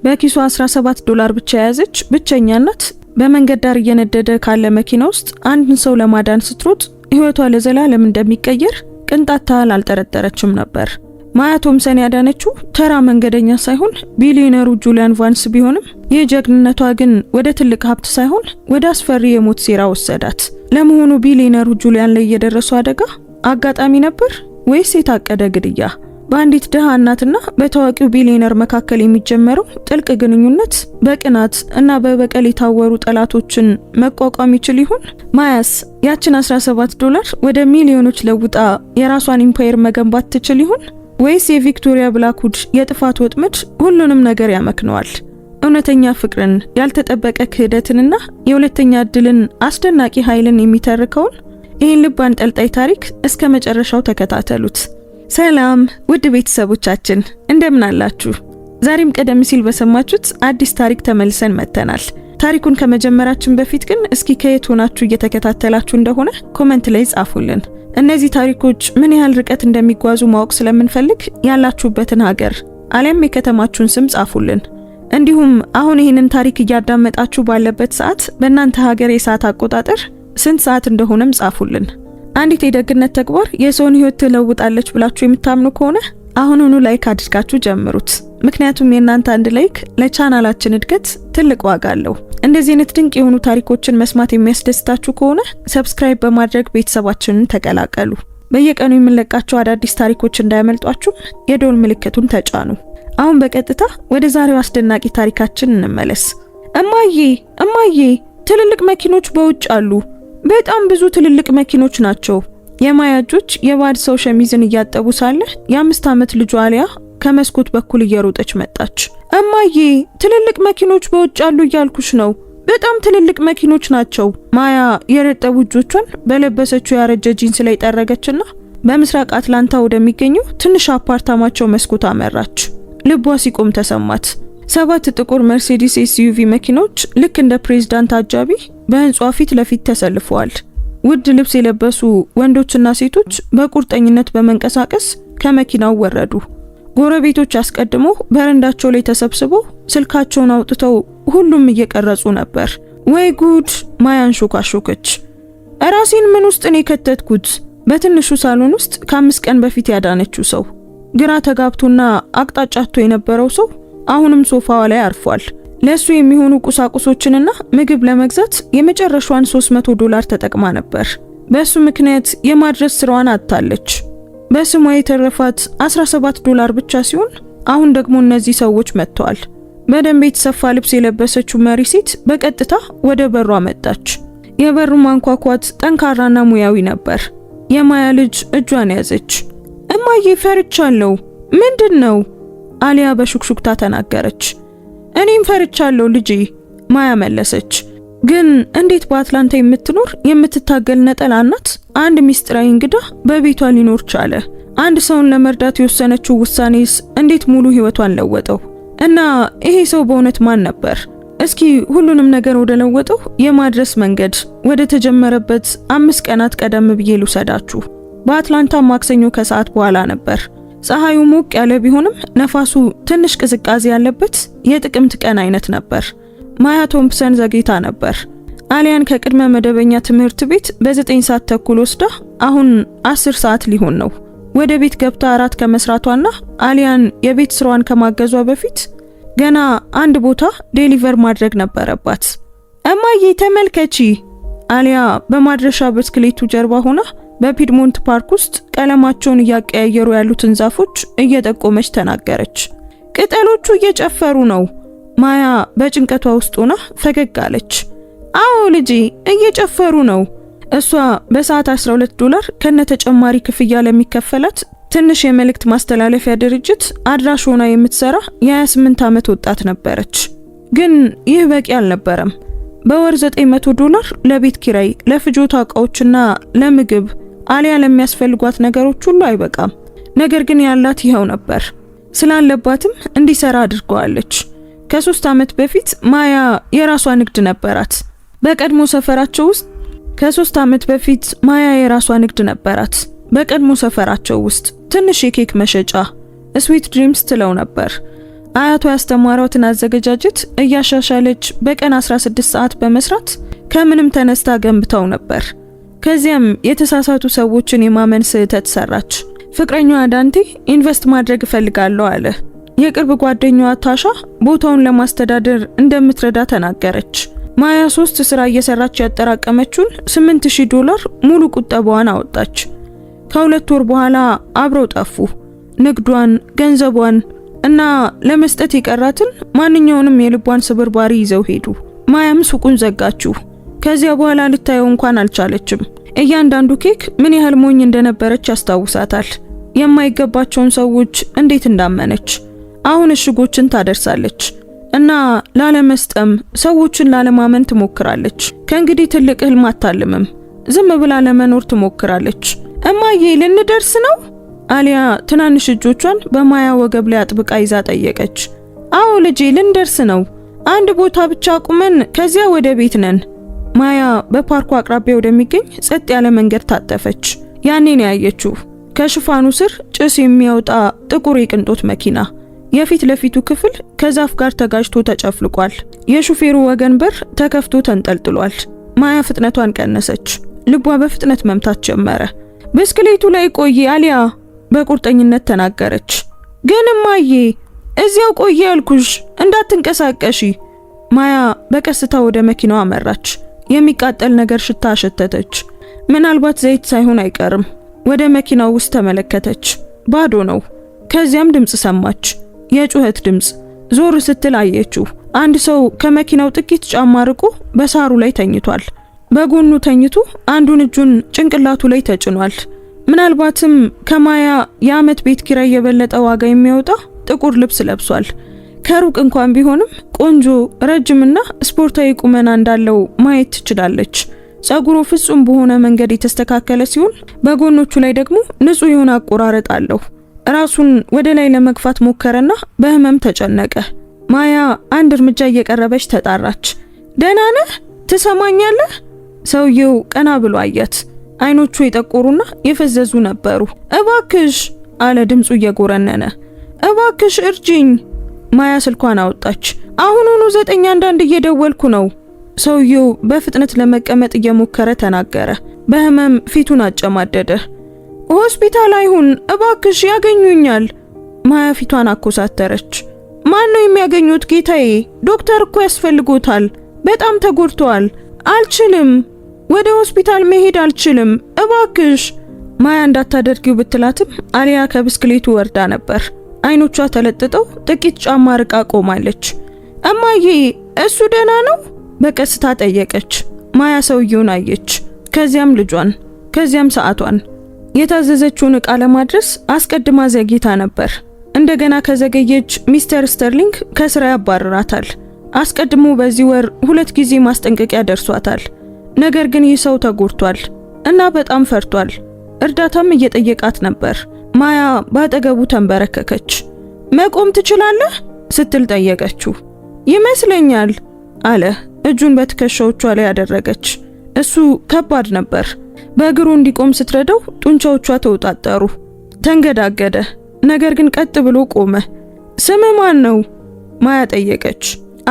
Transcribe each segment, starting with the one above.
በኪሱ $17 ብቻ ያዘች ብቸኛ እናት በመንገድ ዳር እየነደደ ካለ መኪና ውስጥ አንድን ሰው ለማዳን ስትሮጥ ህይወቷ ለዘላለም እንደሚቀየር ቅንጣት ታህል አልጠረጠረችም ነበር። ማያ ቶምሰን ያዳነችው ተራ መንገደኛ ሳይሆን ቢሊዮነሩ ጁሊያን ቫንስ ቢሆንም የጀግንነቷ ግን ወደ ትልቅ ሀብት ሳይሆን ወደ አስፈሪ የሞት ሴራ ወሰዳት። ለመሆኑ ቢሊዮነሩ ጁሊያን ላይ የደረሰው አደጋ አጋጣሚ ነበር ወይስ የታቀደ ግድያ? በአንዲት ደሃ እናትና በታዋቂው ቢሊዮነር መካከል የሚጀመረው ጥልቅ ግንኙነት በቅናት እና በበቀል የታወሩ ጠላቶችን መቋቋም ይችል ይሆን? ማያስ ያችን $17 ወደ ሚሊዮኖች ለውጣ የራሷን ኢምፓየር መገንባት ትችል ይሆን? ወይስ የቪክቶሪያ ብላክውድ የጥፋት ወጥመድ ሁሉንም ነገር ያመክነዋል? እውነተኛ ፍቅርን፣ ያልተጠበቀ ክህደትንና የሁለተኛ እድልን አስደናቂ ኃይልን የሚተርከውን ይህን ልብ አንጠልጣይ ታሪክ እስከ መጨረሻው ተከታተሉት። ሰላም ውድ ቤተሰቦቻችን እንደምን አላችሁ? ዛሬም ቀደም ሲል በሰማችሁት አዲስ ታሪክ ተመልሰን መጥተናል። ታሪኩን ከመጀመራችን በፊት ግን እስኪ ከየት ሆናችሁ እየተከታተላችሁ እንደሆነ ኮሜንት ላይ ጻፉልን። እነዚህ ታሪኮች ምን ያህል ርቀት እንደሚጓዙ ማወቅ ስለምንፈልግ ያላችሁበትን ሀገር አሊያም የከተማችሁን ስም ጻፉልን። እንዲሁም አሁን ይህንን ታሪክ እያዳመጣችሁ ባለበት ሰዓት በእናንተ ሀገር የሰዓት አቆጣጠር ስንት ሰዓት እንደሆነም ጻፉልን። አንዲት የደግነት ተግባር የሰውን ህይወት ትለውጣለች ብላችሁ የምታምኑ ከሆነ አሁኑኑ ላይክ አድርጋችሁ ጀምሩት። ምክንያቱም የእናንተ አንድ ላይክ ለቻናላችን እድገት ትልቅ ዋጋ አለው። እንደዚህ አይነት ድንቅ የሆኑ ታሪኮችን መስማት የሚያስደስታችሁ ከሆነ ሰብስክራይብ በማድረግ ቤተሰባችንን ተቀላቀሉ። በየቀኑ የምንለቃቸው አዳዲስ ታሪኮች እንዳያመልጧችሁ የደወል ምልክቱን ተጫኑ። አሁን በቀጥታ ወደ ዛሬው አስደናቂ ታሪካችን እንመለስ። እማዬ ትልልቅ መኪኖች በውጭ አሉ። በጣም ብዙ ትልልቅ መኪኖች ናቸው። የማያ እጆች የባድ ሰው ሸሚዝን እያጠቡ ሳለ የ5 ዓመት ልጇ አሊያ ከመስኮት በኩል እየሮጠች መጣች። እማዬ ትልልቅ መኪኖች በውጭ አሉ እያልኩሽ ነው። በጣም ትልልቅ መኪኖች ናቸው። ማያ የረጠቡ እጆቿን በለበሰችው ያረጀ ጂንስ ላይ ጠረገችና በምስራቅ አትላንታ ወደሚገኘው ትንሽ አፓርታማቸው መስኮት አመራች። ልቧ ሲቆም ተሰማት። 7 ጥቁር መርሴዲስ ኤስዩቪ መኪኖች ልክ እንደ ፕሬዝዳንት አጃቢ በህንጻው ፊት ለፊት ተሰልፈዋል። ውድ ልብስ የለበሱ ወንዶችና ሴቶች በቁርጠኝነት በመንቀሳቀስ ከመኪናው ወረዱ። ጎረቤቶች አስቀድመው በረንዳቸው ላይ ተሰብስበው ስልካቸውን አውጥተው ሁሉም እየቀረጹ ነበር። ወይ ጉድ! ማያን ሾካሾከች። ራሴን ምን ውስጥ ነው የከተትኩት? በትንሹ ሳሎን ውስጥ ከ5 ቀን በፊት ያዳነችው ሰው ግራ ተጋብቶና አቅጣጫቶ የነበረው ሰው አሁንም ሶፋዋ ላይ አርፏል። ለሱ የሚሆኑ ቁሳቁሶችንና ምግብ ለመግዛት የመጨረሻውን $300 ተጠቅማ ነበር። በሱ ምክንያት የማድረስ ስራዋን አጥታለች። በስሟ የተረፋት $17 ብቻ ሲሆን አሁን ደግሞ እነዚህ ሰዎች መጥተዋል። በደንብ የተሰፋ ልብስ የለበሰችው መሪ ሴት በቀጥታ ወደ በሯ መጣች። የበሩ ማንኳኳት ጠንካራና ሙያዊ ነበር። የማያ ልጅ እጇን ያዘች። እማዬ ፈርቻለሁ። ምንድነው? አሊያ በሹክሹክታ ተናገረች። እኔም ፈርቻለሁ ልጄ፣ ማያ መለሰች። ግን እንዴት በአትላንታ የምትኖር የምትታገል ነጠላ እናት አንድ ሚስጥራዊ እንግዳ በቤቷ ሊኖር ቻለ? አንድ ሰውን ለመርዳት የወሰነችው ውሳኔስ እንዴት ሙሉ ህይወቷን ለወጠው? እና ይሄ ሰው በእውነት ማን ነበር? እስኪ ሁሉንም ነገር ወደ ለወጠው የማድረስ መንገድ ወደ ተጀመረበት 5 ቀናት ቀደም ብዬ ልውሰዳችሁ። በአትላንታ ማክሰኞ ከሰዓት በኋላ ነበር። ፀሐዩ ሞቅ ያለ ቢሆንም ነፋሱ ትንሽ ቅዝቃዜ ያለበት የጥቅምት ቀን አይነት ነበር። ማያ ቶምሰን ዘግይታ ነበር። አሊያን ከቅድመ መደበኛ ትምህርት ቤት በ9 ሰዓት ተኩል ወስዳ አሁን 10 ሰዓት ሊሆን ነው። ወደ ቤት ገብታ አራት ከመስራቷና አሊያን የቤት ስራዋን ከማገዟ በፊት ገና አንድ ቦታ ዴሊቨር ማድረግ ነበረባት። እማዬ ተመልከቺ! አሊያ በማድረሻ ብስክሌቱ ጀርባ ሆና በፒድሞንት ፓርክ ውስጥ ቀለማቸውን እያቀያየሩ ያሉትን ዛፎች እየጠቆመች ተናገረች። ቅጠሎቹ እየጨፈሩ ነው። ማያ በጭንቀቷ ውስጥ ሆና ፈገግ አለች። አዎ ልጄ እየጨፈሩ ነው። እሷ በሰዓት $12 ከነተጨማሪ ክፍያ ለሚከፈላት ትንሽ የመልእክት ማስተላለፊያ ድርጅት አድራሽ ሆና የምትሰራ የ28 ዓመት ወጣት ነበረች። ግን ይህ በቂ አልነበረም። በወር $900 ለቤት ኪራይ፣ ለፍጆታ ዕቃዎችና ለምግብ አሊያ ለሚያስፈልጓት ነገሮች ሁሉ አይበቃም። ነገር ግን ያላት ይሄው ነበር። ስላለባትም እንዲሰራ አድርገዋለች። ከ3 ዓመት በፊት ማያ የራሷ ንግድ ነበራት። በቀድሞ ሰፈራቸው ውስጥ በቀድሞ ሰፈራቸው ውስጥ ትንሽ የኬክ መሸጫ ስዊት ድሪምስ ትለው ነበር። አያቷ ያስተማሯትን አዘገጃጀት እያሻሻለች በቀን 16 ሰዓት በመስራት ከምንም ተነስታ ገንብታው ነበር። ከዚያም የተሳሳቱ ሰዎችን የማመን ስህተት ሰራች። ፍቅረኛዋ ዳንቴ ኢንቨስት ማድረግ እፈልጋለሁ አለ። የቅርብ ጓደኛዋ ታሻ ቦታውን ለማስተዳደር እንደምትረዳ ተናገረች። ማያ 3 ስራ እየሰራች ያጠራቀመችውን $8000 ሙሉ ቁጠባዋን አወጣች። ከ2 ወር በኋላ አብረው ጠፉ። ንግዷን፣ ገንዘቧን እና ለመስጠት የቀራትን ማንኛውንም የልቧን ስብርባሪ ይዘው ሄዱ። ማያም ሱቁን ዘጋችው። ከዚያ በኋላ ልታየው እንኳን አልቻለችም። እያንዳንዱ ኬክ ምን ያህል ሞኝ እንደነበረች ያስታውሳታል። የማይገባቸውን ሰዎች እንዴት እንዳመነች። አሁን እሽጎችን ታደርሳለች እና ላለመስጠም ሰዎችን ላለማመን ትሞክራለች። ከእንግዲህ ትልቅ ህልም አታልምም። ዝም ብላ ለመኖር ትሞክራለች። እማዬ ልንደርስ ነው? አሊያ ትናንሽ እጆቿን በማያ ወገብ ላይ አጥብቃ ይዛ ጠየቀች። አዎ ልጄ ልንደርስ ነው። አንድ ቦታ ብቻ ቁመን ከዚያ ወደ ቤት ነን። ማያ በፓርኩ አቅራቢያ ወደሚገኝ ጸጥ ያለ መንገድ ታጠፈች። ያኔ ነው ያየችው ከሽፋኑ ስር ጭስ የሚያወጣ ጥቁር የቅንጦት መኪና። የፊት ለፊቱ ክፍል ከዛፍ ጋር ተጋጅቶ ተጨፍልቋል። የሹፌሩ ወገን በር ተከፍቶ ተንጠልጥሏል። ማያ ፍጥነቷን ቀነሰች። ልቧ በፍጥነት መምታት ጀመረ። ብስክሌቱ ላይ ቆይ አሊያ በቁርጠኝነት ተናገረች። ግን እማዬ እዚያው ቆይ ያልኩሽ እንዳትንቀሳቀሺ። ማያ በቀስታ ወደ መኪናው አመራች። የሚቃጠል ነገር ሽታ አሸተተች። ምናልባት ዘይት ሳይሆን አይቀርም። ወደ መኪናው ውስጥ ተመለከተች። ባዶ ነው። ከዚያም ድምጽ ሰማች። የጩኸት ድምጽ። ዞር ስትል አየችው። አንድ ሰው ከመኪናው ጥቂት ጫማ ርቆ በሳሩ ላይ ተኝቷል። በጎኑ ተኝቶ አንዱን እጁን ጭንቅላቱ ላይ ተጭኗል። ምናልባትም ከማያ የዓመት ቤት ኪራይ የበለጠ ዋጋ የሚያወጣ ጥቁር ልብስ ለብሷል። ከሩቅ እንኳን ቢሆንም ቆንጆ ረጅምና ስፖርታዊ ቁመና እንዳለው ማየት ትችላለች። ጸጉሩ ፍጹም በሆነ መንገድ የተስተካከለ ሲሆን በጎኖቹ ላይ ደግሞ ንጹህ የሆነ አቆራረጥ አለው። ራሱን ወደ ላይ ለመግፋት ሞከረና በህመም ተጨነቀ። ማያ አንድ እርምጃ እየቀረበች ተጣራች። ደህና ነህ? ትሰማኛለህ? ሰውየው ቀና ብሎ አያት። አይኖቹ የጠቆሩና የፈዘዙ ነበሩ። እባክሽ አለ ድምጹ እየጎረነነ። እባክሽ እርጂኝ። ማያ ስልኳን አወጣች። አሁኑኑ 911 እየደወልኩ ነው። ሰውየው በፍጥነት ለመቀመጥ እየሞከረ ተናገረ። በህመም ፊቱን አጨማደደ። ሆስፒታል አይሁን እባክሽ፣ ያገኙኛል። ማያ ፊቷን አኮሳተረች። ማን ነው የሚያገኙት ጌታዬ? ዶክተር እኮ ያስፈልጎታል። በጣም ተጎድቷል። አልችልም፣ ወደ ሆስፒታል መሄድ አልችልም፣ እባክሽ። ማያ እንዳታደርጊው ብትላትም አሊያ ከብስክሌቱ ወርዳ ነበር። አይኖቿ ተለጥጠው ጥቂት ጫማ ርቃ ቆማለች። እማዬ እሱ ደህና ነው? በቀስታ ጠየቀች። ማያ ሰውየውን አየች፣ ከዚያም ልጇን፣ ከዚያም ሰዓቷን። የታዘዘችውን ዕቃ ለማድረስ አስቀድማ ዘግይታ ነበር። እንደገና ከዘገየች ሚስተር ስተርሊንግ ከስራ ያባርራታል። አስቀድሞ በዚህ ወር 2 ጊዜ ማስጠንቀቂያ ደርሷታል። ነገር ግን ይህ ሰው ተጎድቷል እና በጣም ፈርቷል። እርዳታም እየጠየቃት ነበር። ማያ ባጠገቡ ተንበረከከች። መቆም ትችላለህ ስትል ጠየቀችው። ይመስለኛል አለ። እጁን በትከሻዎቿ ላይ ያደረገች። እሱ ከባድ ነበር። በእግሩ እንዲቆም ስትረዳው ጡንቻዎቿ ተውጣጠሩ። ተንገዳገደ። ነገር ግን ቀጥ ብሎ ቆመ። ስም ማን ነው? ማያ ጠየቀች።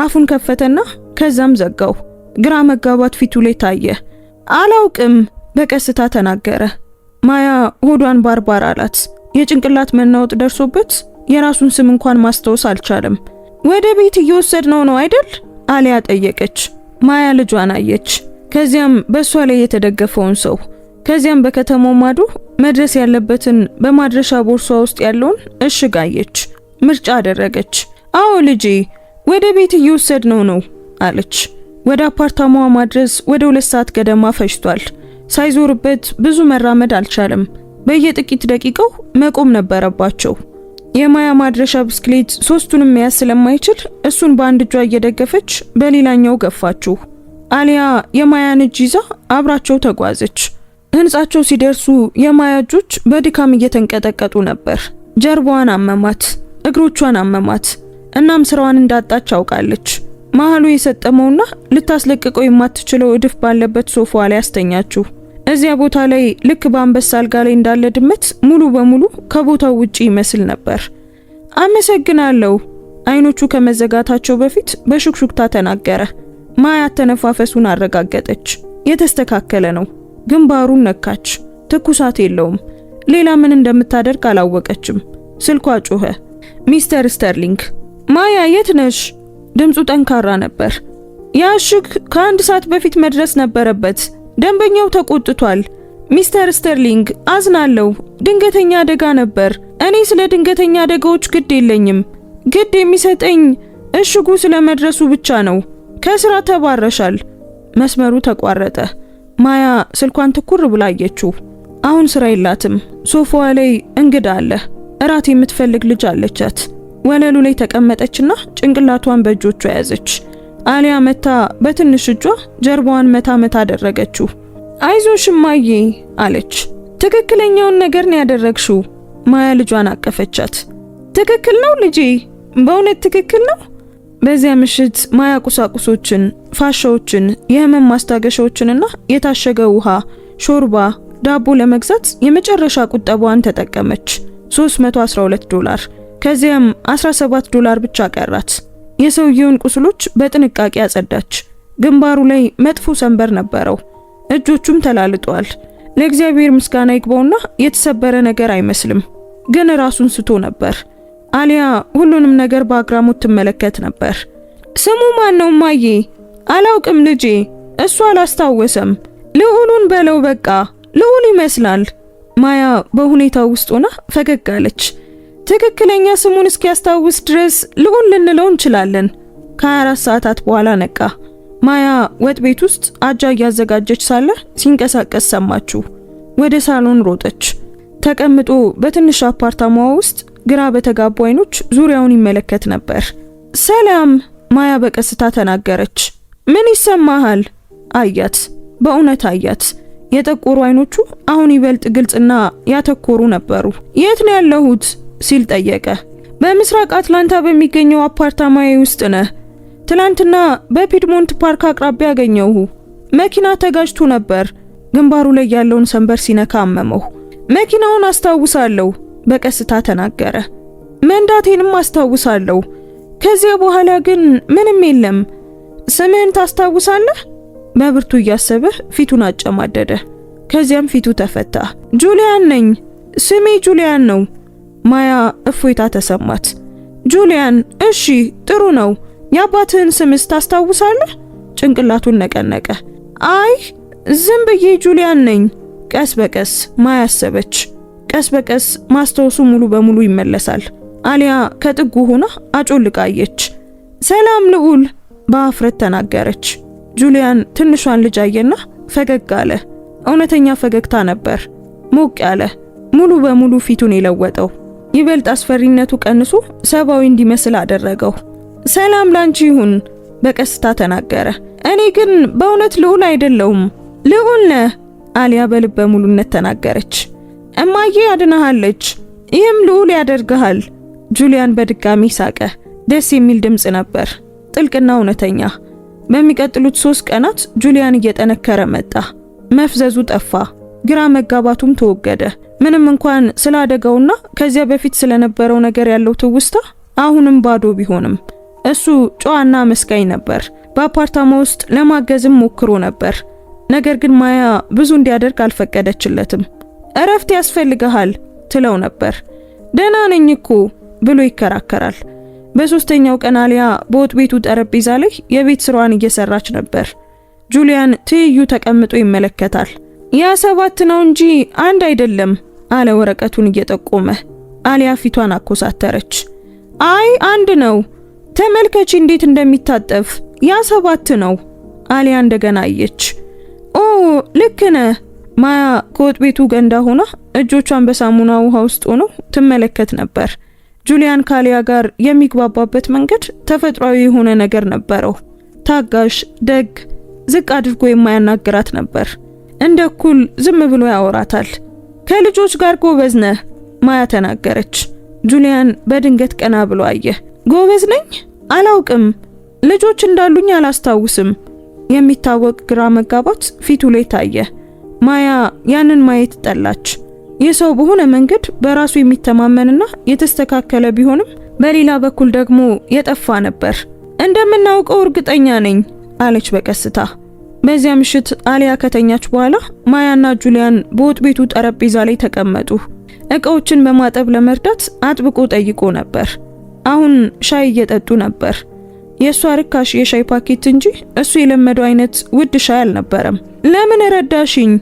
አፉን ከፈተና ከዛም ዘጋው። ግራ መጋባት ፊቱ ላይ ታየ። አላውቅም በቀስታ ተናገረ። ማያ ሆዷን ባርባር አላት። የጭንቅላት መናወጥ ደርሶበት የራሱን ስም እንኳን ማስታወስ አልቻለም። ወደ ቤት እየወሰድነው ነው አይደል? አሊያ ጠየቀች። ማያ ልጇን አየች። ከዚያም በሷ ላይ የተደገፈውን ሰው፣ ከዚያም በከተማው ማዶ መድረስ ያለበትን በማድረሻ ቦርሷ ውስጥ ያለውን እሽግ አየች። ምርጫ አደረገች። አዎ ልጄ፣ ወደ ቤት እየወሰድነው ነው አለች። ወደ አፓርታማዋ ማድረስ ወደ 2 ሰዓት ገደማ ፈጅቷል። ሳይዞርበት ብዙ መራመድ አልቻለም። በየጥቂት ደቂቃው መቆም ነበረባቸው። የማያ ማድረሻ ብስክሌት 3ቱንም መያዝ ስለማይችል እሱን በአንድ እጇ እየደገፈች በሌላኛው ገፋችው። አሊያ የማያን እጅ ይዛ አብራቸው ተጓዘች። ህንጻቸው ሲደርሱ የማያ እጆች በድካም እየተንቀጠቀጡ ነበር። ጀርባዋን አመማት፣ እግሮቿን አመማት። እናም ስራዋን እንዳጣች አውቃለች። መሃሉ የሰጠመውና ልታስለቅቀው የማትችለው እድፍ ባለበት ሶፋዋ ላይ አስተኛችው። እዚያ ቦታ ላይ ልክ በአንበሳ አልጋ ላይ እንዳለ ድመት ሙሉ በሙሉ ከቦታው ውጪ ይመስል ነበር። አመሰግናለሁ አይኖቹ ከመዘጋታቸው በፊት በሹክሹክታ ተናገረ። ማያ ተነፋፈሱን አረጋገጠች። የተስተካከለ ነው። ግንባሩን ነካች። ትኩሳት የለውም። ሌላ ምን እንደምታደርግ አላወቀችም። ስልኳ ጮኸ። ሚስተር ስተርሊንግ። ማያ የት ነሽ? ድምፁ ጠንካራ ነበር። ያሽግ ከአንድ ሰዓት በፊት መድረስ ነበረበት። ደንበኛው ተቆጥቷል። ሚስተር ስተርሊንግ አዝናለሁ። ድንገተኛ አደጋ ነበር። እኔ ስለ ድንገተኛ አደጋዎች ግድ የለኝም። ግድ የሚሰጠኝ እሽጉ ስለመድረሱ ብቻ ነው። ከስራ ተባረሻል። መስመሩ ተቋረጠ። ማያ ስልኳን ትኩር ብላ አየችው። አሁን ስራ የላትም። ሶፋዋ ላይ እንግዳ አለ። እራት የምትፈልግ ልጅ አለቻት። ወለሉ ላይ ተቀመጠችና ጭንቅላቷን በእጆቿ ያዘች። አሊያ መታ በትንሽ እጇ ጀርባዋን መታ መታ አደረገችው። አይዞሽ እማዬ አለች። ትክክለኛውን ነገር ነው ያደረግሽው። ማያ ልጇን አቀፈቻት። ትክክል ነው ልጄ፣ በእውነት ትክክል ነው። በዚያ ምሽት ማያ ቁሳቁሶችን፣ ፋሻዎችን፣ የህመም ማስታገሻዎችንና የታሸገ ውሃ፣ ሾርባ፣ ዳቦ ለመግዛት የመጨረሻ ቁጠባዋን ተጠቀመች። $312። ከዚያም $17 ብቻ ቀራት። የሰውየውን ቁስሎች በጥንቃቄ አጸዳች። ግንባሩ ላይ መጥፎ ሰንበር ነበረው። እጆቹም ተላልጧል። ለእግዚአብሔር ምስጋና ይግባውና የተሰበረ ነገር አይመስልም፣ ግን ራሱን ስቶ ነበር። አሊያ ሁሉንም ነገር በአግራሞት ትመለከት ነበር። ስሙ ማን ነው ማዬ? አላውቅም ልጄ፣ እሱ አላስታወሰም። ልዑሉን በለው በቃ፣ ልዑል ይመስላል። ማያ በሁኔታው ውስጥ ሆና ፈገግ አለች። ትክክለኛ ስሙን እስኪያስታውስ ድረስ ልዑል ልንለው እንችላለን። ከ24 ሰዓታት በኋላ ነቃ። ማያ ወጥ ቤት ውስጥ አጃ እያዘጋጀች ሳለ ሲንቀሳቀስ ሰማችሁ። ወደ ሳሎን ሮጠች። ተቀምጦ በትንሽ አፓርታማዋ ውስጥ ግራ በተጋቡ አይኖች ዙሪያውን ይመለከት ነበር። ሰላም፣ ማያ በቀስታ ተናገረች። ምን ይሰማሃል? አያት። በእውነት አያት። የጠቆሩ አይኖቹ አሁን ይበልጥ ግልጽና ያተኮሩ ነበሩ። የት ነው ያለሁት ሲል ጠየቀ። በምስራቅ አትላንታ በሚገኘው አፓርታማዬ ውስጥ ነህ። ትላንትና በፒድሞንት ፓርክ አቅራቢያ አገኘሁ። መኪና ተጋጅቶ ነበር። ግንባሩ ላይ ያለውን ሰንበር ሲነካ አመመው። መኪናውን አስታውሳለሁ፣ በቀስታ ተናገረ። መንዳቴንም አስታውሳለሁ። ከዚያ በኋላ ግን ምንም የለም። ስምህን ታስታውሳለህ? በብርቱ እያሰበ ፊቱን አጨማደደ። ከዚያም ፊቱ ተፈታ። ጁሊያን ነኝ። ስሜ ጁሊያን ነው። ማያ እፎይታ ተሰማት። ጁሊያን፣ እሺ ጥሩ ነው። የአባትህን ስምስ ታስታውሳለህ? ጭንቅላቱን ነቀነቀ። አይ ዝም ብዬ ጁሊያን ነኝ። ቀስ በቀስ ማያ አሰበች። ቀስ በቀስ ማስታወሱ ሙሉ በሙሉ ይመለሳል። አሊያ ከጥጉ ሆና አጮልቃየች። ሰላም ልዑል በአፍረት ተናገረች። ጁሊያን ትንሿን ልጅ አየና ፈገግ አለ። እውነተኛ ፈገግታ ነበር፣ ሞቅ ያለ፣ ሙሉ በሙሉ ፊቱን የለወጠው። ይበልጥ አስፈሪነቱ ቀንሶ ሰባዊ እንዲመስል አደረገው። ሰላም ላንቺ ይሁን በቀስታ ተናገረ። እኔ ግን በእውነት ልዑል አይደለሁም። ልዑል ነህ አሊያ በልበ ሙሉነት ተናገረች። እማዬ ያድናሃለች፣ ይህም ልዑል ያደርግሃል። ጁሊያን በድጋሚ ሳቀ። ደስ የሚል ድምጽ ነበር፣ ጥልቅና እውነተኛ። በሚቀጥሉት 3 ቀናት ጁሊያን እየጠነከረ መጣ። መፍዘዙ ጠፋ፣ ግራ መጋባቱም ተወገደ። ምንም እንኳን ስለ አደጋውና ከዚያ በፊት ስለነበረው ነገር ያለው ትውስታ አሁንም ባዶ ቢሆንም እሱ ጨዋና መስጋኝ ነበር። በአፓርታማ ውስጥ ለማገዝም ሞክሮ ነበር። ነገር ግን ማያ ብዙ እንዲያደርግ አልፈቀደችለትም። እረፍት ያስፈልግሃል ትለው ነበር። ደህና ነኝ እኮ ብሎ ይከራከራል። በሶስተኛው ቀን አሊያ በወጥ ቤቱ ጠረጴዛ ላይ የቤት ስራዋን እየሰራች ነበር። ጁሊያን ትይዩ ተቀምጦ ይመለከታል። ያ 7 ነው እንጂ 1 አይደለም አለ ወረቀቱን እየጠቆመ። አሊያ ፊቷን አኮሳተረች። አይ 1 ነው፣ ተመልከቺ እንዴት እንደሚታጠፍ። ያ 7 ነው። አሊያ እንደገና አየች። ኦ ልክ ነህ። ማያ ከወጥ ቤቱ ገንዳ ሆና እጆቿን በሳሙና ውሃ ውስጥ ሆኖ ትመለከት ነበር። ጁሊያን ካሊያ ጋር የሚግባባበት መንገድ ተፈጥሯዊ የሆነ ነገር ነበረው። ታጋሽ፣ ደግ፣ ዝቅ አድርጎ የማያናግራት ነበር። እንደ እኩል ዝም ብሎ ያወራታል። ከልጆች ጋር ጎበዝ ነህ ማያ ተናገረች። ጁሊያን በድንገት ቀና ብሎ አየ። ጎበዝ ነኝ? አላውቅም። ልጆች እንዳሉኝ አላስታውስም። የሚታወቅ ግራ መጋባት ፊቱ ላይ ታየ። ማያ ያንን ማየት ጠላች። የሰው በሆነ መንገድ በራሱ የሚተማመንና የተስተካከለ ቢሆንም በሌላ በኩል ደግሞ የጠፋ ነበር። እንደምናውቀው እርግጠኛ ነኝ አለች በቀስታ። በዚያ ምሽት አሊያ ከተኛች በኋላ ማያና ጁሊያን በወጥ ቤቱ ጠረጴዛ ላይ ተቀመጡ። እቃዎችን በማጠብ ለመርዳት አጥብቆ ጠይቆ ነበር። አሁን ሻይ እየጠጡ ነበር። የሷ ርካሽ የሻይ ፓኬት እንጂ እሱ የለመደው አይነት ውድ ሻይ አልነበረም። ለምን ረዳሽኝ?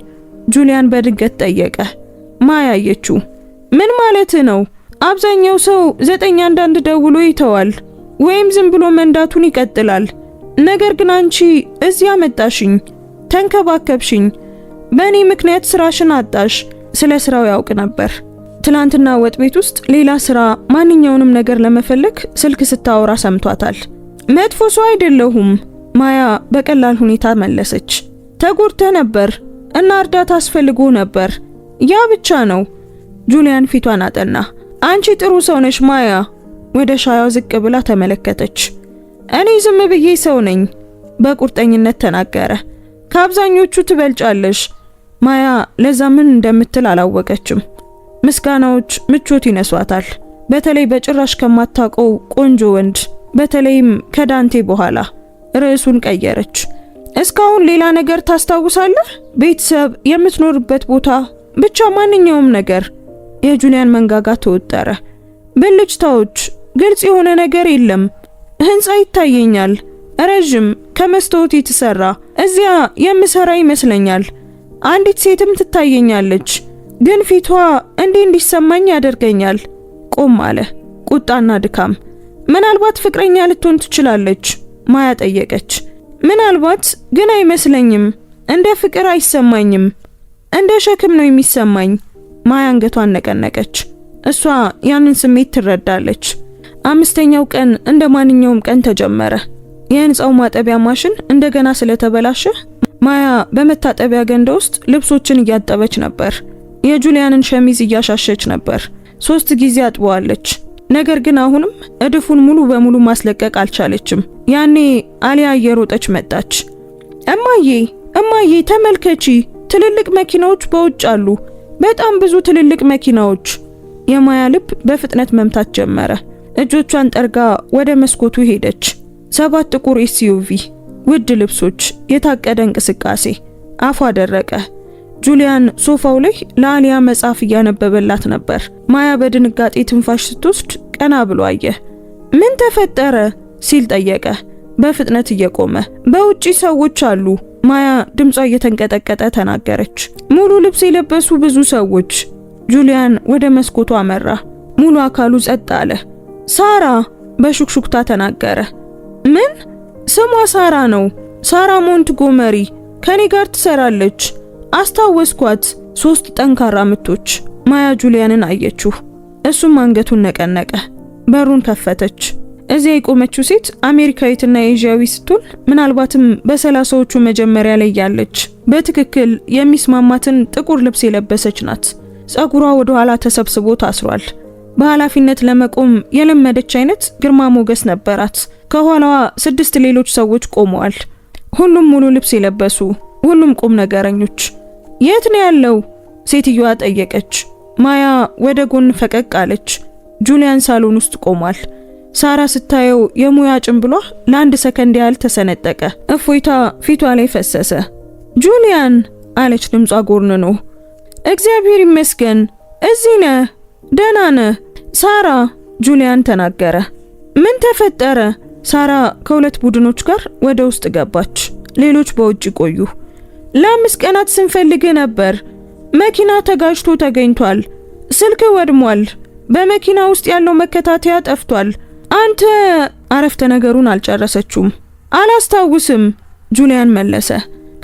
ጁሊያን በድንገት ጠየቀ። ማያ አየችው። ምን ማለት ነው? አብዛኛው ሰው 911 ደውሎ ይተዋል ወይም ዝም ብሎ መንዳቱን ይቀጥላል። ነገር ግን አንቺ እዚያ መጣሽኝ፣ ተንከባከብሽኝ፣ በእኔ ምክንያት ስራሽን አጣሽ። ስለ ስራው ያውቅ ነበር። ትላንትና ወጥ ቤት ውስጥ ሌላ ስራ፣ ማንኛውንም ነገር ለመፈለግ ስልክ ስታወራ ሰምቷታል። መጥፎ ሰው አይደለሁም ማያ በቀላል ሁኔታ መለሰች። ተጎድተ ነበር እና እርዳታ አስፈልጎ ነበር፣ ያ ብቻ ነው። ጁሊያን ፊቷን አጠና። አንቺ ጥሩ ሰው ነሽ ማያ። ወደ ሻያው ዝቅ ብላ ተመለከተች። እኔ ዝም ብዬ ሰው ነኝ በቁርጠኝነት ተናገረ። ከአብዛኞቹ ትበልጫለሽ። ማያ ለዛ ምን እንደምትል አላወቀችም። ምስጋናዎች ምቾት ይነሷታል፣ በተለይ በጭራሽ ከማታውቀው ቆንጆ ወንድ፣ በተለይም ከዳንቴ በኋላ። ርዕሱን ቀየረች። እስካሁን ሌላ ነገር ታስታውሳለህ? ቤተሰብ፣ የምትኖርበት ቦታ፣ ብቻ ማንኛውም ነገር። የጁሊያን መንጋጋ ተወጠረ። ብልጭታዎች፣ ግልጽ የሆነ ነገር የለም። ህንጻ ይታየኛል፣ ረጅም፣ ከመስታወት የተሰራ። እዚያ የምሰራ ይመስለኛል። አንዲት ሴትም ትታየኛለች፣ ግን ፊቷ እንዲሰማኝ ያደርገኛል። ቆም አለ፣ ቁጣና ድካም። ምናልባት ፍቅረኛ ልትሆን ትችላለች ማያ ጠየቀች። ምናልባት፣ ግን አይመስለኝም። እንደ ፍቅር አይሰማኝም፣ እንደ ሸክም ነው የሚሰማኝ። ማያ አንገቷን ነቀነቀች። እሷ ያንን ስሜት ትረዳለች። 5ኛው ቀን እንደ ማንኛውም ቀን ተጀመረ። የህንጻው ማጠቢያ ማሽን እንደገና ስለተበላሸ ማያ በመታጠቢያ ገንዳ ውስጥ ልብሶችን እያጠበች ነበር። የጁሊያንን ሸሚዝ እያሻሸች ነበር። 3 ጊዜ አጥበዋለች። ነገር ግን አሁንም እድፉን ሙሉ በሙሉ ማስለቀቅ አልቻለችም። ያኔ አሊያ እየሮጠች መጣች። እማዬ ተመልከቺ፣ ትልልቅ መኪናዎች በውጭ አሉ፣ በጣም ብዙ ትልልቅ መኪናዎች። የማያ ልብ በፍጥነት መምታት ጀመረ። እጆቿን ጠርጋ ወደ መስኮቱ ሄደች። 7 ጥቁር ኤስዩቪ፣ ውድ ልብሶች፣ የታቀደ እንቅስቃሴ። አፏ ደረቀ። ጁሊያን ሶፋው ላይ ለአሊያ መጽሐፍ እያነበበላት ነበር። ማያ በድንጋጤ ትንፋሽ ስትወስድ ቀና ብሎ አየ። ምን ተፈጠረ ሲል ጠየቀ፣ በፍጥነት እየቆመ። በውጪ ሰዎች አሉ። ማያ ድምጿ እየተንቀጠቀጠ ተናገረች። ሙሉ ልብስ የለበሱ ብዙ ሰዎች። ጁሊያን ወደ መስኮቱ አመራ። ሙሉ አካሉ ጸጥ አለ። ሳራ በሹክሹክታ ተናገረ። ምን? ስሟ ሳራ ነው። ሳራ ሞንትጎመሪ ከኔ ጋር ትሰራለች። አስታወስኳት። 3 ጠንካራ ምቶች። ማያ ጁሊያንን አየችው። እሱም አንገቱን ነቀነቀ። በሩን ከፈተች። እዚያ የቆመችው ሴት አሜሪካዊትና ኤዥያዊ ስትሆን ምናልባትም በ30ዎቹ መጀመሪያ ላይ ያለች፣ በትክክል የሚስማማትን ጥቁር ልብስ የለበሰች ናት። ጸጉሯ ወደ ኋላ ተሰብስቦ ታስሯል። በኃላፊነት ለመቆም የለመደች አይነት ግርማ ሞገስ ነበራት። ከኋላዋ 6 ሌሎች ሰዎች ቆመዋል። ሁሉም ሙሉ ልብስ የለበሱ፣ ሁሉም ቁም ነገረኞች። የት ነው ያለው? ሴትዮዋ ጠየቀች። ማያ ወደ ጎን ፈቀቅ አለች። ጁሊያን ሳሎን ውስጥ ቆሟል። ሳራ ስታየው የሙያ ጭንብሏ ለአንድ ሰከንድ ያህል ተሰነጠቀ። እፎይታ ፊቷ ላይ ፈሰሰ። ጁሊያን አለች ድምጿ ጎርንኖ። እግዚአብሔር ይመስገን፣ እዚህ ነህ? ደህና ነህ? ሳራ ጁሊያን ተናገረ። ምን ተፈጠረ? ሳራ ከ2 ቡድኖች ጋር ወደ ውስጥ ገባች። ሌሎች በውጭ ቆዩ። ለ5 ቀናት ስንፈልግ ነበር። መኪና ተጋጅቶ ተገኝቷል። ስልክ ወድሟል። በመኪና ውስጥ ያለው መከታተያ ጠፍቷል። አንተ አረፍተ ነገሩን አልጨረሰችውም። አላስታውስም ጁሊያን መለሰ።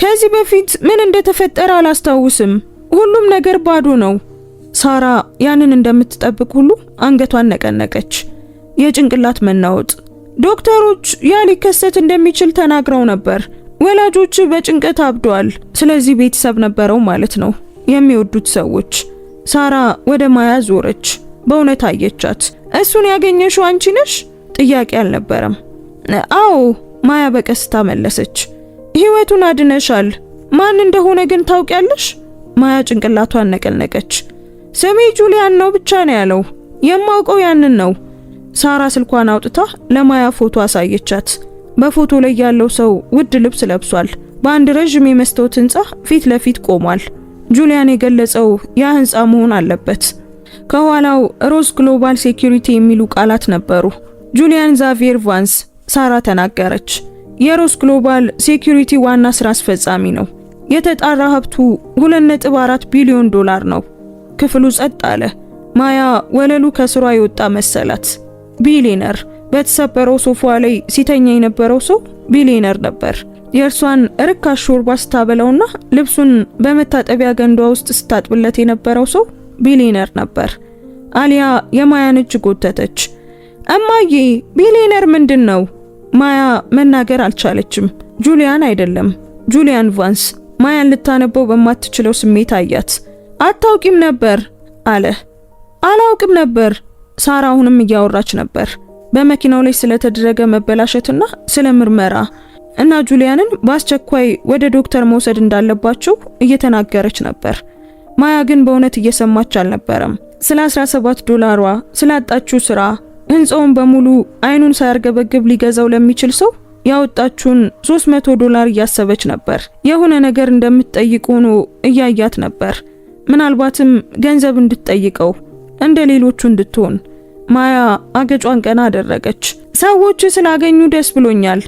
ከዚህ በፊት ምን እንደተፈጠረ አላስታውስም። ሁሉም ነገር ባዶ ነው። ሳራ ያንን እንደምትጠብቅ ሁሉ አንገቷን ነቀነቀች። የጭንቅላት መናወጥ። ዶክተሮች ያ ሊከሰት እንደሚችል ተናግረው ነበር። ወላጆች በጭንቀት አብደዋል። ስለዚህ ቤተሰብ ነበረው ማለት ነው፣ የሚወዱት ሰዎች። ሳራ ወደ ማያ ዞረች። በእውነት አየቻት። እሱን ያገኘሽው አንቺ ነሽ? ጥያቄ አልነበረም። አዎ ማያ በቀስታ መለሰች። ህይወቱን አድነሻል። ማን እንደሆነ ግን ታውቂያለሽ? ማያ ጭንቅላቷን ነቀነቀች። ስሜ ጁሊያን ነው ብቻ ነው ያለው። የማውቀው ያንን ነው። ሳራ ስልኳን አውጥታ ለማያ ፎቶ አሳየቻት። በፎቶ ላይ ያለው ሰው ውድ ልብስ ለብሷል። በአንድ ረጅም የመስታወት ህንጻ ፊት ለፊት ቆሟል። ጁሊያን የገለጸው ያ ህንጻ መሆን አለበት። ከኋላው ሮዝ ግሎባል ሴኩሪቲ የሚሉ ቃላት ነበሩ። ጁሊያን ዛቪየር ቫንስ፣ ሳራ ተናገረች። የሮዝ ግሎባል ሴኩሪቲ ዋና ስራ አስፈጻሚ ነው። የተጣራ ሀብቱ 2.4 ቢሊዮን ዶላር ነው። ክፍሉ ጸጥ አለ። ማያ ወለሉ ከስሯ የወጣ መሰላት። ቢሊየነር። በተሰበረው ሶፋ ላይ ሲተኛ የነበረው ሰው ቢሊየነር ነበር። የእርሷን ርካሽ ሾርባ ስታበላውና ልብሱን በመታጠቢያ ገንዷ ውስጥ ስታጥብለት የነበረው ሰው ቢሊየነር ነበር። አሊያ የማያን እጅ ጎተተች። እማዬ ቢሊየነር ምንድን ነው? ማያ መናገር አልቻለችም። ጁሊያን አይደለም፣ ጁሊያን ቫንስ። ማያን ልታነበው በማትችለው ስሜት አያት። አታውቂም ነበር አለ። አላውቅም ነበር። ሳራ አሁንም እያወራች ነበር በመኪናው ላይ ስለተደረገ መበላሸትና ስለ ምርመራ እና ጁሊያንን በአስቸኳይ ወደ ዶክተር መውሰድ እንዳለባቸው እየተናገረች ነበር። ማያ ግን በእውነት እየሰማች አልነበረም። ስለ 17 ዶላሯ፣ ስላጣችው ስራ፣ ህንጻውን በሙሉ አይኑን ሳያርገበግብ ሊገዛው ለሚችል ሰው ያወጣችውን 300 ዶላር እያሰበች ነበር። የሆነ ነገር እንደምትጠይቅ ሆኖ እያያት ነበር። ምናልባትም ገንዘብ እንድትጠይቀው፣ እንደ ሌሎቹ እንድትሆን። ማያ አገጯን ቀና አደረገች። ሰዎች ስላገኙ ደስ ብሎኛል።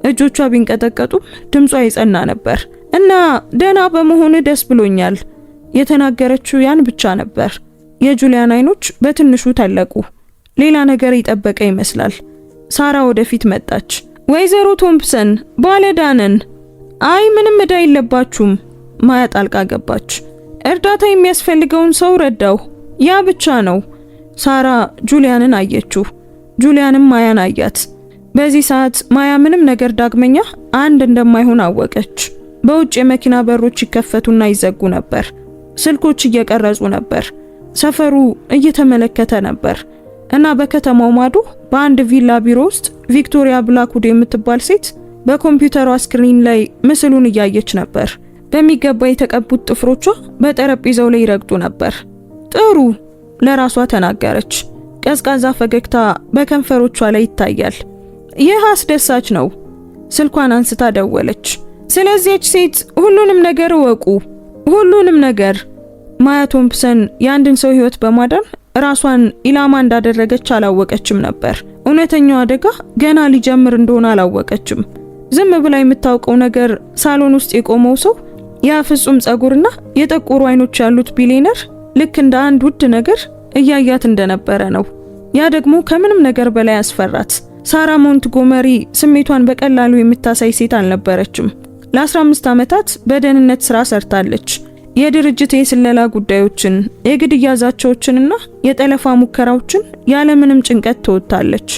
እጆቿ ቢንቀጠቀጡም ድምጿ የጸና ነበር። እና ደህና በመሆን ደስ ብሎኛል። የተናገረችው ያን ብቻ ነበር። የጁሊያን አይኖች በትንሹ ተለቁ። ሌላ ነገር ይጠበቀ ይመስላል። ሳራ ወደፊት መጣች። ወይዘሮ ቶምፕሰን ባለዳነን። አይ ምንም ዕዳ የለባችሁም። ማያ ጣልቃ ገባች። እርዳታ የሚያስፈልገውን ሰው ረዳው፣ ያ ብቻ ነው። ሳራ ጁሊያንን አየችው። ጁሊያንም ማያን አያት። በዚህ ሰዓት ማያ ምንም ነገር ዳግመኛ አንድ እንደማይሆን አወቀች። በውጭ የመኪና በሮች ይከፈቱና ይዘጉ ነበር። ስልኮች እየቀረጹ ነበር። ሰፈሩ እየተመለከተ ነበር እና በከተማው ማዶ በአንድ ቪላ ቢሮ ውስጥ ቪክቶሪያ ብላክውድ የምትባል ሴት በኮምፒውተሯ ስክሪን ላይ ምስሉን እያየች ነበር። በሚገባ የተቀቡት ጥፍሮቿ በጠረጴዛው ላይ ይረግጡ ነበር። ጥሩ ለራሷ ተናገረች። ቀዝቃዛ ፈገግታ በከንፈሮቿ ላይ ይታያል። ይህ አስደሳች ነው። ስልኳን አንስታ ደወለች። ስለዚህች ሴት ሁሉንም ነገር እወቁ፣ ሁሉንም ነገር። ማያ ቶምፕሰን የአንድን ሰው ህይወት በማዳን ራሷን ኢላማ እንዳደረገች አላወቀችም ነበር። እውነተኛው አደጋ ገና ሊጀምር እንደሆነ አላወቀችም። ዝም ብላ የምታውቀው ነገር ሳሎን ውስጥ የቆመው ሰው ያ ፍጹም ጸጉርና የጠቆሩ አይኖች ያሉት ቢሊየነር ልክ እንደ አንድ ውድ ነገር እያያት እንደነበረ ነው። ያ ደግሞ ከምንም ነገር በላይ አስፈራት። ሳራ ሞንትጎመሪ ስሜቷን በቀላሉ የምታሳይ ሴት አልነበረችም። ለ15 ዓመታት በደህንነት ስራ ሰርታለች። የድርጅት የስለላ ጉዳዮችን፣ የግድያ ዛቻዎችንና የጠለፋ ሙከራዎችን ያለምንም ጭንቀት ተወጣለች።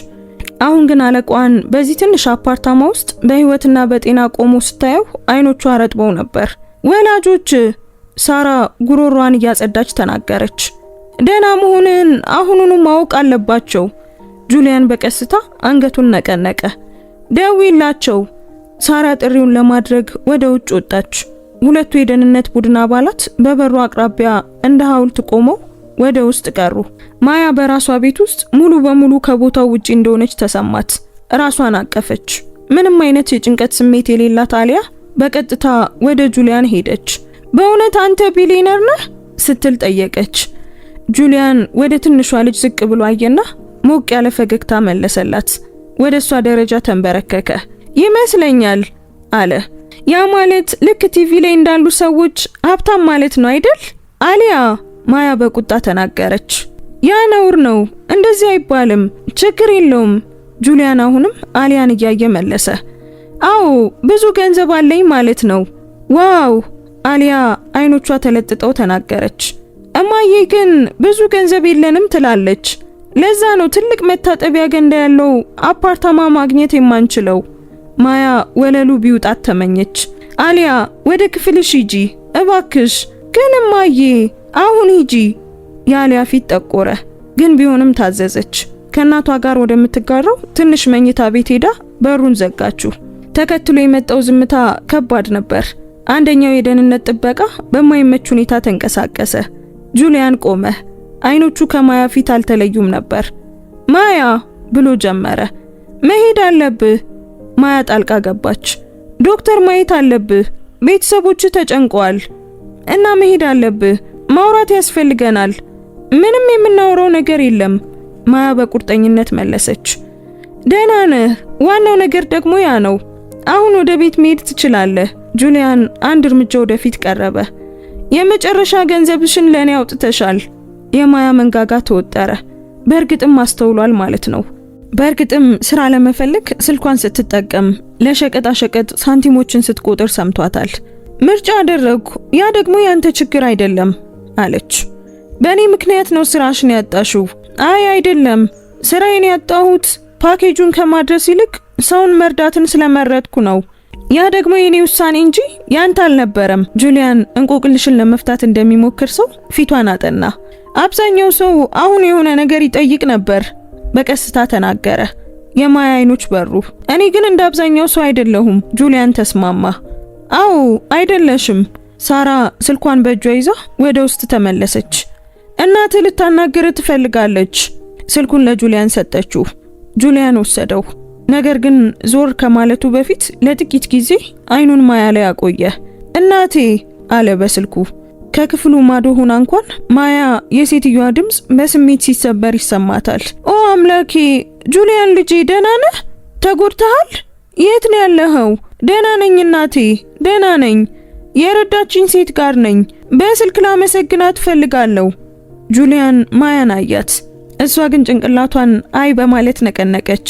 አሁን ግን አለቃዋን በዚህ ትንሽ አፓርታማ ውስጥ በህይወትና በጤና ቆሞ ስታየው አይኖቿ ረጥበው ነበር። ወላጆች፣ ሳራ ጉሮሯን እያጸዳች ተናገረች። ደህና መሆንን አሁኑኑ ማወቅ አለባቸው። ጁሊያን በቀስታ አንገቱን ነቀነቀ። ደውይላቸው። ሳራ ጥሪውን ለማድረግ ወደ ውጭ ወጣች። ሁለቱ የደህንነት ቡድን አባላት በበሩ አቅራቢያ እንደ ሐውልት ቆመው ወደ ውስጥ ቀሩ። ማያ በራሷ ቤት ውስጥ ሙሉ በሙሉ ከቦታው ውጪ እንደሆነች ተሰማት። ራሷን አቀፈች። ምንም አይነት የጭንቀት ስሜት የሌላት አሊያ በቀጥታ ወደ ጁሊያን ሄደች። በእውነት አንተ ቢሊየነር ነህ ስትል ጠየቀች። ጁሊያን ወደ ትንሿ ልጅ ዝቅ ብሎ አየና ሞቅ ያለ ፈገግታ መለሰላት። ወደ እሷ ደረጃ ተንበረከከ። ይመስለኛል አለ። ያ ማለት ልክ ቲቪ ላይ እንዳሉ ሰዎች ሀብታም ማለት ነው አይደል? አሊያ፣ ማያ በቁጣ ተናገረች። ያ ነውር ነው፣ እንደዚህ አይባልም። ችግር የለውም። ጁሊያን አሁንም አሊያን እያየ መለሰ። አዎ ብዙ ገንዘብ አለኝ ማለት ነው። ዋው! አሊያ አይኖቿ ተለጥጠው ተናገረች። እማዬ ግን ብዙ ገንዘብ የለንም ትላለች። ለዛ ነው ትልቅ መታጠቢያ ገንዳ ያለው አፓርታማ ማግኘት የማንችለው። ማያ ወለሉ ቢውጣት ተመኘች። አሊያ ወደ ክፍልሽ ሂጂ እባክሽ። ግን እማዬ አሁን ሂጂ። የአሊያ ፊት ጠቆረ፣ ግን ቢሆንም ታዘዘች። ከእናቷ ጋር ወደምትጋራው ትንሽ መኝታ ቤት ሄዳ በሩን ዘጋችው። ተከትሎ የመጣው ዝምታ ከባድ ነበር። አንደኛው የደህንነት ጥበቃ በማይመች ሁኔታ ተንቀሳቀሰ። ጁሊያን ቆመ። አይኖቹ ከማያ ፊት አልተለዩም ነበር። ማያ ብሎ ጀመረ። መሄድ አለብህ። ማያ ጣልቃ ገባች። ዶክተር ማየት አለብህ። ቤተሰቦች ተጨንቀዋል እና መሄድ አለብህ። ማውራት ያስፈልገናል። ምንም የምናወራው ነገር የለም። ማያ በቁርጠኝነት መለሰች። ደህና ነህ። ዋናው ነገር ደግሞ ያ ነው። አሁን ወደ ቤት መሄድ ትችላለህ። ጁሊያን አንድ እርምጃ ወደፊት ቀረበ። የመጨረሻ ገንዘብሽን ለኔ አውጥተሻል። የማያ መንጋጋ ተወጠረ። በእርግጥም አስተውሏል ማለት ነው። በእርግጥም ስራ ለመፈለግ ስልኳን ስትጠቀም ለሸቀጣ ሸቀጥ ሳንቲሞችን ስትቆጥር ሰምቷታል። ምርጫ አደረግኩ። ያ ደግሞ ያንተ ችግር አይደለም አለች። በእኔ ምክንያት ነው ስራሽን ያጣሽው። አይ አይደለም፣ ስራዬን ያጣሁት ፓኬጁን ከማድረስ ይልቅ ሰውን መርዳትን ስለመረጥኩ ነው። ያ ደግሞ የኔ ውሳኔ እንጂ ያንተ አልነበረም። ጁሊያን እንቆቅልሽን ለመፍታት እንደሚሞክር ሰው ፊቷን አጠና። አብዛኛው ሰው አሁን የሆነ ነገር ይጠይቅ ነበር በቀስታ ተናገረ። የማያ አይኖች በሩ። እኔ ግን እንደ አብዛኛው ሰው አይደለሁም። ጁሊያን ተስማማ። አዎ አይደለሽም። ሳራ ስልኳን በእጇ ይዛ ወደ ውስጥ ተመለሰች። እናትህ ልታናግር ትፈልጋለች። ስልኩን ለጁሊያን ሰጠችው። ጁሊያን ወሰደው። ነገር ግን ዞር ከማለቱ በፊት ለጥቂት ጊዜ አይኑን ማያ ላይ አቆየ። እናቴ አለ በስልኩ። ከክፍሉ ማዶ ሆና እንኳን ማያ የሴትዮዋ ድምጽ በስሜት ሲሰበር ይሰማታል። ኦ አምላኬ! ጁሊያን ልጄ ደህና ነህ? ተጎድተሃል? የት ነው ያለኸው? ደህና ነኝ እናቴ፣ ደህና ነኝ። የረዳችኝ ሴት ጋር ነኝ። በስልክ ላመሰግናት ፈልጋለሁ። ጁሊያን ማያን አያት። እሷ ግን ጭንቅላቷን አይ በማለት ነቀነቀች።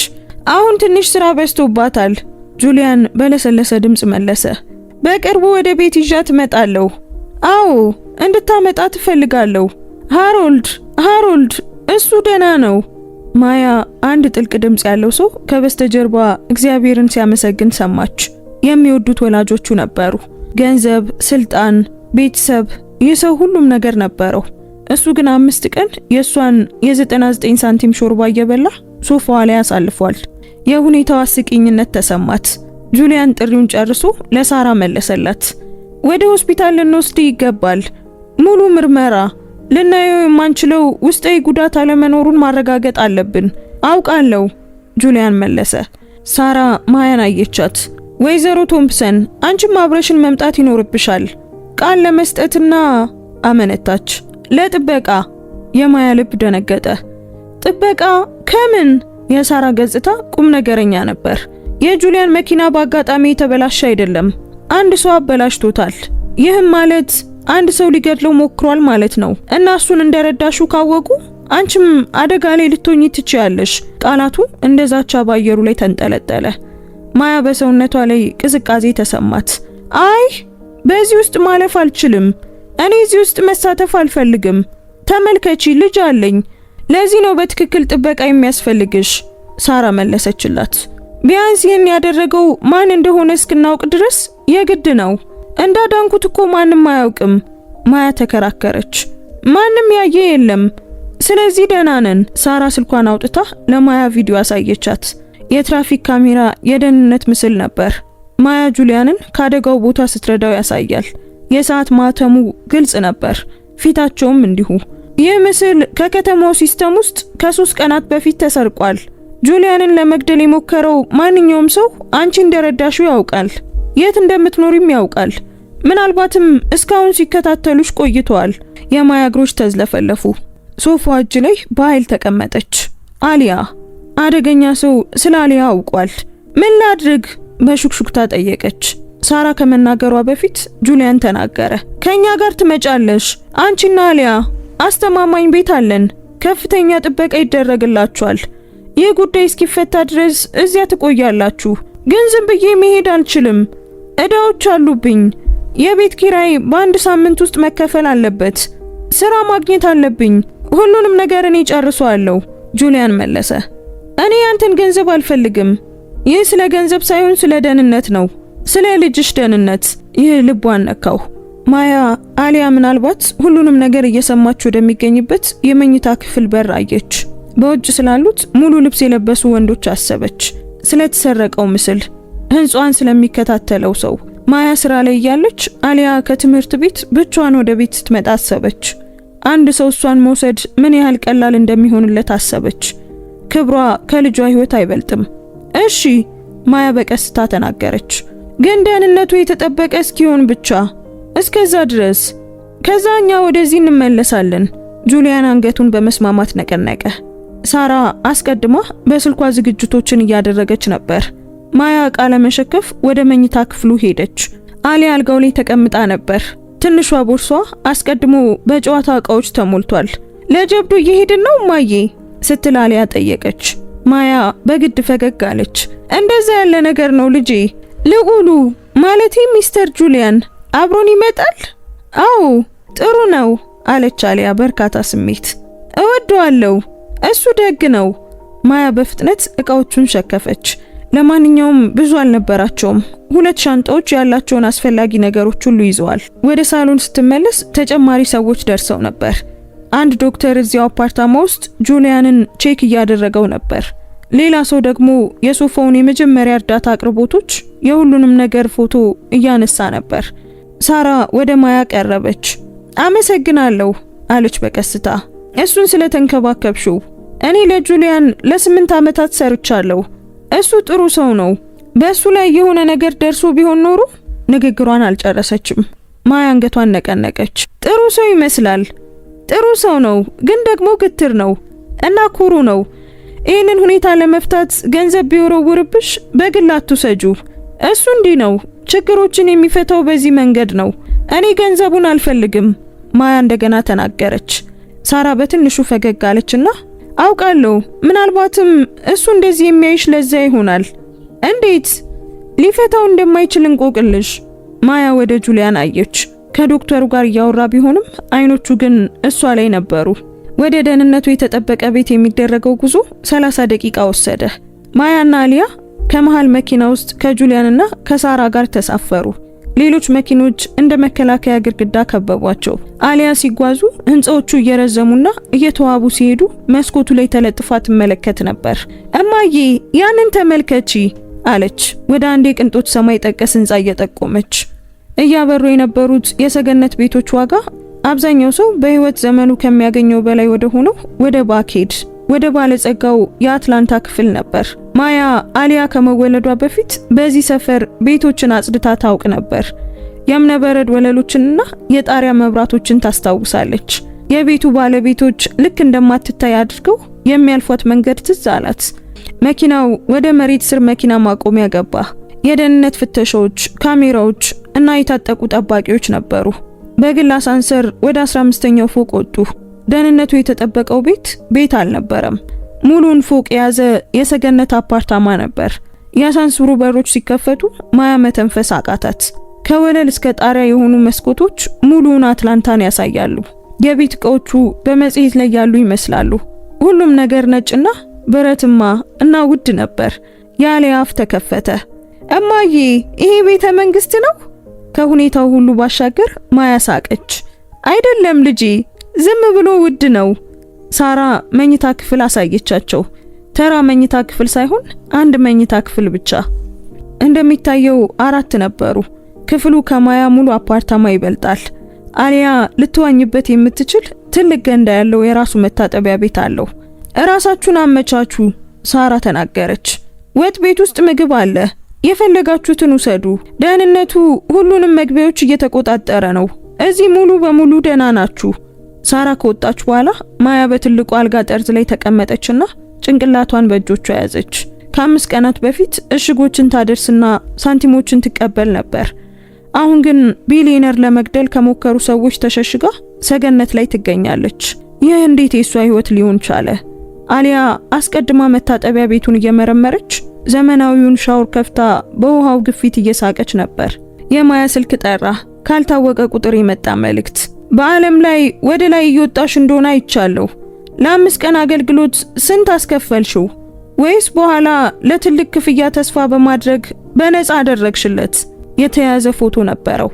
አሁን ትንሽ ስራ በዝቶባታል። ጁሊያን በለሰለሰ ድምጽ መለሰ። በቅርቡ ወደ ቤት ይዣት እመጣለሁ። አዎ እንድታመጣ ትፈልጋለሁ። ሃሮልድ እሱ ደህና ነው። ማያ አንድ ጥልቅ ድምጽ ያለው ሰው ከበስተጀርባ እግዚአብሔርን ሲያመሰግን ሰማች። የሚወዱት ወላጆቹ ነበሩ። ገንዘብ፣ ስልጣን፣ ቤተሰብ፣ የሰው ሁሉም ነገር ነበረው። እሱ ግን 5 ቀን የሷን የ99 ሳንቲም ሾርባ እየበላ ሶፋዋ ላይ አሳልፏል። የሁኔታው አስቂኝነት ተሰማት። ጁሊያን ጥሪውን ጨርሶ ለሳራ መለሰላት። ወደ ሆስፒታል ልንወስድ ይገባል። ሙሉ ምርመራ፣ ልናየው የማንችለው ውስጣዊ ጉዳት አለመኖሩን ማረጋገጥ አለብን። አውቃለሁ ጁሊያን መለሰ። ሳራ ማያን አየቻት። ወይዘሮ ቶምፕሰን አንቺም አብረሽን መምጣት ይኖርብሻል ቃል ለመስጠትና አመነታች። ለጥበቃ። የማያ ልብ ደነገጠ። ጥበቃ ከምን? የሳራ ገጽታ ቁም ነገረኛ ነበር። የጁሊያን መኪና በአጋጣሚ የተበላሸ አይደለም፣ አንድ ሰው አበላሽቶታል። ይህም ማለት አንድ ሰው ሊገድለው ሞክሯል ማለት ነው። እና እሱን እንደረዳሹ ካወቁ አንቺም አደጋ ላይ ልትሆኚ ትችያለሽ። ቃላቱ እንደዛቻ ባየሩ ላይ ተንጠለጠለ። ማያ በሰውነቷ ላይ ቅዝቃዜ ተሰማት። አይ በዚህ ውስጥ ማለፍ አልችልም። እኔ እዚህ ውስጥ መሳተፍ አልፈልግም። ተመልከቺ፣ ልጅ አለኝ። ለዚህ ነው በትክክል ጥበቃ የሚያስፈልግሽ። ሳራ መለሰችላት። ቢያንስ ይህን ያደረገው ማን እንደሆነ እስክናውቅ ድረስ የግድ ነው። እንዳዳንኩት እኮ ማንም አያውቅም። ማያ ተከራከረች። ማንም ያየ የለም። ስለዚህ ደህና ነን። ሳራ ስልኳን አውጥታ ለማያ ቪዲዮ አሳየቻት። የትራፊክ ካሜራ የደህንነት ምስል ነበር። ማያ ጁሊያንን ካደጋው ቦታ ስትረዳው ያሳያል። የሰዓት ማተሙ ግልጽ ነበር፣ ፊታቸውም እንዲሁ። ይህ ምስል ከከተማው ሲስተም ውስጥ ከ3 ቀናት በፊት ተሰርቋል። ጁሊያንን ለመግደል የሞከረው ማንኛውም ሰው አንቺ እንደረዳሽው ያውቃል፣ የት እንደምትኖሪም ያውቃል። ምናልባትም እስካሁን ሲከታተሉሽ ቆይተዋል። የማያ እግሮች ተዝለፈለፉ። ሶፋዋ እጅ ላይ በኃይል ተቀመጠች። አሊያ። አደገኛ ሰው ስለ አሊያ አውቋል። ምን ላድርግ? በሹክሹክታ ጠየቀች። ሳራ ከመናገሯ በፊት ጁሊያን ተናገረ። ከኛ ጋር ትመጫለሽ። አንቺና አሊያ አስተማማኝ ቤት አለን። ከፍተኛ ጥበቃ ይደረግላችኋል። ይህ ጉዳይ እስኪፈታ ድረስ እዚያ ትቆያላችሁ። ግን ዝም ብዬ መሄድ አልችልም። እዳዎች አሉብኝ። የቤት ኪራይ በአንድ ሳምንት ውስጥ መከፈል አለበት። ስራ ማግኘት አለብኝ። ሁሉንም ነገር እኔ ጨርሰዋለሁ። ጁሊያን መለሰ። እኔ ያንተን ገንዘብ አልፈልግም። ይህ ስለ ገንዘብ ሳይሆን ስለ ደህንነት ነው፣ ስለ ልጅሽ ደህንነት። ይህ ልቧን ነካው። ማያ አሊያ ምናልባት ሁሉንም ነገር እየሰማች ወደሚገኝበት የመኝታ ክፍል በር አየች። በውጭ ስላሉት ሙሉ ልብስ የለበሱ ወንዶች አሰበች። ስለተሰረቀው ምስል፣ ህንጿን ስለሚከታተለው ሰው። ማያ ስራ ላይ እያለች አሊያ ከትምህርት ቤት ብቻዋን ወደ ቤት ስትመጣ አሰበች። አንድ ሰው እሷን መውሰድ ምን ያህል ቀላል እንደሚሆንለት አሰበች። ክብሯ ከልጇ ህይወት አይበልጥም። እሺ ማያ በቀስታ ተናገረች። ግን ደህንነቱ የተጠበቀ እስኪሆን ብቻ። እስከዛ ድረስ ከዛኛ ወደዚህ እንመለሳለን። ጁሊያን አንገቱን በመስማማት ነቀነቀ። ሳራ አስቀድማ በስልኳ ዝግጅቶችን እያደረገች ነበር። ማያ ዕቃ ለመሸከፍ ወደ መኝታ ክፍሉ ሄደች። አሊያ አልጋው ላይ ተቀምጣ ነበር። ትንሿ ቦርሷ አስቀድሞ በጨዋታ ዕቃዎች ተሞልቷል። ለጀብዱ እየሄድን ነው ማዬ ስትል አሊያ ጠየቀች። ማያ በግድ ፈገግ አለች። እንደዛ ያለ ነገር ነው ልጄ። ልዑሉ ማለቴ ሚስተር ጁሊያን አብሮን ይመጣል? አዎ ጥሩ ነው አለች አሊያ በርካታ ስሜት። እወደዋለሁ፣ እሱ ደግ ነው። ማያ በፍጥነት ዕቃዎቹን ሸከፈች። ለማንኛውም ብዙ አልነበራቸውም። 2 ሻንጣዎች ያላቸውን አስፈላጊ ነገሮች ሁሉ ይዘዋል። ወደ ሳሎን ስትመለስ ተጨማሪ ሰዎች ደርሰው ነበር። አንድ ዶክተር እዚያው አፓርታማ ውስጥ ጁሊያንን ቼክ እያደረገው ነበር። ሌላ ሰው ደግሞ የሶፋውን የመጀመሪያ እርዳታ አቅርቦቶች የሁሉንም ነገር ፎቶ እያነሳ ነበር። ሳራ ወደ ማያ ቀረበች። አመሰግናለሁ አለች በቀስታ። እሱን ስለተንከባከብሽው። እኔ ለጁሊያን ለ8 ዓመታት ሰርቻለሁ። እሱ ጥሩ ሰው ነው። በእሱ ላይ የሆነ ነገር ደርሶ ቢሆን ኖሮ። ንግግሯን አልጨረሰችም። ማያ አንገቷን ነቀነቀች። ጥሩ ሰው ይመስላል። ጥሩ ሰው ነው፣ ግን ደግሞ ግትር ነው እና ኩሩ ነው። ይህንን ሁኔታ ለመፍታት ገንዘብ ቢወረውርብሽ በግል አትውሰጁ። እሱ እንዲህ ነው፣ ችግሮችን የሚፈታው በዚህ መንገድ ነው። እኔ ገንዘቡን አልፈልግም። ማያ እንደገና ተናገረች። ሳራ በትንሹ ፈገግ አለችና አውቃለሁ፣ ምናልባትም እሱ እንደዚህ የሚያይሽ ለዛ ይሆናል። እንዴት? ሊፈታው እንደማይችል እንቆቅልሽ። ማያ ወደ ጁሊያን አየች። ከዶክተሩ ጋር እያወራ ቢሆንም አይኖቹ ግን እሷ ላይ ነበሩ። ወደ ደህንነቱ የተጠበቀ ቤት የሚደረገው ጉዞ 30 ደቂቃ ወሰደ። ማያና አሊያ ከመሃል መኪና ውስጥ ከጁሊያንና ከሳራ ጋር ተሳፈሩ። ሌሎች መኪኖች እንደ መከላከያ ግድግዳ ከበቧቸው። አሊያ ሲጓዙ ህንጻዎቹ እየረዘሙና እየተዋቡ ሲሄዱ መስኮቱ ላይ ተለጥፋ ትመለከት ነበር። እማዬ ያንን ተመልከቺ አለች ወደ አንድ የቅንጦት ሰማይ ጠቀስ ህንጻ እየጠቆመች። እያበሩ የነበሩት የሰገነት ቤቶች ዋጋ አብዛኛው ሰው በህይወት ዘመኑ ከሚያገኘው በላይ ወደ ሆነው ወደ ባኬድ ወደ ባለጸጋው የአትላንታ ክፍል ነበር። ማያ አሊያ ከመወለዷ በፊት በዚህ ሰፈር ቤቶችን አጽድታ ታውቅ ነበር። የእብነበረድ ወለሎችንና የጣሪያ መብራቶችን ታስታውሳለች። የቤቱ ባለቤቶች ልክ እንደማትታይ አድርገው የሚያልፏት መንገድ ትዝ አላት። መኪናው ወደ መሬት ስር መኪና ማቆሚያ ገባ። የደህንነት ፍተሻዎች፣ ካሜራዎች እና የታጠቁ ጠባቂዎች ነበሩ። በግል አሳንሰር ወደ 15ኛው ፎቅ ወጡ። ደህንነቱ የተጠበቀው ቤት አልነበረም። ሙሉን ፎቅ የያዘ የሰገነት አፓርታማ ነበር። የአሳንስሩ በሮች ሲከፈቱ ማያ መተንፈስ አቃታት። ከወለል እስከ ጣሪያ የሆኑ መስኮቶች ሙሉውን አትላንታን ያሳያሉ። የቤት ዕቃዎቹ በመጽሔት ላይ ያሉ ይመስላሉ። ሁሉም ነገር ነጭና ብረትማ እና ውድ ነበር። የአሊያ አፍ ተከፈተ። እማዬ ይሄ ቤተ መንግስት ነው? ከሁኔታው ሁሉ ባሻገር ማያ ሳቀች። አይደለም ልጄ፣ ዝም ብሎ ውድ ነው። ሳራ መኝታ ክፍል አሳየቻቸው። ተራ መኝታ ክፍል ሳይሆን አንድ መኝታ ክፍል ብቻ። እንደሚታየው 4 ነበሩ። ክፍሉ ከማያ ሙሉ አፓርታማ ይበልጣል። አሊያ ልትዋኝበት የምትችል ትልቅ ገንዳ ያለው የራሱ መታጠቢያ ቤት አለው። እራሳችሁን አመቻቹ ሳራ ተናገረች። ወጥ ቤት ውስጥ ምግብ አለ፣ የፈለጋችሁትን ውሰዱ። ደህንነቱ ሁሉንም መግቢያዎች እየተቆጣጠረ ነው። እዚህ ሙሉ በሙሉ ደህና ናችሁ። ሳራ ከወጣች በኋላ ማያ በትልቁ አልጋ ጠርዝ ላይ ተቀመጠችና ጭንቅላቷን በእጆቿ ያዘች። ከ5 ቀናት በፊት እሽጎችን ታደርስና ሳንቲሞችን ትቀበል ነበር። አሁን ግን ቢሊየነር ለመግደል ከሞከሩ ሰዎች ተሸሽጋ ሰገነት ላይ ትገኛለች። ይህ እንዴት የሷ ህይወት ሊሆን ቻለ? አሊያ አስቀድማ መታጠቢያ ቤቱን እየመረመረች ዘመናዊውን ሻወር ከፍታ በውሃው ግፊት እየሳቀች ነበር። የማያ ስልክ ጠራ። ካልታወቀ ቁጥር የመጣ መልእክት። በዓለም ላይ ወደ ላይ እየወጣሽ እንደሆነ አይቻለሁ። ለ5 ቀን አገልግሎት ስንት አስከፈልሽው? ወይስ በኋላ ለትልቅ ክፍያ ተስፋ በማድረግ በነፃ አደረግሽለት? የተያዘ ፎቶ ነበረው።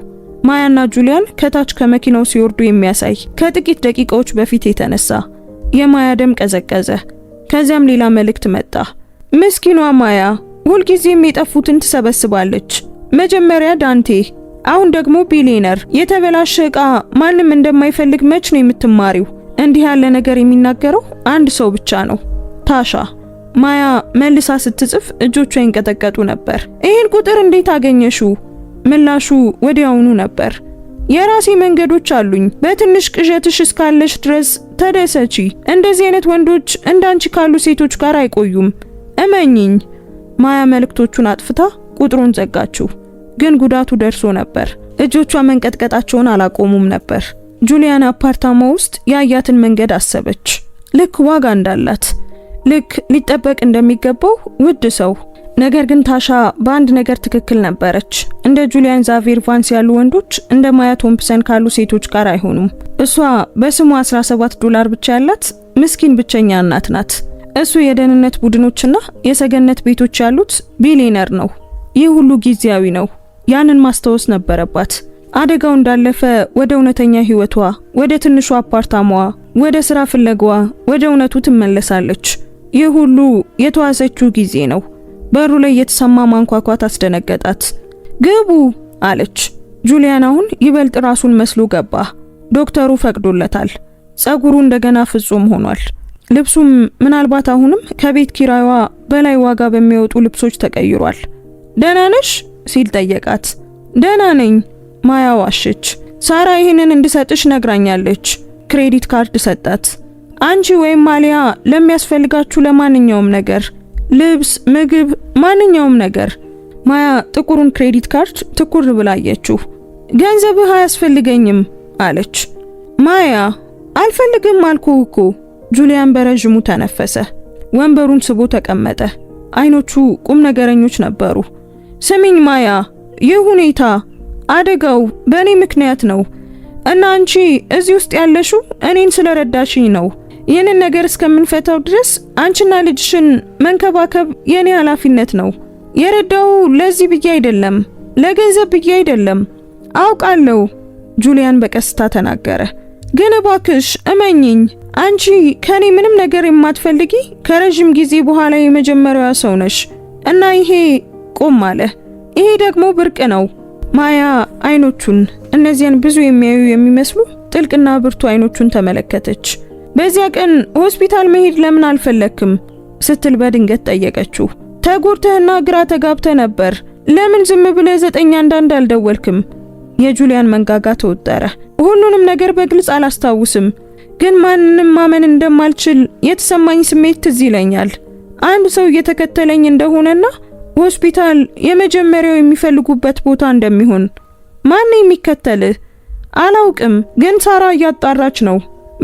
ማያና ጁሊያን ከታች ከመኪናው ሲወርዱ የሚያሳይ ከጥቂት ደቂቃዎች በፊት የተነሳ። የማያ ደም ቀዘቀዘ። ከዚያም ሌላ መልእክት መጣ። ምስኪኗ ማያ ሁልጊዜም የጠፉትን ትሰበስባለች። መጀመሪያ ዳንቴ፣ አሁን ደግሞ ቢሊየነር። የተበላሸ ዕቃ ማንም እንደማይፈልግ መች ነው የምትማሪው? እንዲህ ያለ ነገር የሚናገረው አንድ ሰው ብቻ ነው፣ ታሻ። ማያ መልሳ ስትጽፍ እጆቿ ይንቀጠቀጡ ነበር። ይህን ቁጥር እንዴት አገኘሽው? ምላሹ ወዲያውኑ ነበር። የራሴ መንገዶች አሉኝ። በትንሽ ቅዠትሽ እስካለሽ ድረስ ተደሰቺ። እንደዚህ አይነት ወንዶች እንዳንቺ ካሉ ሴቶች ጋር አይቆዩም፣ እመኚኝ። ማያ መልእክቶቹን አጥፍታ ቁጥሩን ዘጋችው። ግን ጉዳቱ ደርሶ ነበር። እጆቿ መንቀጥቀጣቸውን አላቆሙም ነበር። ጁሊያን አፓርታማ ውስጥ ያያትን መንገድ አሰበች። ልክ ዋጋ እንዳላት፣ ልክ ሊጠበቅ እንደሚገባው ውድ ሰው። ነገር ግን ታሻ በአንድ ነገር ትክክል ነበረች። እንደ ጁሊያን ዛቬር ቫንስ ያሉ ወንዶች እንደ ማያ ቶምፕሰን ካሉ ሴቶች ጋር አይሆኑም። እሷ በስሙ $17 ብቻ ያላት ምስኪን ብቸኛ እናት ናት። እሱ የደህንነት ቡድኖችና የሰገነት ቤቶች ያሉት ቢሊየነር ነው። ይህ ሁሉ ጊዜያዊ ነው። ያንን ማስታወስ ነበረባት። አደጋው እንዳለፈ ወደ እውነተኛ ህይወቷ፣ ወደ ትንሹ አፓርታማዋ፣ ወደ ስራ ፍለጋዋ፣ ወደ እውነቱ ትመለሳለች። ይህ ሁሉ የተዋሰችው ጊዜ ነው። በሩ ላይ የተሰማ ማንኳኳት አስደነገጣት። ግቡ አለች። ጁሊያን አሁን ይበልጥ ራሱን መስሎ ገባ። ዶክተሩ ፈቅዶለታል። ጸጉሩ እንደገና ፍጹም ሆኗል። ልብሱም ምናልባት አሁንም ከቤት ኪራይዋ በላይ ዋጋ በሚወጡ ልብሶች ተቀይሯል። ደህና ነሽ ሲል ጠየቃት። ደህና ነኝ ማያ ዋሸች። ሳራ ይህንን እንድሰጥሽ ነግራኛለች። ክሬዲት ካርድ ሰጣት። አንቺ ወይም አሊያ ለሚያስፈልጋችሁ ለማንኛውም ነገር፣ ልብስ፣ ምግብ፣ ማንኛውም ነገር። ማያ ጥቁሩን ክሬዲት ካርድ ትኩር ብላ አየችው። ገንዘብህ አያስፈልገኝም አለች። ማያ አልፈልግም አልኩህ እኮ። ጁሊያን በረዥሙ ተነፈሰ። ወንበሩን ስቦ ተቀመጠ። አይኖቹ ቁም ነገረኞች ነበሩ። ስሚኝ ማያ፣ ይህ ሁኔታ አደጋው በእኔ ምክንያት ነው እና አንቺ እዚህ ውስጥ ያለሽው እኔን ስለረዳሽኝ ነው። ይህንን ነገር እስከምንፈታው ድረስ አንቺና ልጅሽን መንከባከብ የኔ ኃላፊነት ነው። የረዳው ለዚህ ብዬ አይደለም፣ ለገንዘብ ብዬ አይደለም። አውቃለሁ ጁሊያን በቀስታ ተናገረ። ግን እባክሽ እመኚኝ፣ አንቺ ከኔ ምንም ነገር የማትፈልጊ ከረጅም ጊዜ በኋላ የመጀመሪያዋ ሰው ነሽ እና ይሄ ቆም አለ። ይሄ ደግሞ ብርቅ ነው። ማያ አይኖቹን፣ እነዚያን ብዙ የሚያዩ የሚመስሉ ጥልቅና ብርቱ አይኖቹን ተመለከተች። በዚያ ቀን ሆስፒታል መሄድ ለምን አልፈለክም ስትል በድንገት ጠየቀችው። ተጎድተህና ግራ ተጋብተህ ነበር። ለምን ዝም ብለህ 911 አልደወልክም? የጁሊያን መንጋጋ ተወጠረ። ሁሉንም ነገር በግልጽ አላስታውስም፣ ግን ማንንም ማመን እንደማልችል የተሰማኝ ስሜት ትዝ ይለኛል። አንድ ሰው እየተከተለኝ እንደሆነና ሆስፒታል የመጀመሪያው የሚፈልጉበት ቦታ እንደሚሆን። ማን የሚከተልህ? አላውቅም፣ ግን ሳራ እያጣራች ነው።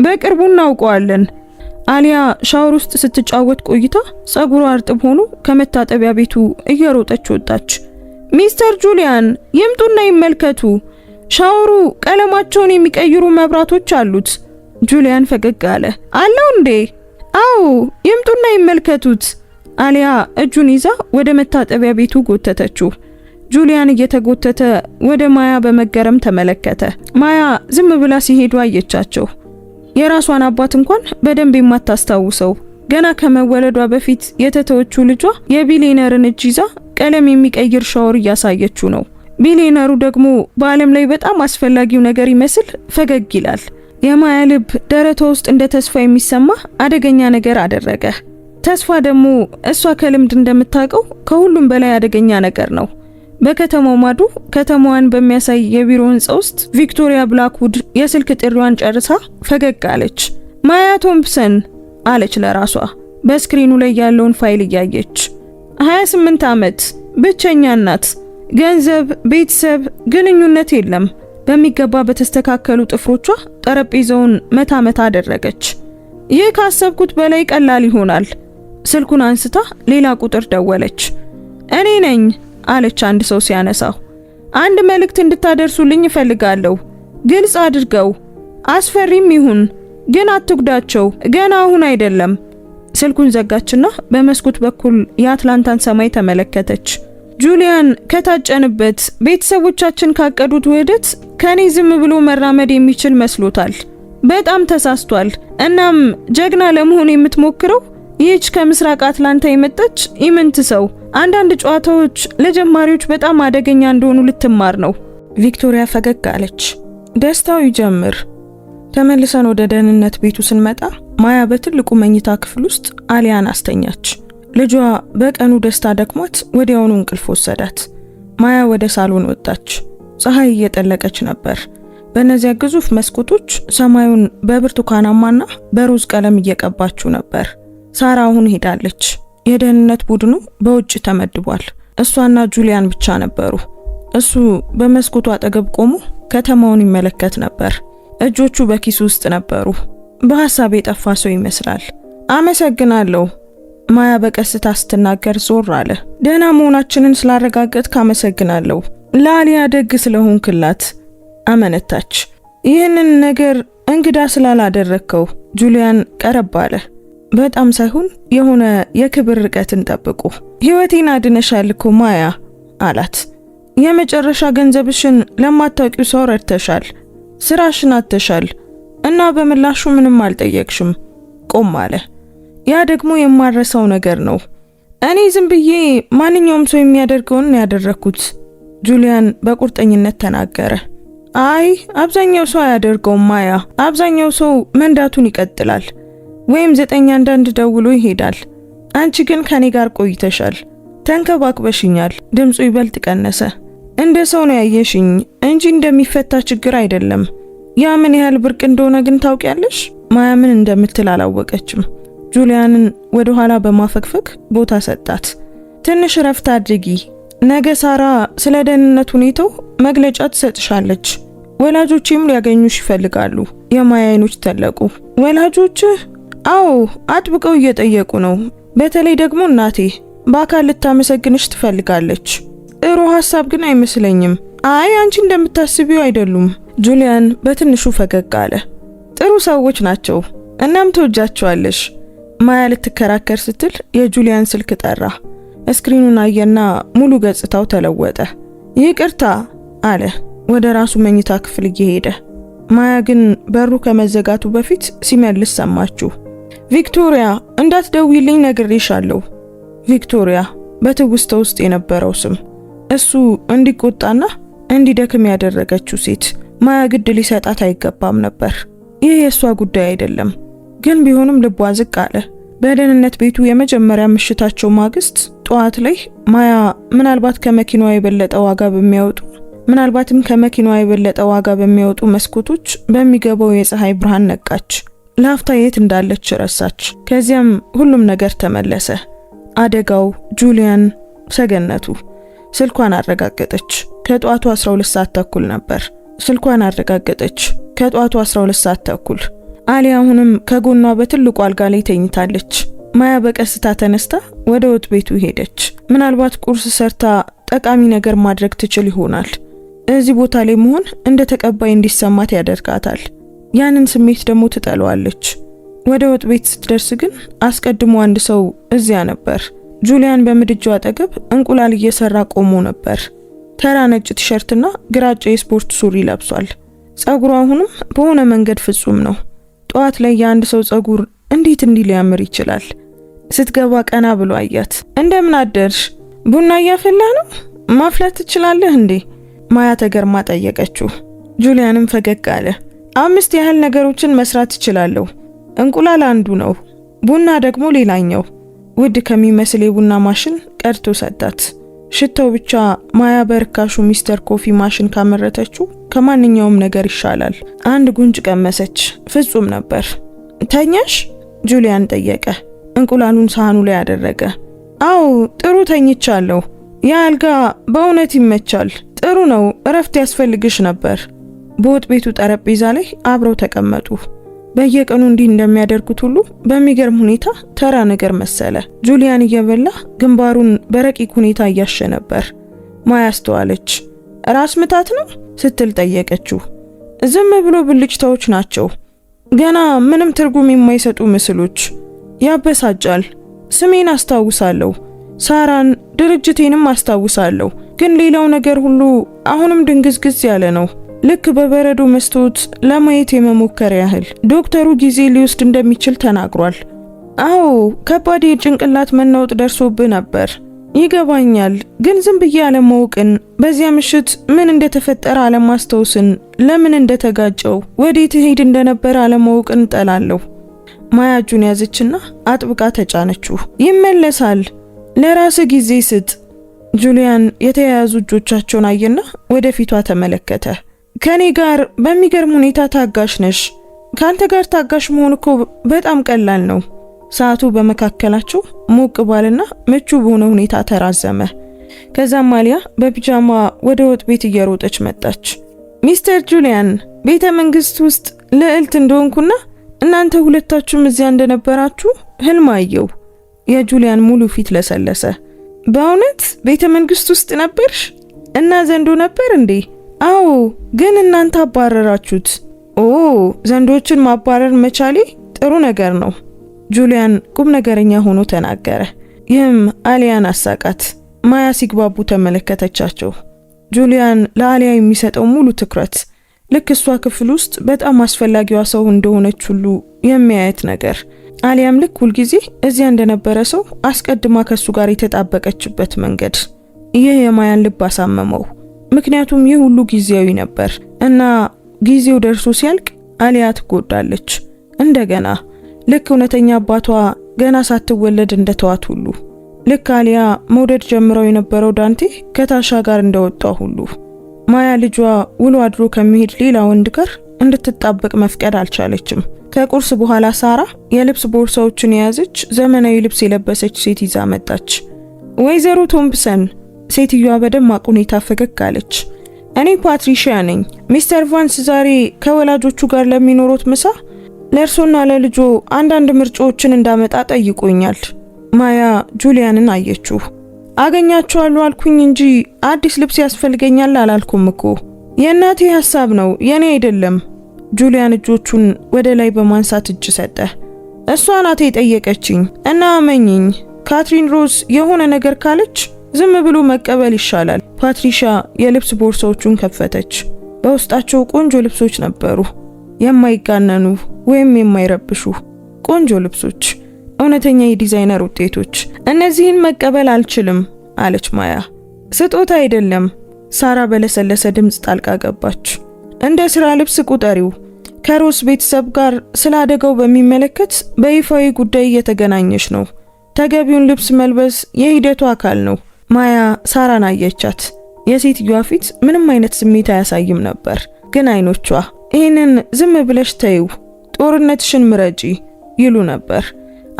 በቅርቡ እናውቀዋለን። አሊያ ሻወር ውስጥ ስትጫወት ቆይታ ጸጉሯ እርጥብ ሆኖ ከመታጠቢያ ቤቱ እየሮጠች ወጣች። ሚስተር ጁሊያን ይምጡና ይመልከቱ። ሻወሩ ቀለማቸውን የሚቀይሩ መብራቶች አሉት። ጁሊያን ፈገግ አለ። አለው እንዴ? አዎ፣ ይምጡና ይመልከቱት። አሊያ እጁን ይዛ ወደ መታጠቢያ ቤቱ ጎተተችው። ጁሊያን እየተጎተተ ወደ ማያ በመገረም ተመለከተ። ማያ ዝም ብላ ሲሄዱ አየቻቸው። የራሷን አባት እንኳን በደንብ የማታስታውሰው ገና ከመወለዷ በፊት የተተወችው ልጇ የቢሊየነርን እጅ ይዛ ቀለም የሚቀይር ሻወር እያሳየችው ነው። ቢሊየነሩ ደግሞ በዓለም ላይ በጣም አስፈላጊው ነገር ይመስል ፈገግ ይላል። የማያ ልብ ደረቷ ውስጥ እንደ ተስፋ የሚሰማ አደገኛ ነገር አደረገ። ተስፋ ደግሞ እሷ ከልምድ እንደምታውቀው ከሁሉም በላይ አደገኛ ነገር ነው። በከተማው ማዶ ከተማዋን በሚያሳይ የቢሮ ህንጻ ውስጥ ቪክቶሪያ ብላክውድ የስልክ ጥሪዋን ጨርሳ ፈገግ አለች። ማያ ቶምፕሰን አለች ለራሷ በስክሪኑ ላይ ያለውን ፋይል እያየች። 28 ዓመት፣ ብቸኛ እናት፣ ገንዘብ፣ ቤተሰብ፣ ግንኙነት የለም። በሚገባ በተስተካከሉ ጥፍሮቿ ጠረጴዛውን መታ መታ አደረገች። ይህ ካሰብኩት በላይ ቀላል ይሆናል። ስልኩን አንስታ ሌላ ቁጥር ደወለች። እኔ ነኝ አለች አንድ ሰው ሲያነሳው። አንድ መልእክት እንድታደርሱልኝ እፈልጋለሁ። ግልጽ አድርገው። አስፈሪም ይሁን ግን አትጉዳቸው። ገና አሁን አይደለም። ስልኩን ዘጋችና በመስኮት በኩል የአትላንታን ሰማይ ተመለከተች። ጁሊያን ከታጨንበት ቤተሰቦቻችን ካቀዱት ውህደት ከኔ ዝም ብሎ መራመድ የሚችል መስሎታል። በጣም ተሳስቷል። እናም ጀግና ለመሆን የምትሞክረው ይህች ከምስራቅ አትላንታ የመጣች ኢምንት ሰው አንዳንድ ጨዋታዎች ለጀማሪዎች በጣም አደገኛ እንደሆኑ ልትማር ነው። ቪክቶሪያ ፈገግ አለች። ደስታው ይጀምር። ተመልሰን ወደ ደህንነት ቤቱ ስንመጣ ማያ በትልቁ መኝታ ክፍል ውስጥ አሊያን አስተኛች። ልጇ በቀኑ ደስታ ደክሟት ወዲያውኑ እንቅልፍ ወሰዳት። ማያ ወደ ሳሎን ወጣች። ፀሐይ እየጠለቀች ነበር። በእነዚያ ግዙፍ መስኮቶች ሰማዩን በብርቱካናማና በሮዝ ቀለም እየቀባችው ነበር። ሳራ አሁን ሄዳለች። የደህንነት ቡድኑ በውጭ ተመድቧል። እሷና ጁሊያን ብቻ ነበሩ። እሱ በመስኮቱ አጠገብ ቆሞ ከተማውን ይመለከት ነበር። እጆቹ በኪሱ ውስጥ ነበሩ። በሐሳብ የጠፋ ሰው ይመስላል። አመሰግናለሁ። ማያ በቀስታ ስትናገር ዞር አለ። ደህና መሆናችንን ስላረጋገጥክ አመሰግናለሁ። ለአሊያ ደግ ስለሆንክላት አመነታች። ይህንን ነገር እንግዳ ስላላደረከው። ጁሊያን ቀረብ አለ። በጣም ሳይሆን የሆነ የክብር ርቀትን ጠብቁ። ህይወቴን አድነሻል እኮ ማያ አላት። የመጨረሻ ገንዘብሽን ለማታውቂው ሰው ረድተሻል። ስራሽን አጥተሻል እና በምላሹ ምንም አልጠየቅሽም። ቆም አለ። ያ ደግሞ የማረሳው ነገር ነው። እኔ ዝም ብዬ ማንኛውም ሰው የሚያደርገውን ያደረኩት። ጁሊያን በቁርጠኝነት ተናገረ። አይ አብዛኛው ሰው አያደርገውም ማያ። አብዛኛው ሰው መንዳቱን ይቀጥላል ወይም 911 ደውሎ ይሄዳል። አንቺ ግን ከኔ ጋር ቆይተሻል። ተንከባክበሽኛል። ድምፁ ይበልጥ ቀነሰ። እንደ ሰው ነው ያየሽኝ እንጂ እንደሚፈታ ችግር አይደለም። ያ ምን ያህል ብርቅ እንደሆነ ግን ታውቂያለሽ? ማያ ምን እንደምትል አላወቀችም። ጁሊያንን ወደ ኋላ በማፈግፈግ ቦታ ሰጣት። ትንሽ ረፍት አድርጊ። ነገ ሳራ ስለ ደህንነት ሁኔታው መግለጫ ትሰጥሻለች። ወላጆችም ሊያገኙሽ ይፈልጋሉ። የማያ አይኖች ተለቁ። ወላጆችህ? አዎ፣ አጥብቀው እየጠየቁ ነው። በተለይ ደግሞ እናቴ በአካል ልታመሰግንሽ ትፈልጋለች። ጥሩ ሐሳብ ግን አይመስለኝም። አይ አንቺ እንደምታስቢው አይደሉም። ጁሊያን በትንሹ ፈገግ አለ። ጥሩ ሰዎች ናቸው፣ እናም ተወጃቸዋለሽ። ማያ ልትከራከር ስትል የጁሊያን ስልክ ጠራ። ስክሪኑን አየና ሙሉ ገጽታው ተለወጠ። ይቅርታ አለ ወደ ራሱ መኝታ ክፍል እየሄደ። ማያ ግን በሩ ከመዘጋቱ በፊት ሲመልስ ሰማችሁ። ቪክቶሪያ እንዳትደውይልኝ ነግሬሻለሁ። ቪክቶሪያ በትውስታ ውስጥ የነበረው ስም፣ እሱ እንዲቆጣና እንዲደክም ያደረገችው ሴት። ማያ ግድ ሊሰጣት አይገባም ነበር። ይህ የእሷ ጉዳይ አይደለም። ግን ቢሆንም ልቧ ዝቅ አለ። በደህንነት ቤቱ የመጀመሪያ ምሽታቸው ማግስት ጠዋት ላይ ማያ ምናልባትም ከመኪናዋ የበለጠ ዋጋ በሚያወጡ መስኮቶች በሚገባው የፀሐይ ብርሃን ነቃች። ለአፍታ የት እንዳለች ረሳች። ከዚያም ሁሉም ነገር ተመለሰ። አደጋው፣ ጁሊያን፣ ሰገነቱ። ስልኳን አረጋገጠች። ከጧቱ 12 ሰዓት ተኩል ነበር። ስልኳን አረጋገጠች። ከጧቱ 12 ሰዓት ተኩል። አሊያ አሁንም ከጎኗ በትልቁ አልጋ ላይ ተኝታለች። ማያ በቀስታ ተነስታ ወደ ወጥ ቤቱ ሄደች። ምናልባት ቁርስ ሰርታ ጠቃሚ ነገር ማድረግ ትችል ይሆናል። እዚህ ቦታ ላይ መሆን እንደ ተቀባይ እንዲሰማት ያደርጋታል። ያንን ስሜት ደግሞ ትጠለዋለች። ወደ ወጥ ቤት ስትደርስ ግን አስቀድሞ አንድ ሰው እዚያ ነበር። ጁሊያን በምድጃው አጠገብ እንቁላል እየሰራ ቆሞ ነበር። ተራ ነጭ ቲሸርትና ግራጫ የስፖርት ሱሪ ለብሷል። ጸጉሩ አሁንም በሆነ መንገድ ፍጹም ነው። ጠዋት ላይ የአንድ ሰው ጸጉር እንዴት እንዲህ ሊያምር ይችላል? ስትገባ ቀና ብሎ አያት። እንደምን አደርሽ? ቡና እያፈላ ነው? ማፍላት ትችላለህ እንዴ? ማያ ተገርማ ጠየቀችው። ጁሊያንም ፈገግ አለ። 5 ያህል ነገሮችን መስራት እችላለሁ። እንቁላል አንዱ ነው፣ ቡና ደግሞ ሌላኛው። ውድ ከሚመስል የቡና ማሽን ቀድቶ ሰጣት። ሽታው ብቻ ማያ በርካሹ ሚስተር ኮፊ ማሽን ካመረተችው ከማንኛውም ነገር ይሻላል። አንድ ጉንጭ ቀመሰች። ፍጹም ነበር። ተኛሽ? ጁሊያን ጠየቀ። እንቁላሉን ሳህኑ ላይ አደረገ። አዎ ጥሩ ተኝቻለሁ። ያ አልጋ በእውነት ይመቻል። ጥሩ ነው። እረፍት ያስፈልግሽ ነበር። በወጥ ቤቱ ጠረጴዛ ላይ አብረው ተቀመጡ። በየቀኑ እንዲህ እንደሚያደርጉት ሁሉ በሚገርም ሁኔታ ተራ ነገር መሰለ። ጁሊያን እየበላ ግንባሩን በረቂቅ ሁኔታ እያሸ ነበር። ማያ አስተዋለች። ራስ ምታት ነው ስትል ጠየቀችው። ዝም ብሎ ብልጭታዎች ናቸው፣ ገና ምንም ትርጉም የማይሰጡ ምስሎች። ያበሳጫል። ስሜን አስታውሳለሁ፣ ሳራን፣ ድርጅቴንም አስታውሳለሁ። ግን ሌላው ነገር ሁሉ አሁንም ድንግዝግዝ ያለ ነው። ልክ በበረዶ መስታወት ለማየት የመሞከር ያህል። ዶክተሩ ጊዜ ሊወስድ እንደሚችል ተናግሯል። አዎ ከባድ የጭንቅላት መናወጥ ደርሶብህ ነበር። ይገባኛል፣ ግን ዝም ብዬ አለማወቅን፣ በዚያ ምሽት ምን እንደተፈጠረ አለማስታወስን፣ ለምን እንደተጋጨው፣ ወዴት ሄድ እንደነበር አለማወቅን ጠላለሁ። ማያ እጁን ያዘችና አጥብቃ ተጫነችው። ይመለሳል፣ ለራስ ጊዜ ስጥ። ጁሊያን የተያያዙ እጆቻቸውን አየና ወደፊቷ ተመለከተ። ከኔ ጋር በሚገርም ሁኔታ ታጋሽ ነሽ። ካንተ ጋር ታጋሽ መሆን እኮ በጣም ቀላል ነው። ሰዓቱ በመካከላቸው ሞቅ ባልና ምቹ በሆነ ሁኔታ ተራዘመ። ከዛም አሊያ በፒጃማ ወደ ወጥ ቤት እየሮጠች መጣች። ሚስተር ጁሊያን፣ ቤተ መንግስት ውስጥ ልዕልት እንደሆንኩና እናንተ ሁለታችሁም እዚያ እንደነበራችሁ ህልም አየሁ። የጁሊያን ሙሉ ፊት ለሰለሰ። በእውነት ቤተ መንግስት ውስጥ ነበርሽ? እና ዘንዶ ነበር እንዴ? አዎ፣ ግን እናንተ አባረራችሁት። ኦ፣ ዘንዶችን ማባረር መቻሌ ጥሩ ነገር ነው። ጁሊያን ቁም ነገረኛ ሆኖ ተናገረ። ይህም አሊያን አሳቃት። ማያ ሲግባቡ ተመለከተቻቸው። ጁሊያን ለአሊያ የሚሰጠው ሙሉ ትኩረት ልክ እሷ ክፍል ውስጥ በጣም አስፈላጊዋ ሰው እንደሆነች ሁሉ የሚያየት ነገር። አሊያም ልክ ሁልጊዜ እዚያ እንደነበረ ሰው አስቀድማ ከሱ ጋር የተጣበቀችበት መንገድ። ይህ የማያን ልብ አሳመመው። ምክንያቱም ይህ ሁሉ ጊዜያዊ ነበር እና ጊዜው ደርሶ ሲያልቅ አሊያ ትጎዳለች። እንደገና ልክ እውነተኛ አባቷ ገና ሳትወለድ እንደተዋት ሁሉ፣ ልክ አሊያ መውደድ ጀምረው የነበረው ዳንቴ ከታሻ ጋር እንደወጣው ሁሉ ማያ ልጇ ውሎ አድሮ ከሚሄድ ሌላ ወንድ ጋር እንድትጣበቅ መፍቀድ አልቻለችም። ከቁርስ በኋላ ሳራ የልብስ ቦርሳዎችን የያዘች ዘመናዊ ልብስ የለበሰች ሴት ይዛ መጣች። ወይዘሮ ቶምፕሰን፣ ሴትዮዋ በደማቅ ሁኔታ ፈገግ አለች። እኔ ፓትሪሺያ ነኝ። ሚስተር ቫንስ ዛሬ ከወላጆቹ ጋር ለሚኖሩት ምሳ ለእርሶና ለልጆ አንዳንድ ምርጫዎችን እንዳመጣ ጠይቆኛል። ማያ ጁሊያንን አየችው። አገኛቸዋለሁ አልኩኝ እንጂ አዲስ ልብስ ያስፈልገኛል አላልኩም እኮ። የእናቴ ሐሳብ ነው፣ የኔ አይደለም። ጁሊያን እጆቹን ወደ ላይ በማንሳት እጅ ሰጠ። እሷ ናት የጠየቀችኝ እና አመኝኝ፣ ካትሪን ሮዝ የሆነ ነገር ካለች ዝም ብሎ መቀበል ይሻላል። ፓትሪሻ የልብስ ቦርሳዎቹን ከፈተች። በውስጣቸው ቆንጆ ልብሶች ነበሩ፣ የማይጋነኑ ወይም የማይረብሹ ቆንጆ ልብሶች፣ እውነተኛ የዲዛይነር ውጤቶች። እነዚህን መቀበል አልችልም አለች ማያ። ስጦታ አይደለም። ሳራ በለሰለሰ ድምፅ ጣልቃ ገባች። እንደ ስራ ልብስ ቁጠሪው። ከሮስ ቤተሰብ ጋር ስለ አደጋው በሚመለከት በይፋዊ ጉዳይ እየተገናኘች ነው። ተገቢውን ልብስ መልበስ የሂደቱ አካል ነው። ማያ ሳራን አየቻት። የሴትዮዋ ፊት ምንም አይነት ስሜት አያሳይም ነበር፣ ግን አይኖቿ ይህንን ዝም ብለሽ ተይው፣ ጦርነትሽን ምረጪ ይሉ ነበር።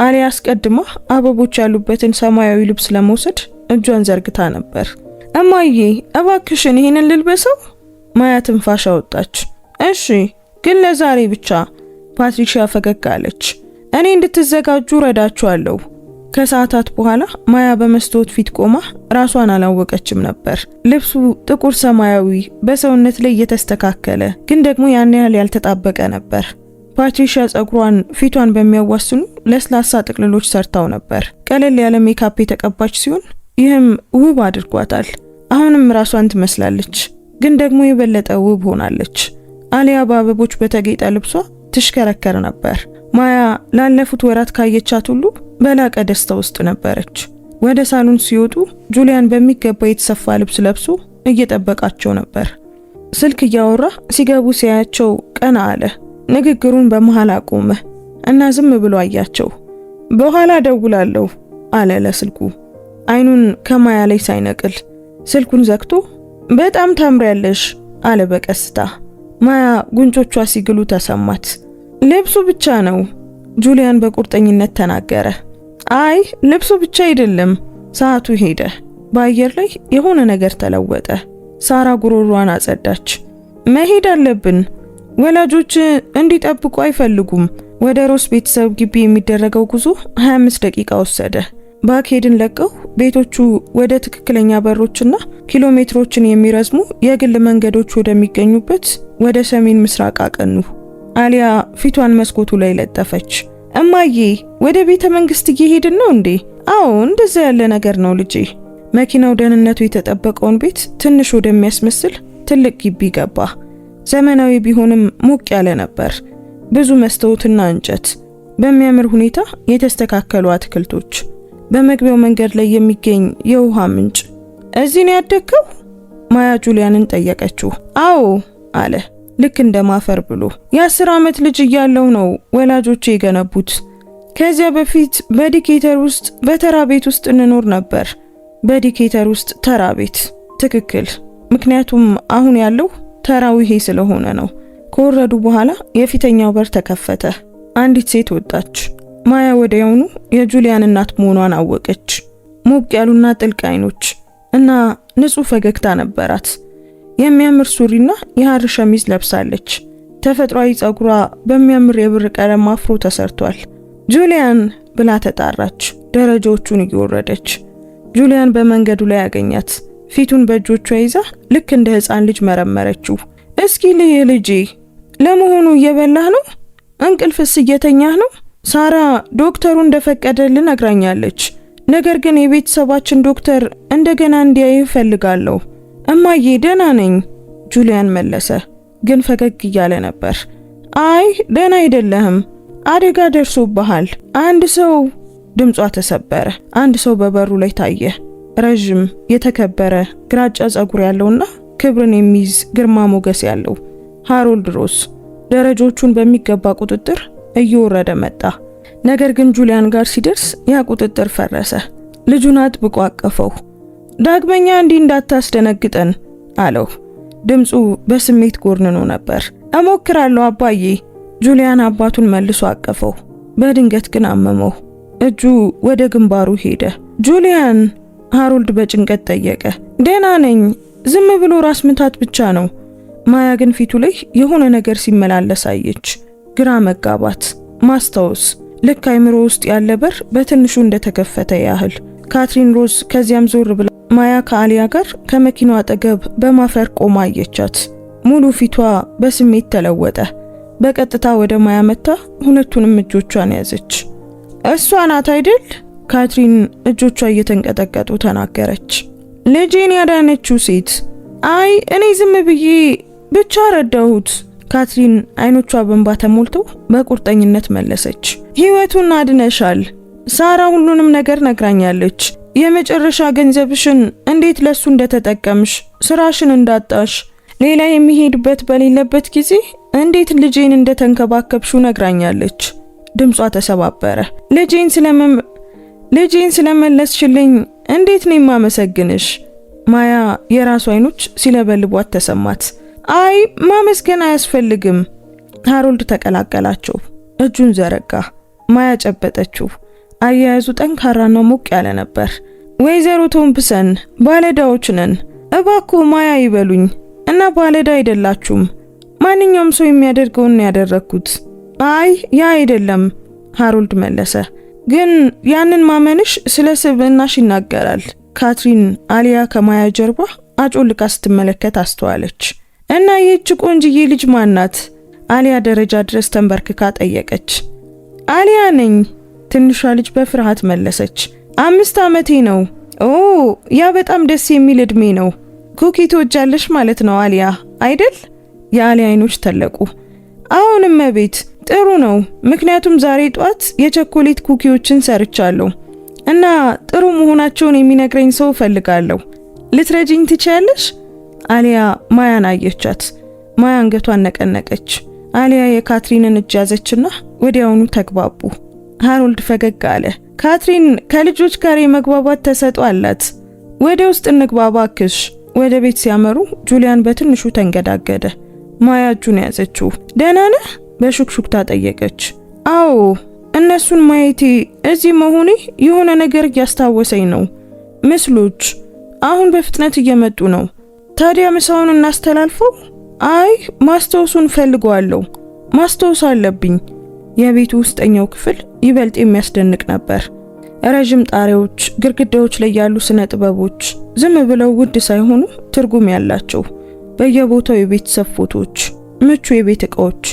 አሊያ አስቀድማ አበቦች ያሉበትን ሰማያዊ ልብስ ለመውሰድ እጇን ዘርግታ ነበር። እማዬ እባክሽን ይህንን ልልበሰው? ማያ ትንፋሽ አወጣች። እሺ፣ ግን ለዛሬ ብቻ። ፓትሪሺያ ፈገግ አለች። እኔ እንድትዘጋጁ ረዳችኋለሁ። ከሰዓታት በኋላ ማያ በመስታወት ፊት ቆማ ራሷን አላወቀችም ነበር። ልብሱ ጥቁር ሰማያዊ በሰውነት ላይ የተስተካከለ ግን ደግሞ ያን ያህል ያልተጣበቀ ነበር። ፓትሪሺያ ጸጉሯን ፊቷን በሚያዋስኑ ለስላሳ ጥቅልሎች ሰርታው ነበር። ቀለል ያለ ሜካፕ የተቀባች ሲሆን ይህም ውብ አድርጓታል። አሁንም ራሷን ትመስላለች፣ ግን ደግሞ የበለጠ ውብ ሆናለች። አሊያ በአበቦች በተጌጠ ልብሷ ትሽከረከር ነበር። ማያ ላለፉት ወራት ካየቻት ሁሉ በላቀ ደስታ ውስጥ ነበረች። ወደ ሳሎን ሲወጡ ጁሊያን በሚገባ የተሰፋ ልብስ ለብሶ እየጠበቃቸው ነበር። ስልክ እያወራ ሲገቡ ሲያያቸው ቀና አለ። ንግግሩን በመሃል አቆመ እና ዝም ብሎ አያቸው። በኋላ ደውላለሁ አለ ለስልኩ፣ አይኑን ከማያ ላይ ሳይነቅል። ስልኩን ዘግቶ በጣም ታምሪያለሽ አለ በቀስታ። ማያ ጉንጮቿ ሲግሉ ተሰማት። ልብሱ ብቻ ነው ጁሊያን በቁርጠኝነት ተናገረ። አይ ልብሱ ብቻ አይደለም። ሰዓቱ ሄደ። በአየር ላይ የሆነ ነገር ተለወጠ። ሳራ ጉሮሯን አጸዳች። መሄድ አለብን። ወላጆች እንዲጠብቁ አይፈልጉም። ወደ ሮስ ቤተሰብ ግቢ የሚደረገው ጉዞ 25 ደቂቃ ወሰደ። ባክሄድን ለቀው ቤቶቹ ወደ ትክክለኛ በሮችና ኪሎሜትሮችን የሚረዝሙ የግል መንገዶች ወደሚገኙበት ወደ ሰሜን ምስራቅ አቀኑ። አሊያ ፊቷን መስኮቱ ላይ ለጠፈች። እማዬ ወደ ቤተ መንግስት እየሄድን ነው እንዴ? አዎ እንደዛ ያለ ነገር ነው ልጄ። መኪናው ደህንነቱ የተጠበቀውን ቤት ትንሽ ወደሚያስመስል ትልቅ ግቢ ገባ። ዘመናዊ ቢሆንም ሞቅ ያለ ነበር። ብዙ መስታወትና እንጨት፣ በሚያምር ሁኔታ የተስተካከሉ አትክልቶች፣ በመግቢያው መንገድ ላይ የሚገኝ የውሃ ምንጭ። እዚህ ነው ያደግከው? ማያ ጁሊያንን ጠየቀችው። አዎ አለ። ልክ እንደማፈር ብሎ። የ10 ዓመት ልጅ እያለው ነው ወላጆቼ የገነቡት። ከዚያ በፊት በዲኬተር ውስጥ በተራ ቤት ውስጥ እንኖር ነበር። በዲኬተር ውስጥ ተራ ቤት። ትክክል። ምክንያቱም አሁን ያለው ተራው ይሄ ስለሆነ ነው። ከወረዱ በኋላ የፊተኛው በር ተከፈተ። አንዲት ሴት ወጣች። ማያ ወዲያውኑ የጁሊያን እናት መሆኗን አወቀች። ሞቅ ያሉና ጥልቅ አይኖች እና ንጹህ ፈገግታ ነበራት። የሚያምር ሱሪና የሐር ሸሚዝ ለብሳለች። ተፈጥሯዊ ጸጉሯ በሚያምር የብር ቀለም አፍሮ ተሰርቷል። ጁሊያን ብላ ተጣራች፣ ደረጃዎቹን እየወረደች። ጁሊያን በመንገዱ ላይ ያገኛት። ፊቱን በእጆቿ ይዛ ልክ እንደ ሕፃን ልጅ መረመረችው። እስኪ ልጄ፣ ለመሆኑ እየበላህ ነው? እንቅልፍስ እየተኛህ ነው? ሳራ ዶክተሩ እንደፈቀደልን ነግራኛለች። ነገር ግን የቤተሰባችን ዶክተር እንደገና እንዲያይ እፈልጋለሁ። እማዬ ደህና ነኝ፣ ጁሊያን መለሰ፣ ግን ፈገግ እያለ ነበር። አይ ደህና አይደለህም፣ አደጋ ደርሶብሃል። አንድ ሰው ድምጿ ተሰበረ። አንድ ሰው በበሩ ላይ ታየ። ረጅም የተከበረ ግራጫ ጸጉር ያለውና ክብርን የሚይዝ ግርማ ሞገስ ያለው ሃሮልድ ሮስ ደረጃዎቹን በሚገባ ቁጥጥር እየወረደ መጣ። ነገር ግን ጁሊያን ጋር ሲደርስ ያ ቁጥጥር ፈረሰ። ልጁን አጥብቆ አቀፈው። ዳግመኛ እንዲህ እንዳታስደነግጠን አለው። ድምፁ በስሜት ጎርንኖ ነበር። እሞክራለሁ አባዬ። ጁሊያን አባቱን መልሶ አቀፈው። በድንገት ግን አመመው። እጁ ወደ ግንባሩ ሄደ። ጁሊያን፣ ሃሮልድ በጭንቀት ጠየቀ። ደህና ነኝ፣ ዝም ብሎ ራስ ምታት ብቻ ነው። ማያ ግን ፊቱ ላይ የሆነ ነገር ሲመላለስ አየች። ግራ መጋባት፣ ማስታወስ፣ ልክ አይምሮ ውስጥ ያለ በር በትንሹ እንደተከፈተ ያህል። ካትሪን ሮዝ ከዚያም ዞር ብላ ማያ ከአሊያ ጋር ከመኪናው አጠገብ በማፈር ቆማ አየቻት። ሙሉ ፊቷ በስሜት ተለወጠ። በቀጥታ ወደ ማያ መታ ሁለቱንም እጆቿን ያዘች። እሷ ናት አይደል? ካትሪን እጆቿ እየተንቀጠቀጡ ተናገረች። ልጄን ያዳነችው ሴት። አይ እኔ ዝም ብዬ ብቻ ረዳሁት። ካትሪን አይኖቿ በእንባ ተሞልተው በቁርጠኝነት መለሰች። ህይወቱን አድነሻል። ሳራ ሁሉንም ነገር ነግራኛለች። የመጨረሻ ገንዘብሽን እንዴት ለሱ እንደተጠቀምሽ፣ ስራሽን እንዳጣሽ፣ ሌላ የሚሄድበት በሌለበት ጊዜ እንዴት ልጄን እንደተንከባከብሹ ነግራኛለች። ድምጿ ተሰባበረ። ልጄን ስለመለስሽልኝ እንዴት ነው የማመሰግንሽ? ማያ የራሷ አይኖች ሲለበልቧት ተሰማት። አይ ማመስገን አያስፈልግም። ሃሮልድ ተቀላቀላቸው። እጁን ዘረጋ። ማያ ጨበጠችው። አያያዙ ጠንካራና ሞቅ ያለ ነበር። ወይዘሮ ቶምፕሰን ባለዳዎች ነን። እባክዎ ማያ ይበሉኝ እና ባለዳ አይደላችሁም። ማንኛውም ሰው የሚያደርገውን ነው ያደረኩት። አይ ያ አይደለም፣ ሃሮልድ መለሰ። ግን ያንን ማመንሽ ስለ ስብዕናሽ ይናገራል። ካትሪን አሊያ ከማያ ጀርባ አጮልቃ ስትመለከት አስተዋለች። እና ይህች ቆንጅዬ ልጅ ማናት? አሊያ ደረጃ ድረስ ተንበርክካ ጠየቀች። አሊያ ነኝ፣ ትንሿ ልጅ በፍርሃት መለሰች። 5 ዓመቴ ነው። ኦ ያ በጣም ደስ የሚል እድሜ ነው። ኩኪ ትወጃለሽ ማለት ነው አሊያ አይደል? የአሊያ አይኖች ተለቁ። አሁንም እቤት ጥሩ ነው፣ ምክንያቱም ዛሬ ጧት የቸኮሌት ኩኪዎችን ሰርቻለሁ እና ጥሩ መሆናቸውን የሚነግረኝ ሰው ፈልጋለሁ። ልትረጂኝ ትችያለሽ? አሊያ ማያን አየቻት። ማያ አንገቷን ነቀነቀች። አሊያ የካትሪንን እጅ ያዘችና ወዲያውኑ ተግባቡ። ሃሮልድ ፈገግ አለ። ካትሪን ከልጆች ጋር የመግባባት ተሰጥኦ አላት። ወደ ውስጥ እንግባባ ክሽ። ወደ ቤት ሲያመሩ ጁሊያን በትንሹ ተንገዳገደ። ማያ እጁን ያዘችው። ደህና ነህ? በሹክሹክታ ጠየቀች። አዎ፣ እነሱን ማየቴ እዚህ መሆኔ የሆነ ነገር እያስታወሰኝ ነው። ምስሎች አሁን በፍጥነት እየመጡ ነው። ታዲያ ምሳውን እናስተላልፈው? አይ ማስታወሱን ፈልገዋለሁ። ማስታወስ አለብኝ። የቤቱ ውስጠኛው ክፍል ይበልጥ የሚያስደንቅ ነበር። ረጅም ጣሪያዎች፣ ግድግዳዎች ላይ ያሉ ስነ ጥበቦች ዝም ብለው ውድ ሳይሆኑ ትርጉም ያላቸው። በየቦታው የቤተሰብ ፎቶዎች፣ ምቹ የቤት ዕቃዎች፣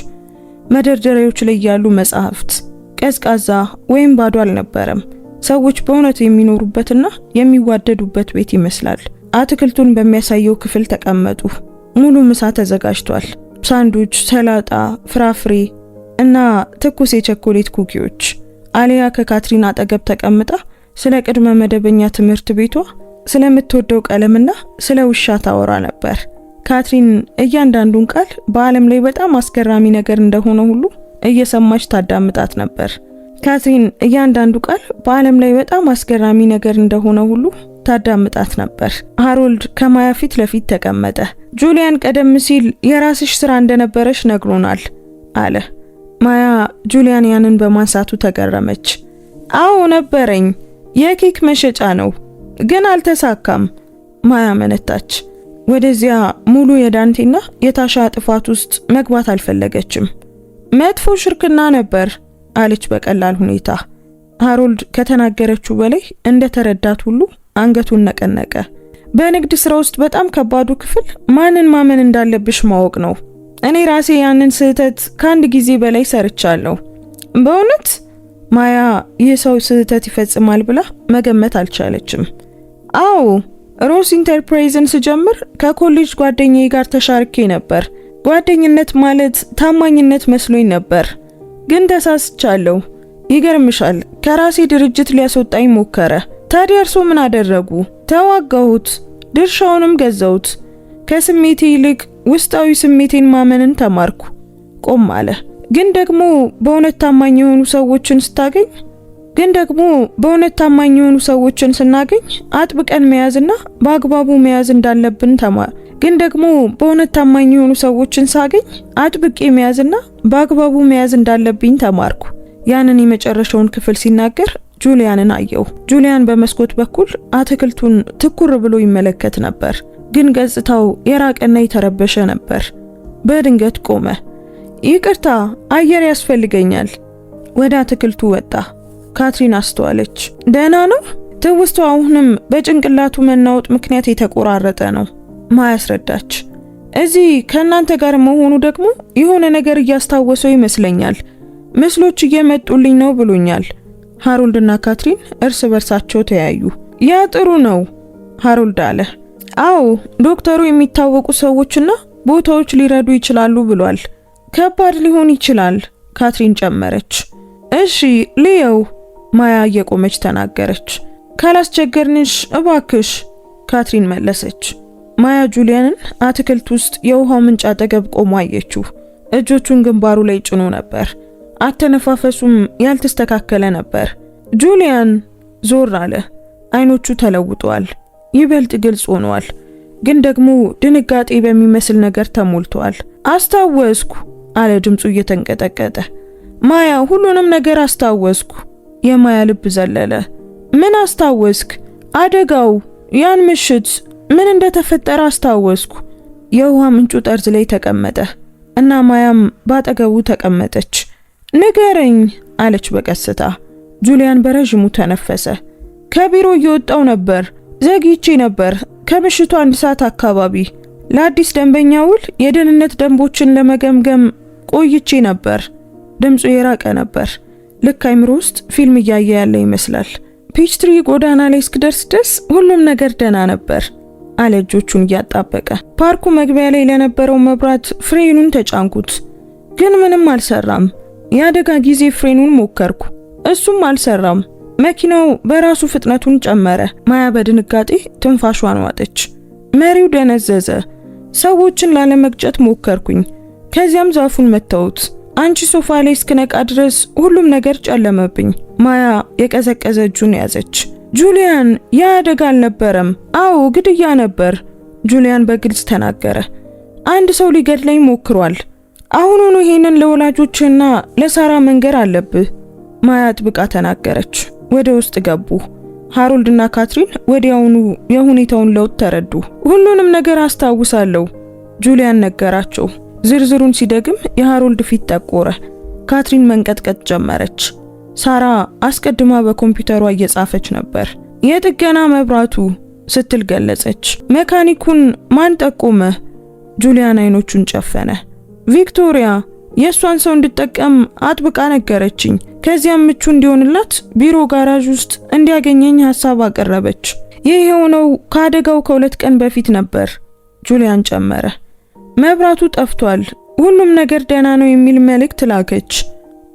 መደርደሪያዎች ላይ ያሉ መጻሕፍት። ቀዝቃዛ ወይም ባዶ አልነበረም። ሰዎች በእውነት የሚኖሩበትና የሚዋደዱበት ቤት ይመስላል። አትክልቱን በሚያሳየው ክፍል ተቀመጡ። ሙሉ ምሳ ተዘጋጅቷል። ሳንዱች፣ ሰላጣ፣ ፍራፍሬ እና ትኩስ የቸኮሌት ኩኪዎች። አሊያ ከካትሪን አጠገብ ተቀምጣ ስለ ቅድመ መደበኛ ትምህርት ቤቷ፣ ስለምትወደው ቀለምና ስለ ውሻ ታወራ ነበር። ካትሪን እያንዳንዱን ቃል በዓለም ላይ በጣም አስገራሚ ነገር እንደሆነ ሁሉ እየሰማች ታዳምጣት ነበር። ካትሪን እያንዳንዱ ቃል በዓለም ላይ በጣም አስገራሚ ነገር እንደሆነ ሁሉ ታዳምጣት ነበር። ሃሮልድ ከማያ ፊት ለፊት ተቀመጠ። ጁሊያን ቀደም ሲል የራስሽ ስራ እንደነበረሽ ነግሮናል አለ። ማያ ጁሊያን ያንን በማንሳቱ ተገረመች። አዎ ነበረኝ፣ የኬክ መሸጫ ነው፣ ግን አልተሳካም። ማያ መነታች። ወደዚያ ሙሉ የዳንቴና የታሻ ጥፋት ውስጥ መግባት አልፈለገችም። መጥፎ ሽርክና ነበር አለች በቀላል ሁኔታ። ሃሮልድ ከተናገረችው በላይ እንደተረዳት ሁሉ አንገቱን ነቀነቀ። በንግድ ስራ ውስጥ በጣም ከባዱ ክፍል ማንን ማመን እንዳለብሽ ማወቅ ነው። እኔ ራሴ ያንን ስህተት ከአንድ ጊዜ በላይ ሰርቻለሁ። በእውነት ማያ ይህ ሰው ስህተት ይፈጽማል ብላ መገመት አልቻለችም። አዎ ሮስ ኢንተርፕራይዝን ስጀምር ከኮሌጅ ጓደኛዬ ጋር ተሻርኬ ነበር። ጓደኝነት ማለት ታማኝነት መስሎኝ ነበር፣ ግን ተሳስቻለሁ። ይገርምሻል፣ ከራሴ ድርጅት ሊያስወጣኝ ሞከረ። ታዲያ እርሶ ምን አደረጉ? ተዋጋሁት፣ ድርሻውንም ገዛሁት። ከስሜቴ ይልቅ ውስጣዊ ስሜቴን ማመንን ተማርኩ። ቆም አለ። ግን ደግሞ በእውነት ታማኝ የሆኑ ሰዎችን ስናገኝ አጥብቀን መያዝና በአግባቡ መያዝ እንዳለብን ግን ደግሞ በእውነት ታማኝ የሆኑ ሰዎችን ሳገኝ አጥብቄ መያዝና በአግባቡ መያዝ እንዳለብኝ ተማርኩ። ያንን የመጨረሻውን ክፍል ሲናገር ጁሊያንን አየው። ጁሊያን በመስኮት በኩል አትክልቱን ትኩር ብሎ ይመለከት ነበር፣ ግን ገጽታው የራቀና የተረበሸ ነበር። በድንገት ቆመ። ይቅርታ፣ አየር ያስፈልገኛል። ወደ አትክልቱ ወጣ። ካትሪን አስተዋለች። ደህና ነው? ትውስታው አሁንም በጭንቅላቱ መናወጥ ምክንያት የተቆራረጠ ነው። ማያ አስረዳች። እዚህ ከእናንተ ጋር መሆኑ ደግሞ የሆነ ነገር እያስታወሰው ይመስለኛል። ምስሎች እየመጡልኝ ነው ብሎኛል። ሃሮልድና ካትሪን እርስ በርሳቸው ተያዩ። ያ ጥሩ ነው ሃሮልድ አለ። አዎ ዶክተሩ የሚታወቁ ሰዎችና ቦታዎች ሊረዱ ይችላሉ ብሏል። ከባድ ሊሆን ይችላል ካትሪን ጨመረች። እሺ ልየው ማያ እየቆመች ተናገረች። ካላስቸገርንሽ እባክሽ ካትሪን መለሰች። ማያ ጁሊያንን አትክልት ውስጥ የውሃው ምንጭ አጠገብ ቆሞ አየችው። እጆቹን ግንባሩ ላይ ጭኖ ነበር። አተነፋፈሱም ያልተስተካከለ ነበር። ጁሊያን ዞር አለ። አይኖቹ ተለውጠዋል፣ ይበልጥ ግልጽ ሆነዋል፣ ግን ደግሞ ድንጋጤ በሚመስል ነገር ተሞልተዋል። አስታወስኩ አለ ድምፁ እየተንቀጠቀጠ። ማያ ሁሉንም ነገር አስታወስኩ። የማያ ልብ ዘለለ። ምን አስታወስክ? አደጋው፣ ያን ምሽት ምን እንደተፈጠረ አስታወስኩ። የውሃ ምንጩ ጠርዝ ላይ ተቀመጠ እና ማያም ባጠገቡ ተቀመጠች። ንገረኝ አለች በቀስታ። ጁሊያን በረጅሙ ተነፈሰ። ከቢሮ እየወጣው ነበር፣ ዘግይቼ ነበር። ከምሽቱ 1 ሰዓት አካባቢ ለአዲስ ደንበኛ ውል የደህንነት ደንቦችን ለመገምገም ቆይቼ ነበር። ድምፁ የራቀ ነበር። ልክ አይምሮ ውስጥ ፊልም እያየ ያለ ይመስላል። ፒችትሪ ጎዳና ላይ እስክደርስ ድረስ ሁሉም ነገር ደህና ነበር አለ እጆቹን እያጣበቀ። ፓርኩ መግቢያ ላይ ለነበረው መብራት ፍሬኑን ተጫንኩት፣ ግን ምንም አልሰራም። የአደጋ ጊዜ ፍሬኑን ሞከርኩ፣ እሱም አልሰራም። መኪናው በራሱ ፍጥነቱን ጨመረ። ማያ በድንጋጤ ትንፋሿን ዋጠች። መሪው ደነዘዘ። ሰዎችን ላለመግጨት ሞከርኩኝ፣ ከዚያም ዛፉን መታሁት። አንቺ ሶፋ ላይ እስክነቃ ድረስ ሁሉም ነገር ጨለመብኝ። ማያ የቀዘቀዘ እጁን ያዘች። ጁሊያን፣ ያ አደጋ አልነበረም። አዎ ግድያ ነበር ጁሊያን በግልጽ ተናገረ። አንድ ሰው ሊገድለኝ ሞክሯል። አሁኑኑ ይሄንን ለወላጆችና ለሳራ መንገር አለብህ ማያ ጥብቃ ተናገረች። ወደ ውስጥ ገቡ። ሃሮልድና ካትሪን ወዲያውኑ የሁኔታውን ለውጥ ተረዱ። ሁሉንም ነገር አስታውሳለሁ ጁሊያን ነገራቸው። ዝርዝሩን ሲደግም የሃሮልድ ፊት ጠቆረ። ካትሪን መንቀጥቀጥ ጀመረች። ሳራ አስቀድማ በኮምፒውተሯ እየጻፈች ነበር። የጥገና መብራቱ ስትል ገለጸች። መካኒኩን ማን ጠቆመ? ጁሊያን አይኖቹን ጨፈነ። ቪክቶሪያ የሷን ሰው እንድጠቀም አጥብቃ ነገረችኝ። ከዚያም ምቹ እንዲሆንላት ቢሮ ጋራዥ ውስጥ እንዲያገኘኝ ሐሳብ አቀረበች። ይህ የሆነው ከአደጋው ከ2 ቀን በፊት ነበር ጁሊያን ጨመረ። መብራቱ ጠፍቷል፣ ሁሉም ነገር ደህና ነው የሚል መልእክት ላከች።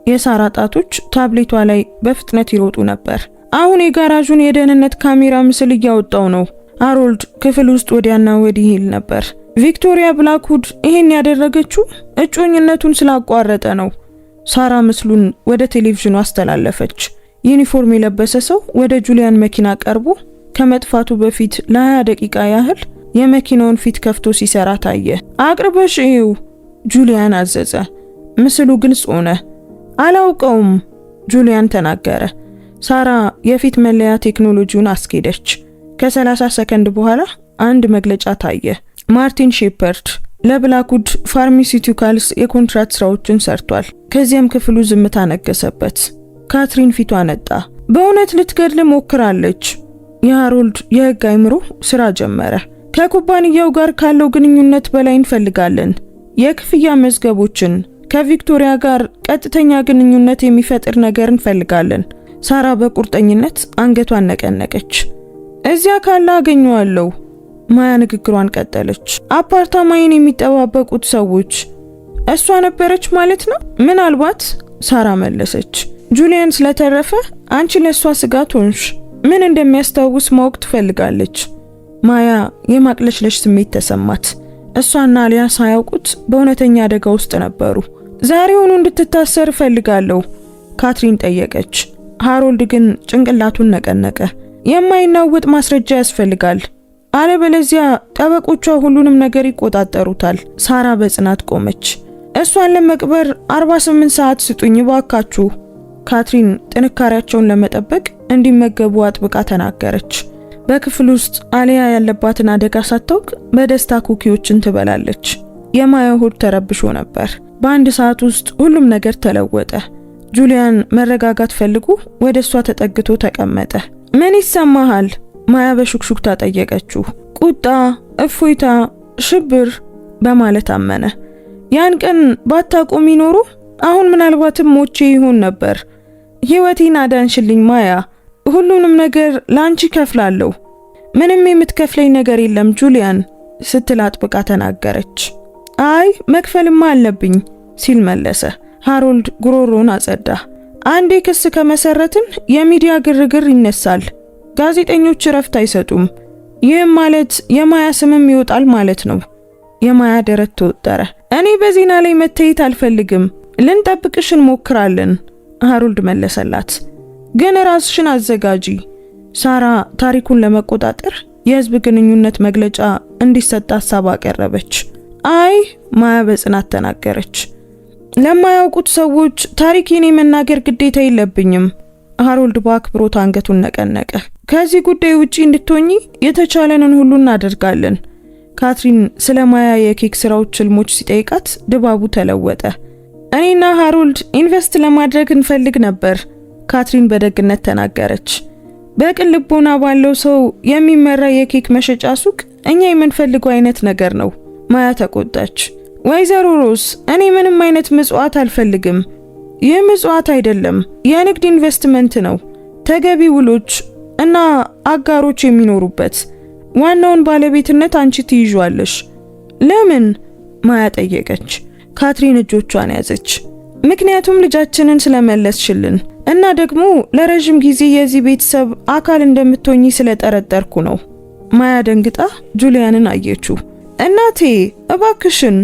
የሳራ ጣቶች ታብሌቷ ላይ በፍጥነት ይሮጡ ነበር። አሁን የጋራዡን የደህንነት ካሜራ ምስል እያወጣው ነው። ሃሮልድ ክፍል ውስጥ ወዲያና ወዲህ ይል ነበር። ቪክቶሪያ ብላክውድ ይሄን ያደረገችው እጮኝነቱን ስላቋረጠ ነው። ሳራ ምስሉን ወደ ቴሌቪዥኑ አስተላለፈች። ዩኒፎርም የለበሰ ሰው ወደ ጁሊያን መኪና ቀርቦ ከመጥፋቱ በፊት ለ20 ደቂቃ ያህል የመኪናውን ፊት ከፍቶ ሲሰራ ታየ። አቅርበሽ ይው ጁሊያን አዘዘ። ምስሉ ግልጽ ሆነ። አላውቀውም ጁሊያን ተናገረ። ሳራ የፊት መለያ ቴክኖሎጂውን አስኬደች። ከ30 ሰከንድ በኋላ አንድ መግለጫ ታየ። ማርቲን ሼፐርድ ለብላክውድ ፋርማሲውቲካልስ የኮንትራት ስራዎችን ሰርቷል። ከዚያም ክፍሉ ዝምታ ነገሰበት። ካትሪን ፊቷ ነጣ። በእውነት ልትገድል ሞክራለች። የሃሮልድ የህግ አይምሮ ስራ ጀመረ። ከኩባንያው ጋር ካለው ግንኙነት በላይ እንፈልጋለን። የክፍያ መዝገቦችን፣ ከቪክቶሪያ ጋር ቀጥተኛ ግንኙነት የሚፈጥር ነገር እንፈልጋለን። ሳራ በቁርጠኝነት አንገቷን ነቀነቀች። እዚያ ካለ አገኘዋለሁ። ማያ ንግግሯን ቀጠለች። አፓርታማዬን የሚጠባበቁት ሰዎች እሷ ነበረች ማለት ነው? ምናልባት ሳራ መለሰች። ጁሊያን ስለተረፈ አንቺ ለሷ ስጋት ሆንሽ። ምን እንደሚያስታውስ ማወቅ ትፈልጋለች። ማያ የማቅለሽለሽ ስሜት ተሰማት። እሷና አሊያ ሳያውቁት በእውነተኛ አደጋ ውስጥ ነበሩ። ዛሬውኑ እንድትታሰር እፈልጋለሁ ካትሪን ጠየቀች። ሃሮልድ ግን ጭንቅላቱን ነቀነቀ። የማይናወጥ ማስረጃ ያስፈልጋል፣ አለበለዚያ ጠበቆቿ ሁሉንም ነገር ይቆጣጠሩታል። ሳራ በጽናት ቆመች። እሷን ለመቅበር 48 ሰዓት ስጡኝ ባካችሁ። ካትሪን ጥንካሬያቸውን ለመጠበቅ እንዲመገቡ አጥብቃ ተናገረች። በክፍል ውስጥ አሊያ ያለባትን አደጋ ሳታውቅ በደስታ ኩኪዎችን ትበላለች። የማያ ሆድ ተረብሾ ነበር። በአንድ ሰዓት ውስጥ ሁሉም ነገር ተለወጠ። ጁሊያን መረጋጋት ፈልጎ ወደ እሷ ተጠግቶ ተቀመጠ። ምን ይሰማሃል? ማያ በሹክሹክታ ጠየቀችው። ቁጣ፣ እፎይታ፣ ሽብር በማለት አመነ። ያን ቀን ባታቆሚ ኖሮ አሁን ምናልባትም ሞቼ ይሆን ነበር። ህይወቴን አዳንሽልኝ ማያ። ሁሉንም ነገር ላንቺ ከፍላለሁ። ምንም የምትከፍለኝ ነገር የለም ጁሊያን ስትል አጥብቃ ተናገረች። አይ መክፈልማ አለብኝ ሲል መለሰ። ሃሮልድ ጉሮሮን አጸዳ። አንዴ ክስ ከመሰረትን የሚዲያ ግርግር ይነሳል። ጋዜጠኞች ረፍት አይሰጡም። ይህም ማለት የማያ ስምም ይወጣል ማለት ነው። የማያ ደረት ተወጠረ። እኔ በዜና ላይ መታየት አልፈልግም። ልንጠብቅሽ እንሞክራለን ሃሮልድ መለሰላት። ግን ራስሽን አዘጋጂ። ሳራ ታሪኩን ለመቆጣጠር የህዝብ ግንኙነት መግለጫ እንዲሰጥ ሐሳብ አቀረበች። አይ ማያ በጽናት ተናገረች። ለማያውቁት ሰዎች ታሪኬን የመናገር ግዴታ የለብኝም። ሃሮልድ በአክብሮት አንገቱን ነቀነቀ። ከዚህ ጉዳይ ውጪ እንድትሆኚ የተቻለንን ሁሉ እናደርጋለን። ካትሪን ስለ ማያ የኬክ ስራዎች ህልሞች ሲጠይቃት ድባቡ ተለወጠ። እኔና ሃሮልድ ኢንቨስት ለማድረግ እንፈልግ ነበር ካትሪን በደግነት ተናገረች። በቅን ልቦና ባለው ሰው የሚመራ የኬክ መሸጫ ሱቅ እኛ የምንፈልገው አይነት ነገር ነው። ማያ ተቆጣች። ወይዘሮ ሮስ እኔ ምንም አይነት ምጽዋት አልፈልግም። ይህ ምጽዋት አይደለም፣ የንግድ ኢንቨስትመንት ነው። ተገቢ ውሎች እና አጋሮች የሚኖሩበት። ዋናውን ባለቤትነት አንቺ ትይዣለሽ። ለምን? ማያ ጠየቀች። ካትሪን እጆቿን ያዘች። ምክንያቱም ልጃችንን ስለመለስሽልን እና ደግሞ ለረጅም ጊዜ የዚህ ቤተሰብ አካል እንደምትሆኚ ስለጠረጠርኩ ነው። ማያ ደንግጣ ጁሊያንን አየችው። እናቴ እባክሽን፣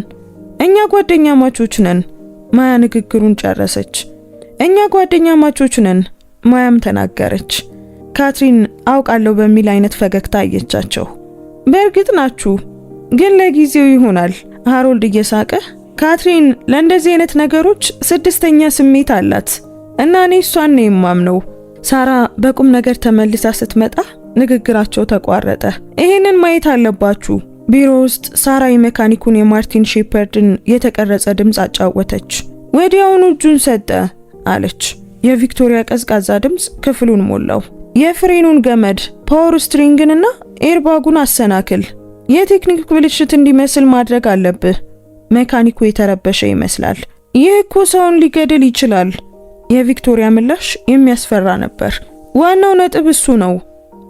እኛ ጓደኛ ማቾች ነን። ማያ ንግግሩን ጨረሰች። እኛ ጓደኛ ማቾች ነን ማያም ተናገረች። ካትሪን አውቃለሁ በሚል አይነት ፈገግታ አየቻቸው። በእርግጥ ናችሁ፣ ግን ለጊዜው ይሆናል። ሃሮልድ እየሳቀ ካትሪን ለእንደዚህ አይነት ነገሮች ስድስተኛ ስሜት አላት እና እኔ እሷን ነው የማምነው። ሳራ በቁም ነገር ተመልሳ ስትመጣ ንግግራቸው ተቋረጠ። ይሄንን ማየት አለባችሁ። ቢሮ ውስጥ ሳራ የሜካኒኩን የማርቲን ሼፐርድን የተቀረጸ ድምፅ አጫወተች። ወዲያውኑ እጁን ሰጠ አለች። የቪክቶሪያ ቀዝቃዛ ድምፅ ክፍሉን ሞላው። የፍሬኑን ገመድ፣ ፓወር ስትሪንግንና ኤርባጉን አሰናክል። የቴክኒክ ብልሽት እንዲመስል ማድረግ አለብህ። ሜካኒኩ የተረበሸ ይመስላል። ይህ እኮ ሰውን ሊገድል ይችላል። የቪክቶሪያ ምላሽ የሚያስፈራ ነበር። ዋናው ነጥብ እሱ ነው።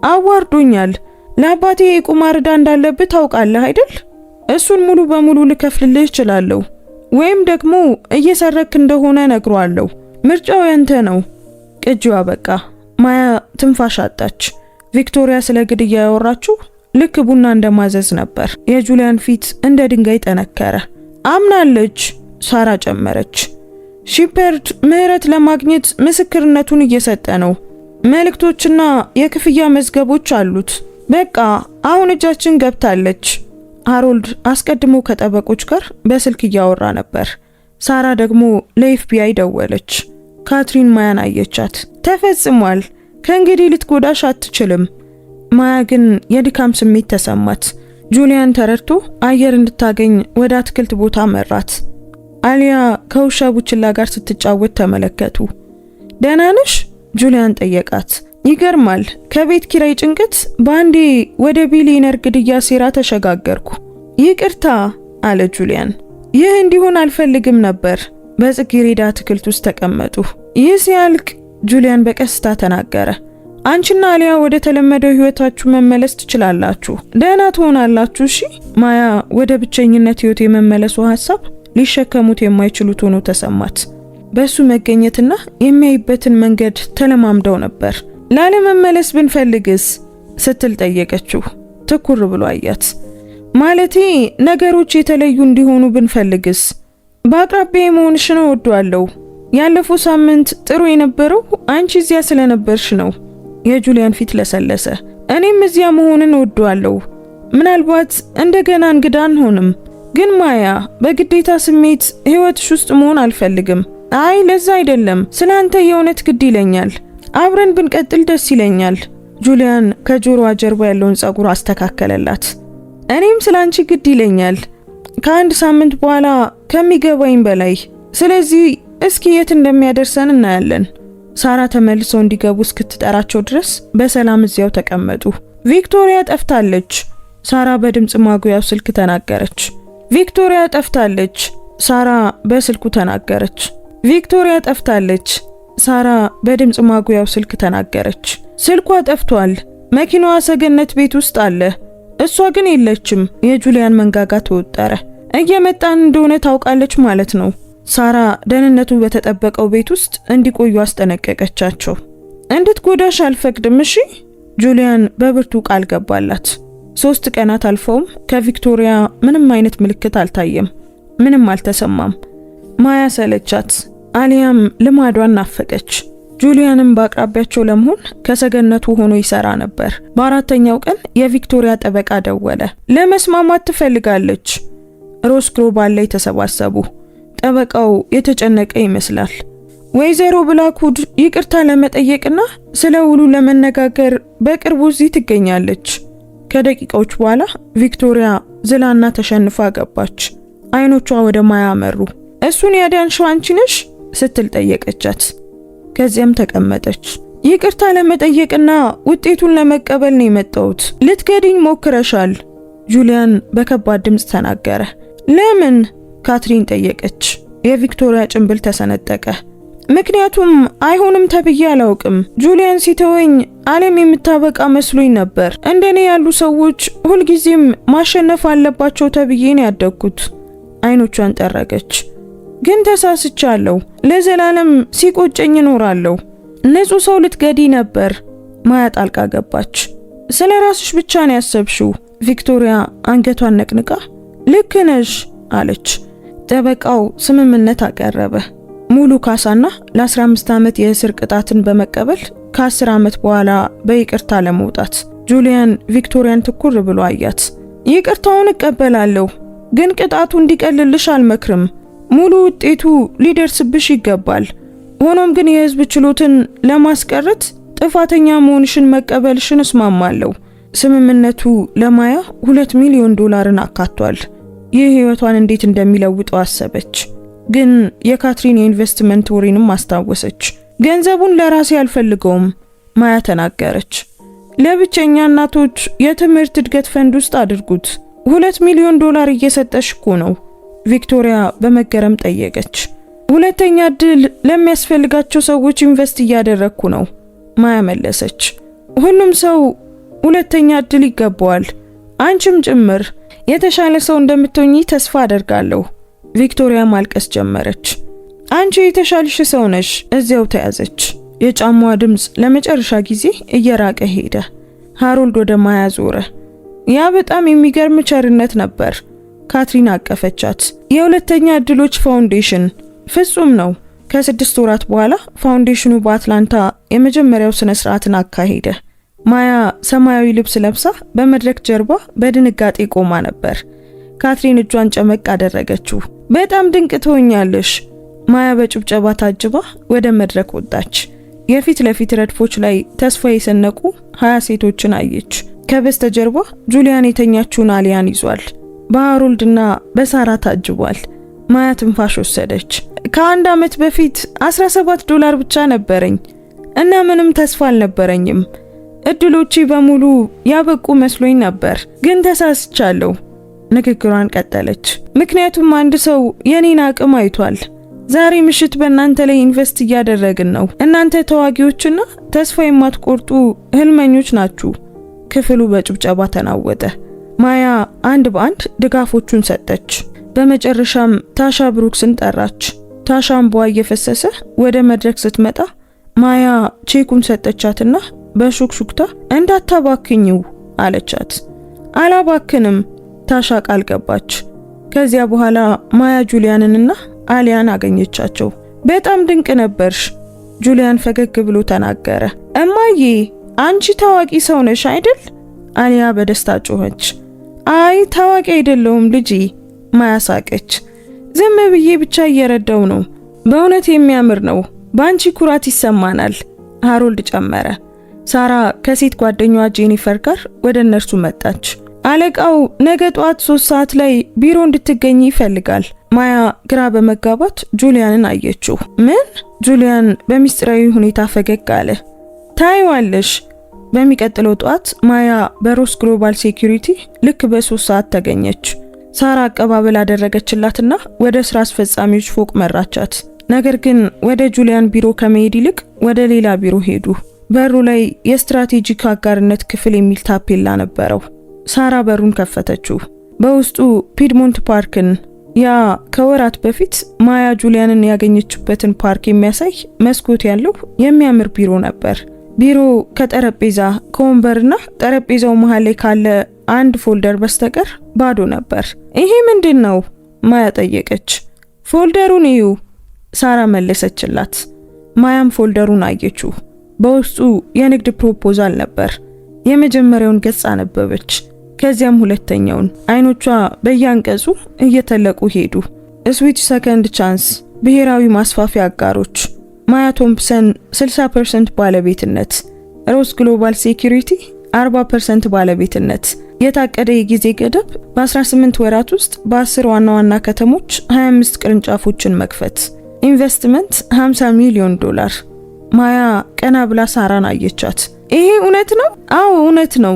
አዋርዶኛል። ለአባቴ የቁማር ዕዳ እንዳለብህ ታውቃለህ አይደል? እሱን ሙሉ በሙሉ ልከፍልልህ እችላለሁ፣ ወይም ደግሞ እየሰረክ እንደሆነ ነግሯለሁ። ምርጫው ያንተ ነው። ቅጂው አበቃ። ማያ ትንፋሽ አጣች። ቪክቶሪያ ስለ ግድያ ያወራችው ልክ ቡና እንደማዘዝ ነበር። የጁሊያን ፊት እንደ ድንጋይ ጠነከረ። አምናለች፣ ሳራ ጨመረች። ሺፐርድ ምህረት ለማግኘት ምስክርነቱን እየሰጠ ነው። መልእክቶችና የክፍያ መዝገቦች አሉት። በቃ አሁን እጃችን ገብታለች። ሃሮልድ አስቀድሞ ከጠበቆች ጋር በስልክ እያወራ ነበር። ሳራ ደግሞ ለኤፍቢአይ ደወለች። ካትሪን ማያን አየቻት። ተፈጽሟል፣ ከእንግዲህ ልትጎዳሽ አትችልም። ማያ ግን የድካም ስሜት ተሰማት። ጁሊያን ተረድቶ አየር እንድታገኝ ወደ አትክልት ቦታ መራት። አሊያ ከውሻ ቡችላ ጋር ስትጫወት ተመለከቱ። ደህና ነሽ? ጁሊያን ጠየቃት። ይገርማል፣ ከቤት ኪራይ ጭንቀት በአንዴ ወደ ቢሊየነር ግድያ ሴራ ተሸጋገርኩ። ይቅርታ አለ ጁሊያን። ይህ እንዲሆን አልፈልግም ነበር። በጽጌረዳ አትክልት ውስጥ ተቀመጡ። ይህ ሲያልቅ ጁሊያን በቀስታ ተናገረ። አንቺና አሊያ ወደ ተለመደው ህይወታችሁ መመለስ ትችላላችሁ። ደህና ትሆናላችሁ። እሺ። ማያ ወደ ብቸኝነት ህይወት የመመለሱ ሐሳብ ሊሸከሙት የማይችሉት ሆኖ ተሰማት። በሱ መገኘትና የሚያይበትን መንገድ ተለማምደው ነበር። ላለመመለስ ብንፈልግስ ስትል ጠየቀችው። ትኩር ብሎ አያት። ማለቴ ነገሮች የተለዩ እንዲሆኑ ብንፈልግስ? በአቅራቢያ መሆንሽን እወደዋለሁ። ያለፈው ሳምንት ጥሩ የነበረው አንቺ እዚያ ስለነበርሽ ነው። የጁሊያን ፊት ለሰለሰ። እኔም እዚያ መሆንን እወደዋለሁ። ምናልባት እንደገና እንግዳ አንሆንም፣ ግን ማያ በግዴታ ስሜት ህይወትሽ ውስጥ መሆን አልፈልግም። አይ ለዛ አይደለም፣ ስላንተ የእውነት ግድ ይለኛል። አብረን ብንቀጥል ደስ ይለኛል። ጁሊያን ከጆሮዋ ጀርባ ያለውን ጸጉር አስተካከለላት። እኔም ስላንቺ ግድ ይለኛል፣ ከአንድ ሳምንት በኋላ ከሚገባኝ በላይ። ስለዚህ እስኪ የት እንደሚያደርሰን እናያለን። ሳራ ተመልሰው እንዲገቡ እስክትጠራቸው ድረስ በሰላም እዚያው ተቀመጡ። ቪክቶሪያ ጠፍታለች፣ ሳራ በድምጽ ማጉያው ስልክ ተናገረች። ቪክቶሪያ ጠፍታለች፣ ሳራ በስልኩ ተናገረች። ቪክቶሪያ ጠፍታለች፣ ሳራ በድምጽ ማጉያው ስልክ ተናገረች። ስልኳ ጠፍቷል፣ መኪናዋ ሰገነት ቤት ውስጥ አለ፣ እሷ ግን የለችም። የጁሊያን መንጋጋ ተወጠረ። እየመጣን እንደሆነ ታውቃለች ማለት ነው። ሳራ ደህንነቱ በተጠበቀው ቤት ውስጥ እንዲቆዩ አስጠነቀቀቻቸው። እንድትጎዳሽ አልፈቅድም፣ እሺ? ጁሊያን በብርቱ ቃል ገባላት። 3 ቀናት አልፈውም ከቪክቶሪያ ምንም አይነት ምልክት አልታየም። ምንም አልተሰማም። ማያ ሰለቻት። አሊያም ልማዷን ናፈቀች። ጁሊያንም በአቅራቢያቸው ለመሆን ከሰገነቱ ሆኖ ይሰራ ነበር። በአራተኛው ቀን የቪክቶሪያ ጠበቃ ደወለ። ለመስማማት ትፈልጋለች። ሮስ ግሮባል ላይ ተሰባሰቡ። ጠበቃው የተጨነቀ ይመስላል። ወይዘሮ ብላክውድ ይቅርታ ለመጠየቅና ስለ ውሉ ለመነጋገር በቅርቡ እዚህ ትገኛለች። ከደቂቃዎች በኋላ ቪክቶሪያ ዝላና ተሸንፋ ገባች። አይኖቿ ወደ ማያ አመሩ። እሱን ያዳንሽው አንቺ ነሽ ስትል ጠየቀቻት። ከዚያም ተቀመጠች። ይቅርታ ለመጠየቅና ውጤቱን ለመቀበል ነው የመጣሁት። ልትገድኝ ሞክረሻል፣ ጁሊያን በከባድ ድምጽ ተናገረ። ለምን? ካትሪን ጠየቀች። የቪክቶሪያ ጭንብል ተሰነጠቀ። ምክንያቱም አይሆንም ተብዬ አላውቅም። ጁሊያን ሲተወኝ ዓለም የምታበቃ መስሎኝ ነበር። እንደኔ ያሉ ሰዎች ሁልጊዜም ማሸነፍ አለባቸው ተብዬ ነው ያደግኩት። አይኖቿን ጠረገች። ግን ተሳስቻለሁ። ለዘላለም ሲቆጨኝ እኖራለሁ። ንጹህ ሰው ልትገዲ ነበር። ማያ ጣልቃ ገባች። ስለ ራስሽ ብቻ ነው ያሰብሽው። ቪክቶሪያ አንገቷን ነቅንቃ ልክ ነሽ አለች። ጠበቃው ስምምነት አቀረበ። ሙሉ ካሳና ለ15 ዓመት የእስር ቅጣትን በመቀበል ከ10 ዓመት በኋላ በይቅርታ ለመውጣት። ጁሊያን ቪክቶሪያን ትኩር ብሎ አያት። ይቅርታውን እቀበላለሁ፣ ግን ቅጣቱ እንዲቀልልሽ አልመክርም። ሙሉ ውጤቱ ሊደርስብሽ ይገባል። ሆኖም ግን የህዝብ ችሎትን ለማስቀረት ጥፋተኛ መሆንሽን መቀበልሽን እስማማለሁ። ስምምነቱ ለማያ $2 ሚሊዮን አካቷል። ይህ ህይወቷን እንዴት እንደሚለውጠው አሰበች። ግን የካትሪን የኢንቨስትመንት ወሬንም አስታወሰች። ገንዘቡን ለራሴ አልፈልገውም ማያ ተናገረች። ለብቸኛ እናቶች የትምህርት እድገት ፈንድ ውስጥ አድርጉት። $2 ሚሊዮን እየሰጠሽ እኮ ነው። ቪክቶሪያ በመገረም ጠየቀች። ሁለተኛ እድል ለሚያስፈልጋቸው ሰዎች ኢንቨስት እያደረኩ ነው ማያ መለሰች። ሁሉም ሰው ሁለተኛ እድል ይገባዋል፣ አንቺም ጭምር። የተሻለ ሰው እንደምትሆኚ ተስፋ አደርጋለሁ። ቪክቶሪያ ማልቀስ ጀመረች። አንቺ የተሻልሽ ሰው ነሽ። እዚያው ተያዘች። የጫማዋ ድምጽ ለመጨረሻ ጊዜ እየራቀ ሄደ። ሃሮልድ ወደ ማያ ዞረ። ያ በጣም የሚገርም ቸርነት ነበር። ካትሪን አቀፈቻት። የሁለተኛ እድሎች ፋውንዴሽን ፍጹም ነው። ከ6 ወራት በኋላ ፋውንዴሽኑ በአትላንታ የመጀመሪያው ስነ ስርዓትን አካሄደ። ማያ ሰማያዊ ልብስ ለብሳ በመድረክ ጀርባ በድንጋጤ ቆማ ነበር። ካትሪን እጇን ጨመቅ አደረገችው። በጣም ድንቅ ትሆኛለሽ። ማያ በጭብጨባ ታጅባ ወደ መድረክ ወጣች። የፊት ለፊት ረድፎች ላይ ተስፋ የሰነቁ 20 ሴቶችን አየች። ከበስተጀርባ ጁሊያን የተኛችውን አሊያን ይዟል። በሃሮልድና በሳራ ታጅቧል። ማያ ትንፋሽ ወሰደች። ከአንድ ዓመት በፊት $17 ብቻ ነበረኝ እና ምንም ተስፋ አልነበረኝም። እድሎቼ በሙሉ ያበቁ መስሎኝ ነበር፣ ግን ተሳስቻለሁ። ንግግሯን ቀጠለች። ምክንያቱም አንድ ሰው የኔን አቅም አይቷል። ዛሬ ምሽት በእናንተ ላይ ኢንቨስት እያደረግን ነው። እናንተ ተዋጊዎችና ተስፋ የማትቆርጡ ህልመኞች ናችሁ። ክፍሉ በጭብጨባ ተናወጠ። ማያ አንድ በአንድ ድጋፎቹን ሰጠች። በመጨረሻም ታሻ ብሩክስን ጠራች። ታሻ እንቧ እየፈሰሰ ወደ መድረክ ስትመጣ ማያ ቼኩን ሰጠቻትና በሹክሹክታ እንዳታባክኝው አለቻት። አላባክንም ታሻ ቃል ገባች። ከዚያ በኋላ ማያ ጁሊያንንና አሊያን አገኘቻቸው። በጣም ድንቅ ነበርሽ፣ ጁሊያን ፈገግ ብሎ ተናገረ። እማዬ አንቺ ታዋቂ ሰው ነሽ አይደል? አሊያ በደስታ ጮኸች። አይ ታዋቂ አይደለሁም ልጄ፣ ማያ ሳቀች። ዝም ብዬ ብቻ እየረዳው ነው። በእውነት የሚያምር ነው። ባንቺ ኩራት ይሰማናል፣ ሃሮልድ ጨመረ። ሳራ ከሴት ጓደኛዋ ጄኒፈር ጋር ወደ እነርሱ መጣች። አለቃው ነገ ጠዋት 3 ሰዓት ላይ ቢሮ እንድትገኝ ይፈልጋል። ማያ ግራ በመጋባት ጁሊያንን አየችው። ምን? ጁሊያን በሚስጥራዊ ሁኔታ ፈገግ አለ። ታይዋለሽ። በሚቀጥለው ጠዋት ማያ በሮስ ግሎባል ሴኩሪቲ ልክ በ3 ሰዓት ተገኘች። ሳራ አቀባበል አደረገችላትና ወደ ስራ አስፈጻሚዎች ፎቅ መራቻት። ነገር ግን ወደ ጁሊያን ቢሮ ከመሄድ ይልቅ ወደ ሌላ ቢሮ ሄዱ። በሩ ላይ የስትራቴጂክ አጋርነት ክፍል የሚል ታፔላ ነበረው። ሳራ በሩን ከፈተችው። በውስጡ ፒድሞንት ፓርክን፣ ያ ከወራት በፊት ማያ ጁሊያንን ያገኘችበትን ፓርክ የሚያሳይ መስኮት ያለው የሚያምር ቢሮ ነበር። ቢሮ ከጠረጴዛ ከወንበርና ጠረጴዛው መሃል ላይ ካለ አንድ ፎልደር በስተቀር ባዶ ነበር። ይሄ ምንድን ነው? ማያ ጠየቀች። ፎልደሩን እዩ፣ ሳራ መለሰችላት። ማያም ፎልደሩን አየችው። በውስጡ የንግድ ፕሮፖዛል ነበር። የመጀመሪያውን ገጽ አነበበች። ከዚያም ሁለተኛውን። አይኖቿ በየአንቀጹ እየተለቁ ሄዱ። ስዊች ሰከንድ ቻንስ ብሔራዊ ማስፋፊያ አጋሮች፣ ማያ ቶምፕሰን 60% ባለቤትነት፣ ሮስ ግሎባል ሴኩሪቲ 40% ባለቤትነት፣ የታቀደ የጊዜ ገደብ በ18 ወራት ውስጥ በ10 ዋና ዋና ከተሞች 25 ቅርንጫፎችን መክፈት፣ ኢንቨስትመንት $50 ሚሊዮን። ማያ ቀና ብላ ሳራን አየቻት። ይሄ እውነት ነው? አዎ እውነት ነው።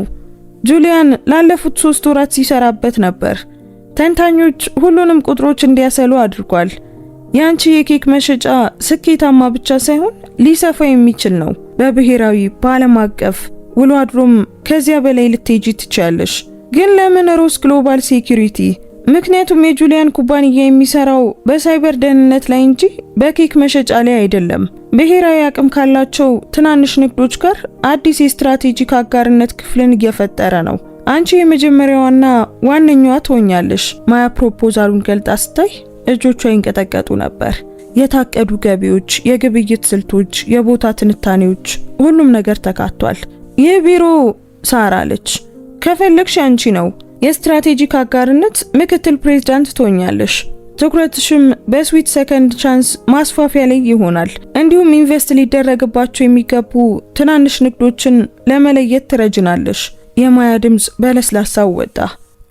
ጁሊያን ላለፉት 3 ወራት ሲሰራበት ነበር። ተንታኞች ሁሉንም ቁጥሮች እንዲያሰሉ አድርጓል። ያንቺ የኬክ መሸጫ ስኬታማ ብቻ ሳይሆን ሊሰፋ የሚችል ነው። በብሔራዊ በዓለም አቀፍ ውሎ አድሮም ከዚያ በላይ ልትሄጂ ትችያለሽ። ግን ለምን ሮስ ግሎባል ሴኩሪቲ? ምክንያቱም የጁሊያን ኩባንያ የሚሰራው በሳይበር ደህንነት ላይ እንጂ በኬክ መሸጫ ላይ አይደለም። ብሔራዊ አቅም ካላቸው ትናንሽ ንግዶች ጋር አዲስ የስትራቴጂክ አጋርነት ክፍልን እየፈጠረ ነው። አንቺ የመጀመሪያዋና ዋነኛዋ ትሆኛለሽ። ማያ ፕሮፖዛሉን ገልጣ ስታይ እጆቿ ይንቀጠቀጡ ነበር። የታቀዱ ገቢዎች፣ የግብይት ስልቶች፣ የቦታ ትንታኔዎች፣ ሁሉም ነገር ተካቷል። ይህ ቢሮ ሳራ አለች፣ ከፈለግሽ አንቺ ነው። የስትራቴጂክ አጋርነት ምክትል ፕሬዝዳንት ትሆኛለሽ። ትኩረትሽም በስዊት ሰከንድ ቻንስ ማስፋፊያ ላይ ይሆናል። እንዲሁም ኢንቨስት ሊደረግባቸው የሚገቡ ትናንሽ ንግዶችን ለመለየት ትረጅናለሽ። የማያ ድምጽ በለስላሳው ወጣ።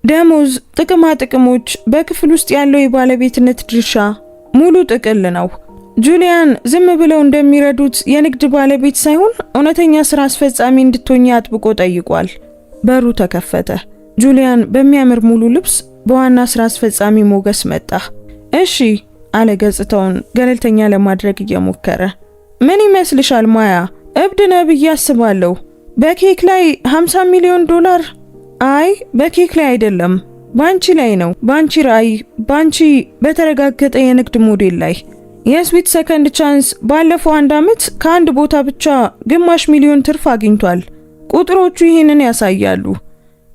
ደሞዝ፣ ጥቅማ ጥቅሞች፣ በክፍል ውስጥ ያለው የባለቤትነት ድርሻ ሙሉ ጥቅል ነው። ጁሊያን ዝም ብለው እንደሚረዱት የንግድ ባለቤት ሳይሆን እውነተኛ ስራ አስፈጻሚ እንድትሆኚ አጥብቆ ጠይቋል። በሩ ተከፈተ። ጁሊያን በሚያምር ሙሉ ልብስ በዋና ስራ አስፈጻሚ ሞገስ መጣ። እሺ አለ ገጽታውን ገለልተኛ ለማድረግ እየሞከረ። ምን ይመስልሻል ማያ? እብድ ነህ ብዬ አስባለሁ። በኬክ ላይ $50 ሚሊዮን? አይ በኬክ ላይ አይደለም፣ ባንቺ ላይ ነው። ባንቺ ራዕይ፣ ባንቺ በተረጋገጠ የንግድ ሞዴል ላይ። የስዊት ሰከንድ ቻንስ ባለፈው 1 ዓመት ከአንድ ቦታ ብቻ $500,000 ትርፍ አግኝቷል። ቁጥሮቹ ይህንን ያሳያሉ።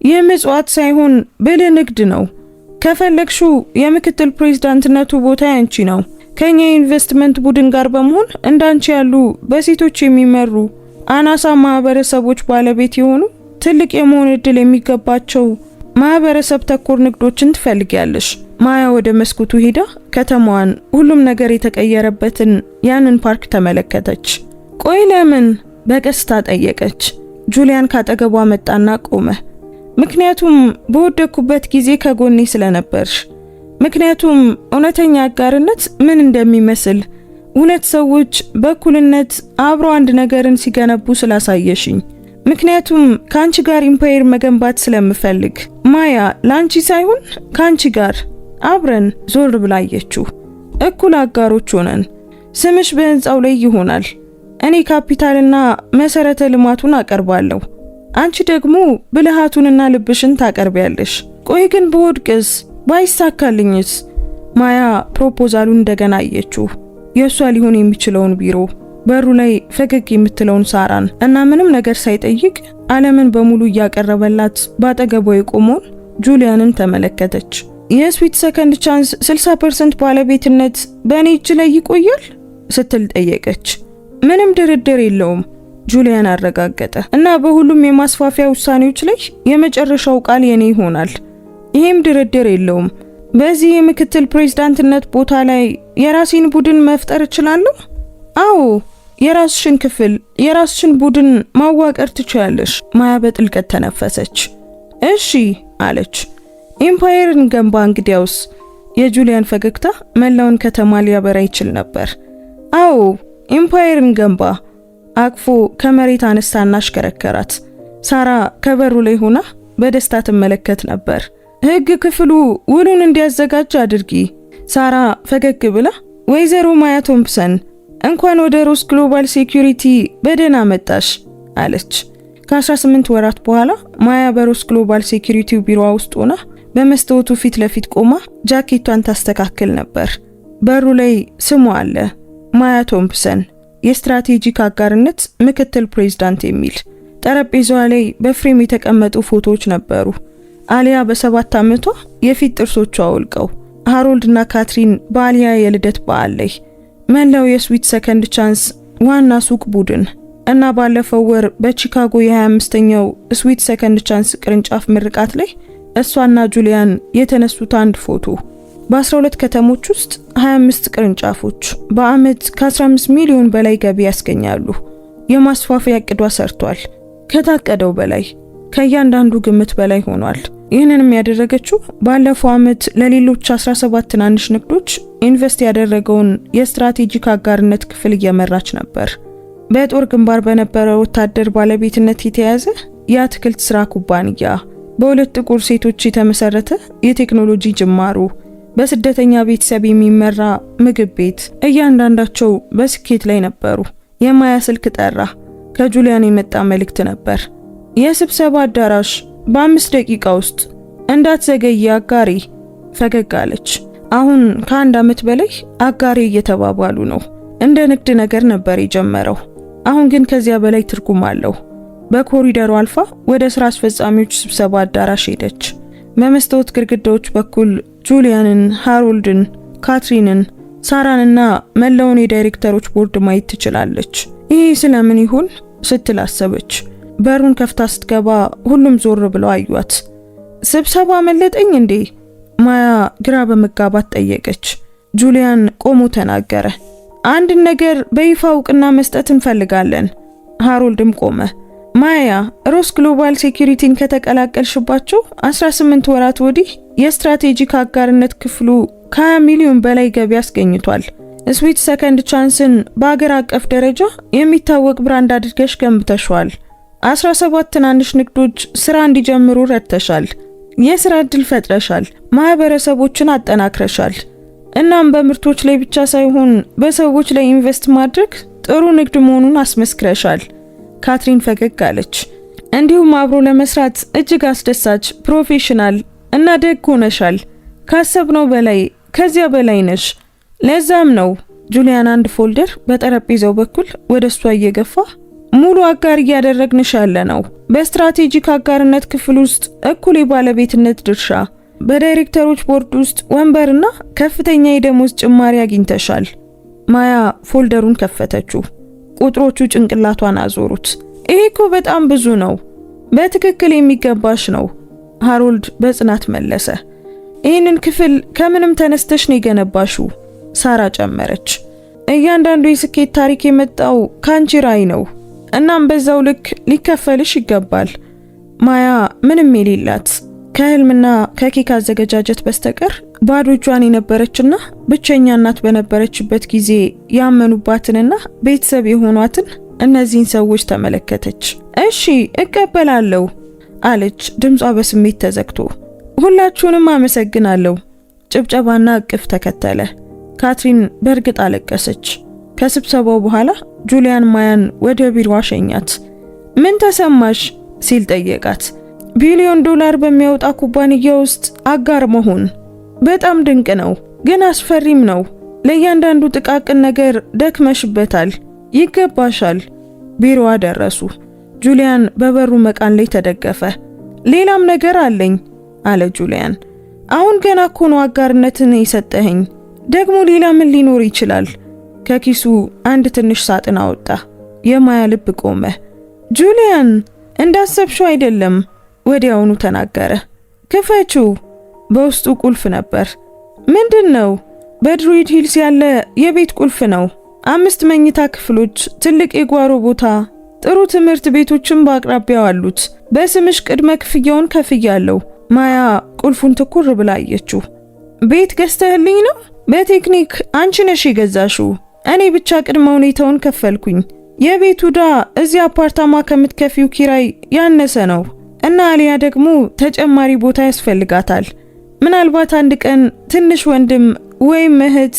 ይህ ምጽዋት ሳይሆን ብልህ ንግድ ነው። ከፈለግሽው የምክትል ፕሬዝዳንትነቱ ቦታ ያንቺ ነው። ከኛ የኢንቨስትመንት ቡድን ጋር በመሆን እንዳንቺ ያሉ በሴቶች የሚመሩ አናሳ ማህበረሰቦች ባለቤት የሆኑ ትልቅ የመሆን እድል የሚገባቸው ማህበረሰብ ተኮር ንግዶችን ትፈልጊያለሽ። ማያ ወደ መስኮቱ ሄዳ ከተማዋን፣ ሁሉም ነገር የተቀየረበትን ያንን ፓርክ ተመለከተች። ቆይ ለምን? በቀስታ ጠየቀች። ጁሊያን ካጠገቧ መጣና ቆመ። ምክንያቱም በወደኩበት ጊዜ ከጎኔ ስለነበርሽ። ምክንያቱም እውነተኛ አጋርነት ምን እንደሚመስል፣ ሁለት ሰዎች በእኩልነት አብረው አንድ ነገርን ሲገነቡ ስላሳየሽኝ። ምክንያቱም ካንቺ ጋር ኢምፓየር መገንባት ስለምፈልግ። ማያ ላንቺ ሳይሆን ካንቺ ጋር አብረን። ዞር ብላ አየችው። እኩል አጋሮች ሆነን ስምሽ በህንጻው ላይ ይሆናል። እኔ ካፒታልና መሰረተ ልማቱን አቀርባለሁ፣ አንቺ ደግሞ ብልሃቱንና ልብሽን ታቀርቢያለሽ። ቆይ ግን በወድቅስ? ባይሳካልኝስ? ማያ ፕሮፖዛሉን እንደገና አየችው። የእሷ ሊሆን የሚችለውን ቢሮ፣ በሩ ላይ ፈገግ የምትለውን ሳራን እና ምንም ነገር ሳይጠይቅ ዓለምን በሙሉ እያቀረበላት ባጠገቧ የቆመውን ጁሊያንን ተመለከተች። የስዊት ሰከንድ ቻንስ 60% ባለቤትነት በእኔ እጅ ላይ ይቆያል ስትል ጠየቀች። ምንም ድርድር የለውም ጁሊያን አረጋገጠ። እና በሁሉም የማስፋፊያ ውሳኔዎች ላይ የመጨረሻው ቃል የኔ ይሆናል። ይሄም ድርድር የለውም። በዚህ የምክትል ፕሬዝዳንትነት ቦታ ላይ የራሴን ቡድን መፍጠር እችላለሁ? አዎ፣ የራስሽን ክፍል፣ የራስሽን ቡድን ማዋቀር ትችያለሽ። ማያ በጥልቀት ተነፈሰች። እሺ አለች። ኢምፓየርን ገንባ እንግዲያውስ። የጁሊያን ፈገግታ መላውን ከተማ ሊያበራ ይችል ነበር። አዎ ኢምፓየርን ገንባ። አቅፎ ከመሬት አነሳና አሽከረከራት። ሳራ ከበሩ ላይ ሆና በደስታ ትመለከት ነበር። ህግ ክፍሉ ውሉን እንዲያዘጋጅ አድርጊ። ሳራ ፈገግ ብላ ወይዘሮ ማያ ቶምፕሰን እንኳን ወደ ሮስ ግሎባል ሴኩሪቲ በደህና መጣሽ አለች። ከ18 ወራት በኋላ ማያ በሮስ ግሎባል ሴኩሪቲ ቢሮ ውስጥ ሆና በመስታወቱ ፊት ለፊት ቆማ ጃኬቷን ታስተካክል ነበር። በሩ ላይ ስሟ አለ፣ ማያ ቶምፕሰን የስትራቴጂክ አጋርነት ምክትል ፕሬዝዳንት የሚል። ጠረጴዛዋ ላይ በፍሬም የተቀመጡ ፎቶዎች ነበሩ። አሊያ በ7 ዓመቷ የፊት ጥርሶቿ ወልቀው፣ ሃሮልድና ካትሪን በአሊያ የልደት በዓል ላይ፣ መላው የስዊት ሰከንድ ቻንስ ዋና ሱቅ ቡድን እና ባለፈው ወር በቺካጎ የ25ኛው ስዊት ሰከንድ ቻንስ ቅርንጫፍ ምርቃት ላይ እሷና ጁሊያን የተነሱት አንድ ፎቶ። በ12 ከተሞች ውስጥ 25 ቅርንጫፎች በአመት ከ15 ሚሊዮን በላይ ገቢ ያስገኛሉ። የማስፋፊያ እቅዷ ሰርቷል። ከታቀደው በላይ፣ ከእያንዳንዱ ግምት በላይ ሆኗል። ይህንንም ያደረገችው ባለፈው አመት ለሌሎች 17 ትናንሽ ንግዶች ኢንቨስት ያደረገውን የስትራቴጂክ አጋርነት ክፍል እየመራች ነበር። በጦር ግንባር በነበረው ወታደር ባለቤትነት የተያዘ የአትክልት ስራ ኩባንያ፣ በሁለት ጥቁር ሴቶች የተመሰረተ የቴክኖሎጂ ጅማሩ፣ በስደተኛ ቤተሰብ የሚመራ ምግብ ቤት፣ እያንዳንዳቸው በስኬት ላይ ነበሩ። የማያ ስልክ ጠራ። ከጁሊያን የመጣ መልእክት ነበር። የስብሰባ አዳራሽ በ5 ደቂቃ ውስጥ እንዳትዘገይ አጋሪ። ፈገግ አለች። አሁን ከ1 ዓመት በላይ አጋሪ እየተባባሉ ነው። እንደ ንግድ ነገር ነበር የጀመረው። አሁን ግን ከዚያ በላይ ትርጉም አለው። በኮሪደሩ አልፋ ወደ ስራ አስፈጻሚዎች ስብሰባ አዳራሽ ሄደች። በመስታወት ግድግዳዎች በኩል ጁሊያንን፣ ሃሮልድን፣ ካትሪንን፣ ሳራንና መላውን የዳይሬክተሮች ቦርድ ማየት ትችላለች። ይሄ ስለምን ይሁን ስትል አሰበች። በሩን ከፍታ ስትገባ ሁሉም ዞር ብለው አዩት። ስብሰባ መለጠኝ እንዴ? ማያ ግራ በመጋባት ጠየቀች። ጁሊያን ቆሞ ተናገረ። አንድ ነገር በይፋ እውቅና መስጠት እንፈልጋለን። ሃሮልድም ቆመ። ማያ ሮስ ግሎባል ሴኩሪቲን ከተቀላቀልሽባቸው 18 ወራት ወዲህ የስትራቴጂክ አጋርነት ክፍሉ ከ20 ሚሊዮን በላይ ገቢ አስገኝቷል። ስዊት ሰከንድ ቻንስን በአገር አቀፍ ደረጃ የሚታወቅ ብራንድ አድርገሽ ገንብተሻል። 17 ትናንሽ ንግዶች ስራ እንዲጀምሩ ረድተሻል። የስራ እድል ፈጥረሻል። ማህበረሰቦችን አጠናክረሻል። እናም በምርቶች ላይ ብቻ ሳይሆን በሰዎች ላይ ኢንቨስት ማድረግ ጥሩ ንግድ መሆኑን አስመስክረሻል። ካትሪን ፈገግ አለች። እንዲሁም አብሮ ለመስራት እጅግ አስደሳች፣ ፕሮፌሽናል እና ደግ ሆነሻል። ካሰብነው በላይ ከዚያ በላይ ነሽ። ለዛም ነው ጁሊያን አንድ ፎልደር በጠረጴዛው በኩል ወደ እሷ እየገፋ ሙሉ አጋር እያደረግንሽ ያለነው። በስትራቴጂክ አጋርነት ክፍል ውስጥ እኩል የባለቤትነት ድርሻ፣ በዳይሬክተሮች ቦርድ ውስጥ ወንበርና ከፍተኛ የደሞዝ ጭማሪ አግኝተሻል። ማያ ፎልደሩን ከፈተችው። ቁጥሮቹ ጭንቅላቷን አዞሩት። ይሄ እኮ በጣም ብዙ ነው። በትክክል የሚገባሽ ነው፣ ሃሮልድ በጽናት መለሰ። ይህንን ክፍል ከምንም ተነስተሽ ነው የገነባሽው፣ ሳራ ጨመረች። እያንዳንዱ የስኬት ታሪክ የመጣው ካንቺ ራዕይ ነው። እናም በዛው ልክ ሊከፈልሽ ይገባል። ማያ ምንም የሌላት ከህልምና ከኬክ አዘገጃጀት በስተቀር ባዶ እጇን የነበረችና ብቸኛ እናት በነበረችበት ጊዜ ያመኑባትንና ቤተሰብ የሆኗትን እነዚህን ሰዎች ተመለከተች። እሺ እቀበላለሁ አለች፣ ድምጿ በስሜት ተዘግቶ። ሁላችሁንም አመሰግናለሁ። ጭብጨባና እቅፍ ተከተለ። ካትሪን በእርግጥ አለቀሰች። ከስብሰባው በኋላ ጁሊያን ማያን ወደ ቢሮ ሸኛት። ምን ተሰማሽ ሲል ጠየቃት። $1 ቢሊዮን በሚያወጣ ኩባንያ ውስጥ አጋር መሆን በጣም ድንቅ ነው፣ ግን አስፈሪም ነው። ለእያንዳንዱ ጥቃቅን ነገር ደክመሽበታል፣ ይገባሻል። ቢሮዋ ደረሱ። ጁሊያን በበሩ መቃን ላይ ተደገፈ። ሌላም ነገር አለኝ አለ ጁሊያን። አሁን ገና እኮ ነው አጋርነትን የሰጠኸኝ። ደግሞ ሌላ ምን ሊኖር ይችላል? ከኪሱ አንድ ትንሽ ሳጥን አወጣ። የማያ ልብ ቆመ። ጁሊያን እንዳሰብሽው አይደለም፣ ወዲያውኑ ተናገረ። ክፈችው። በውስጡ ቁልፍ ነበር። ምንድን ነው? በድሩይድ ሂልስ ያለ የቤት ቁልፍ ነው። 5 መኝታ ክፍሎች፣ ትልቅ የጓሮ ቦታ፣ ጥሩ ትምህርት ቤቶችም በአቅራቢያው አሉት። በስምሽ ቅድመ ክፍያውን ከፍያለሁ። ማያ ቁልፉን ትኩር ብላ አየችው። ቤት ገዝተህልኝ ነው? በቴክኒክ አንቺ ነሽ የገዛሽው። እኔ ብቻ ቅድመ ሁኔታውን ከፈልኩኝ። የቤቱ ዕዳ እዚህ አፓርታማ ከምትከፊው ኪራይ ያነሰ ነው እና አሊያ ደግሞ ተጨማሪ ቦታ ያስፈልጋታል። ምናልባት አንድ ቀን ትንሽ ወንድም ወይም እህት።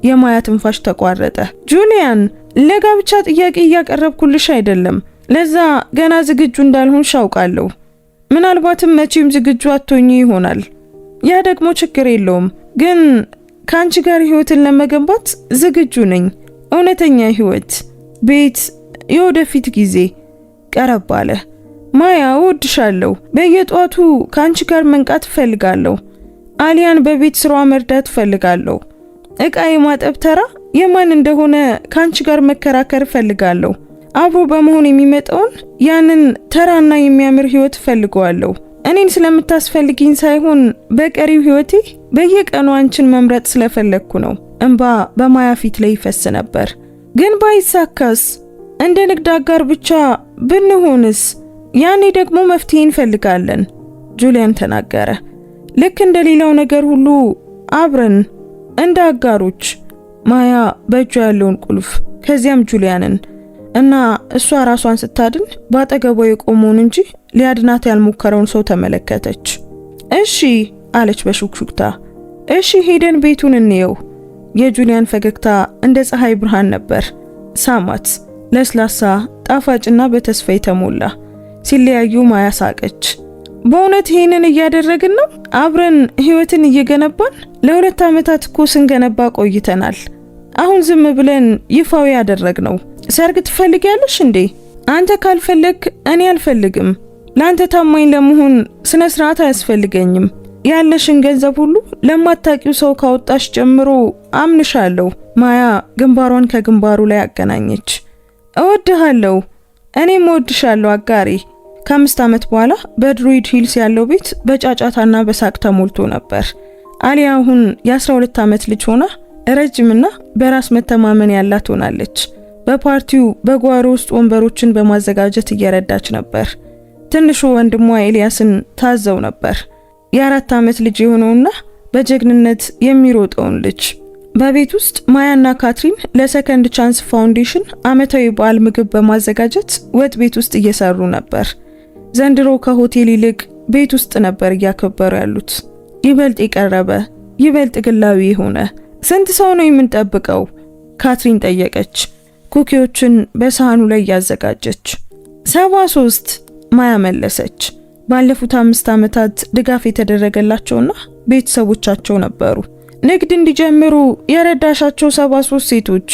የማያ ትንፋሽ ተቋረጠ። ጁሊያን ለጋብቻ ጥያቄ እያቀረብኩልሽ አይደለም። ለዛ ገና ዝግጁ እንዳልሆንሽ አውቃለሁ። ምናልባትም መቼም ዝግጁ አትሆኚ ይሆናል። ያ ደግሞ ችግር የለውም። ግን ካንቺ ጋር ህይወትን ለመገንባት ዝግጁ ነኝ። እውነተኛ ህይወት፣ ቤት፣ የወደፊት ጊዜ። ቀረብ አለ። ማያ እወድሻለሁ። በየጧቱ ካንቺ ጋር መንቃት እፈልጋለሁ። አሊያን በቤት ስራዋ መርዳት እፈልጋለሁ። እቃ የማጠብ ተራ የማን እንደሆነ ካንቺ ጋር መከራከር እፈልጋለሁ። አብሮ በመሆን የሚመጣውን ያንን ተራና የሚያምር ህይወት እፈልገዋለሁ። እኔን ስለምታስፈልጊኝ ሳይሆን በቀሪው ህይወቴ በየቀኑ አንቺን መምረጥ ስለፈለግኩ ነው። እንባ በማያ ፊት ላይ ይፈስ ነበር። ግን ባይሳካስ? እንደ ንግድ አጋር ብቻ ብንሆንስ? ያኔ ደግሞ መፍትሄ እንፈልጋለን፣ ጁሊያን ተናገረ። ልክ እንደ ሌላው ነገር ሁሉ አብረን እንደ አጋሮች። ማያ በእጇ ያለውን ቁልፍ ከዚያም ጁሊያንን እና እሷ ራሷን ስታድን ባጠገቧ የቆመውን እንጂ ሊያድናት ያልሞከረውን ሰው ተመለከተች። እሺ አለች በሹክሹክታ። እሺ ሄደን ቤቱን እንየው። የጁሊያን ፈገግታ እንደ ፀሐይ ብርሃን ነበር። ሳማት፣ ለስላሳ ጣፋጭና በተስፋ የተሞላ። ሲለያዩ ማያ ሳቀች። በእውነት ይሄንን እያደረግን ነው? አብረን ህይወትን እየገነባን? ለ2 ዓመታት እኮ ስንገነባ ቆይተናል። አሁን ዝም ብለን ይፋዊ ያደረግነው። ሰርግ ትፈልጊያለሽ እንዴ? አንተ ካልፈለግ እኔ አልፈልግም። ላንተ ታማኝ ለመሆን ስነ ስርዓት አያስፈልገኝም። ያለሽን ገንዘብ ሁሉ ለማታቂው ሰው ካወጣሽ ጀምሮ አምንሻለሁ። ማያ ግንባሯን ከግንባሩ ላይ አገናኘች። እወድሃለሁ። እኔም እወድሻለሁ አጋሪ። ከ5 ዓመት በኋላ በድሩይድ ሂልስ ያለው ቤት በጫጫታና በሳቅ ተሞልቶ ነበር። አሊያ አሁን የ12 ዓመት ልጅ ሆና ረጅምና በራስ መተማመን ያላት ሆናለች። በፓርቲው በጓሮ ውስጥ ወንበሮችን በማዘጋጀት እየረዳች ነበር። ትንሹ ወንድሟ ኤልያስን ታዘው ነበር። የ4 ዓመት ልጅ የሆነውና በጀግንነት የሚሮጠውን ልጅ። በቤት ውስጥ ማያና ካትሪን ለሰከንድ ቻንስ ፋውንዴሽን ዓመታዊ በዓል ምግብ በማዘጋጀት ወጥ ቤት ውስጥ እየሰሩ ነበር። ዘንድሮ ከሆቴል ይልቅ ቤት ውስጥ ነበር እያከበሩ ያሉት። ይበልጥ የቀረበ፣ ይበልጥ ግላዊ የሆነ። ስንት ሰው ነው የምንጠብቀው? ካትሪን ጠየቀች፣ ኩኪዎችን በሳህኑ ላይ ያዘጋጀች። 73 ማያ መለሰች። ባለፉት 5 ዓመታት ድጋፍ የተደረገላቸውና ቤተሰቦቻቸው ነበሩ። ንግድ እንዲጀምሩ የረዳሻቸው 73 ሴቶች።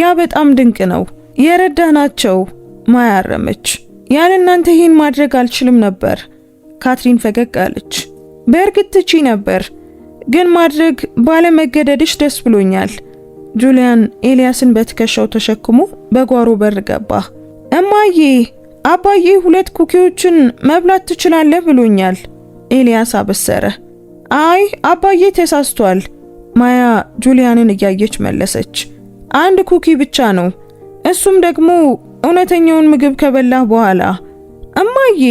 ያ በጣም ድንቅ ነው። የረዳናቸው ማያ አረመች። ያለ እናንተ ይህን ማድረግ አልችልም ነበር። ካትሪን ፈገግ አለች። በእርግጥ ትቺ ነበር፣ ግን ማድረግ ባለመገደድሽ ደስ ብሎኛል። ጁሊያን ኤልያስን በትከሻው ተሸክሞ በጓሮ በር ገባ። እማዬ፣ አባዬ 2 ኩኪዎችን መብላት ትችላለህ ብሎኛል፣ ኤልያስ አበሰረ። አይ አባዬ ተሳስቷል፣ ማያ ጁሊያንን እያየች መለሰች። 1 ኩኪ ብቻ ነው፣ እሱም ደግሞ እውነተኛውን ምግብ ከበላህ በኋላ። እማዬ፣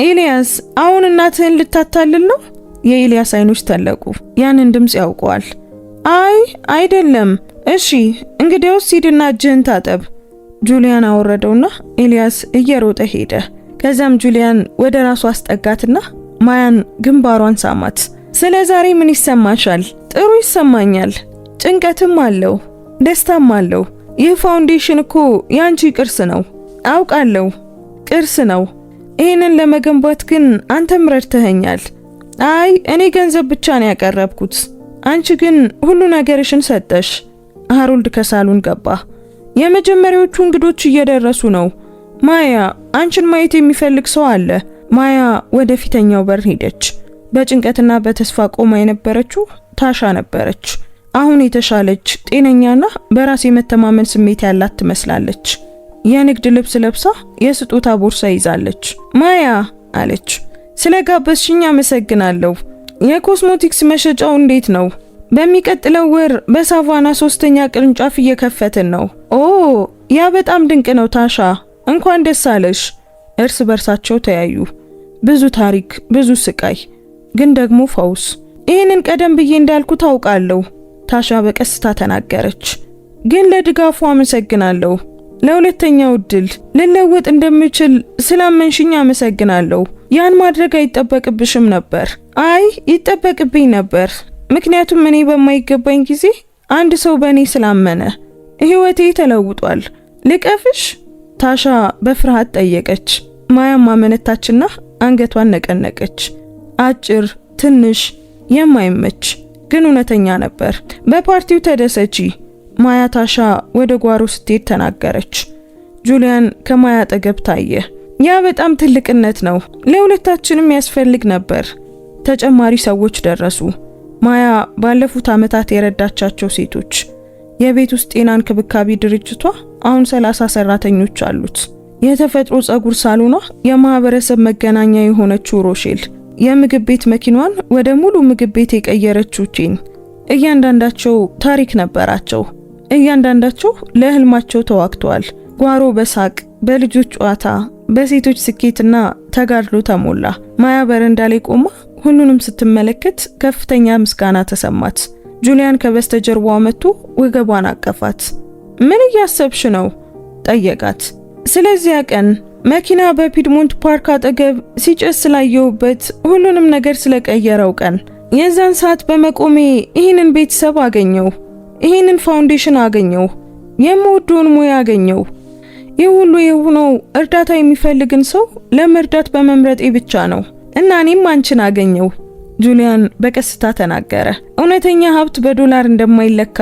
ኤልያስ አሁን እናትህን ልታታልል ነው? የኤልያስ አይኖች ተለቁ። ያንን ድምጽ ያውቀዋል። አይ አይደለም። እሺ እንግዲያውስ ሂድና እጅህን ታጠብ። ጁሊያን አወረደውና ኤልያስ እየሮጠ ሄደ። ከዛም ጁሊያን ወደ ራሱ አስጠጋትና ማያን ግንባሯን ሳማት። ስለ ዛሬ ምን ይሰማሻል? ጥሩ ይሰማኛል። ጭንቀትም አለው፣ ደስታም አለው። ይህ ፋውንዴሽን እኮ ያንቺ ቅርስ ነው። አውቃለሁ፣ ቅርስ ነው። ይህንን ለመገንባት ግን አንተም ረድተኸኛል። አይ እኔ ገንዘብ ብቻ ነው ያቀረብኩት፣ አንቺ ግን ሁሉ ነገርሽን ሰጠሽ። ሃሮልድ ከሳሎን ገባ። የመጀመሪያዎቹ እንግዶች እየደረሱ ነው። ማያ፣ አንቺን ማየት የሚፈልግ ሰው አለ። ማያ ወደ ፊተኛው በር ሄደች። በጭንቀትና በተስፋ ቆማ የነበረችው ታሻ ነበረች። አሁን የተሻለች ጤነኛና በራስ የመተማመን ስሜት ያላት ትመስላለች። የንግድ ልብስ ለብሳ የስጦታ ቦርሳ ይዛለች። ማያ አለች፣ ስለጋበዝሽኝ አመሰግናለሁ። የኮስሞቲክስ መሸጫው እንዴት ነው? በሚቀጥለው ወር በሳቫና 3ኛ ቅርንጫፍ እየከፈትን ነው። ኦ ያ በጣም ድንቅ ነው ታሻ፣ እንኳን ደስ አለሽ። እርስ በርሳቸው ተያዩ። ብዙ ታሪክ፣ ብዙ ስቃይ፣ ግን ደግሞ ፈውስ። ይህንን ቀደም ብዬ እንዳልኩ ታውቃለሁ፣ ታሻ በቀስታ ተናገረች። ግን ለድጋፉ አመሰግናለሁ። ለሁለተኛው እድል ልለወጥ እንደምችል ስላመንሽኝ አመሰግናለሁ። ያን ማድረግ አይጠበቅብሽም ነበር። አይ ይጠበቅብኝ ነበር፣ ምክንያቱም እኔ በማይገባኝ ጊዜ አንድ ሰው በእኔ ስላመነ ህይወቴ ተለውጧል። ልቀፍሽ? ታሻ በፍርሃት ጠየቀች። ማያም አመነታችና አንገቷን ነቀነቀች። አጭር፣ ትንሽ፣ የማይመች ግን እውነተኛ ነበር። በፓርቲው ተደሰቺ። ማያ ታሻ ወደ ጓሮ ስትሄድ ተናገረች። ጁሊያን ከማያ አጠገብ ታየ። ያ በጣም ትልቅነት ነው፣ ለሁለታችንም ያስፈልግ ነበር። ተጨማሪ ሰዎች ደረሱ። ማያ ባለፉት ዓመታት የረዳቻቸው ሴቶች። የቤት ውስጥ ጤና እንክብካቤ ድርጅቷ አሁን 30 ሰራተኞች አሉት። የተፈጥሮ ጸጉር ሳሎኗ የማህበረሰብ መገናኛ የሆነችው ሮሼል፣ የምግብ ቤት መኪናዋን ወደ ሙሉ ምግብ ቤት የቀየረችው ቼን። እያንዳንዳቸው ታሪክ ነበራቸው። እያንዳንዳቸው ለህልማቸው ተዋግተዋል። ጓሮ በሳቅ፣ በልጆች ጨዋታ፣ በሴቶች ስኬትና ተጋድሎ ተሞላ። ማያ በረንዳ ላይ ቆማ ሁሉንም ስትመለከት ከፍተኛ ምስጋና ተሰማት። ጁሊያን ከበስተጀርባዋ መጥቶ ወገቧን አቀፋት። ምን እያሰብሽ ነው? ጠየቃት። ስለዚያ ቀን መኪና በፒድሞንት ፓርክ አጠገብ ሲጨስ ስላየሁበት ሁሉንም ነገር ስለቀየረው ቀን። የዛን ሰዓት በመቆሜ ይህንን ቤተሰብ አገኘው፣ ይህንን ፋውንዴሽን አገኘው፣ የምወደውን ሙያ አገኘው። ይህ ሁሉ የሆነው እርዳታ የሚፈልግን ሰው ለመርዳት በመምረጤ ብቻ ነው እና እኔም አንቺን አገኘው። ጁሊያን በቀስታ ተናገረ። እውነተኛ ሀብት በዶላር እንደማይለካ፣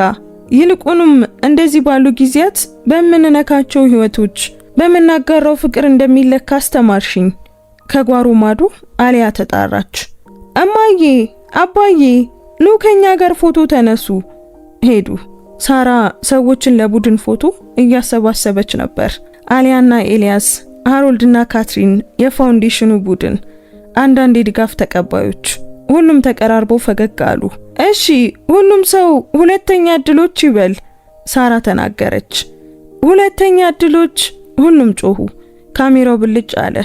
ይልቁንም እንደዚህ ባሉ ጊዜያት በምንነካቸው ህይወቶች በመናገረው ፍቅር እንደሚለካ አስተማርሽኝ። ከጓሮ ማዶ አሊያ ተጣራች። እማዬ፣ አባዬ ኑ ከኛ ጋር ፎቶ ተነሱ። ሄዱ። ሳራ ሰዎችን ለቡድን ፎቶ እያሰባሰበች ነበር። አሊያና ኤልያስ፣ ሃሮልድና ካትሪን የፋውንዴሽኑ ቡድን፣ አንዳንድ የድጋፍ ተቀባዮች፣ ሁሉም ተቀራርበው ፈገግ አሉ። እሺ ሁሉም ሰው ሁለተኛ እድሎች ይበል፣ ሳራ ተናገረች። ሁለተኛ እድሎች፣ ሁሉም ጮሁ። ካሜራው ብልጭ አለ።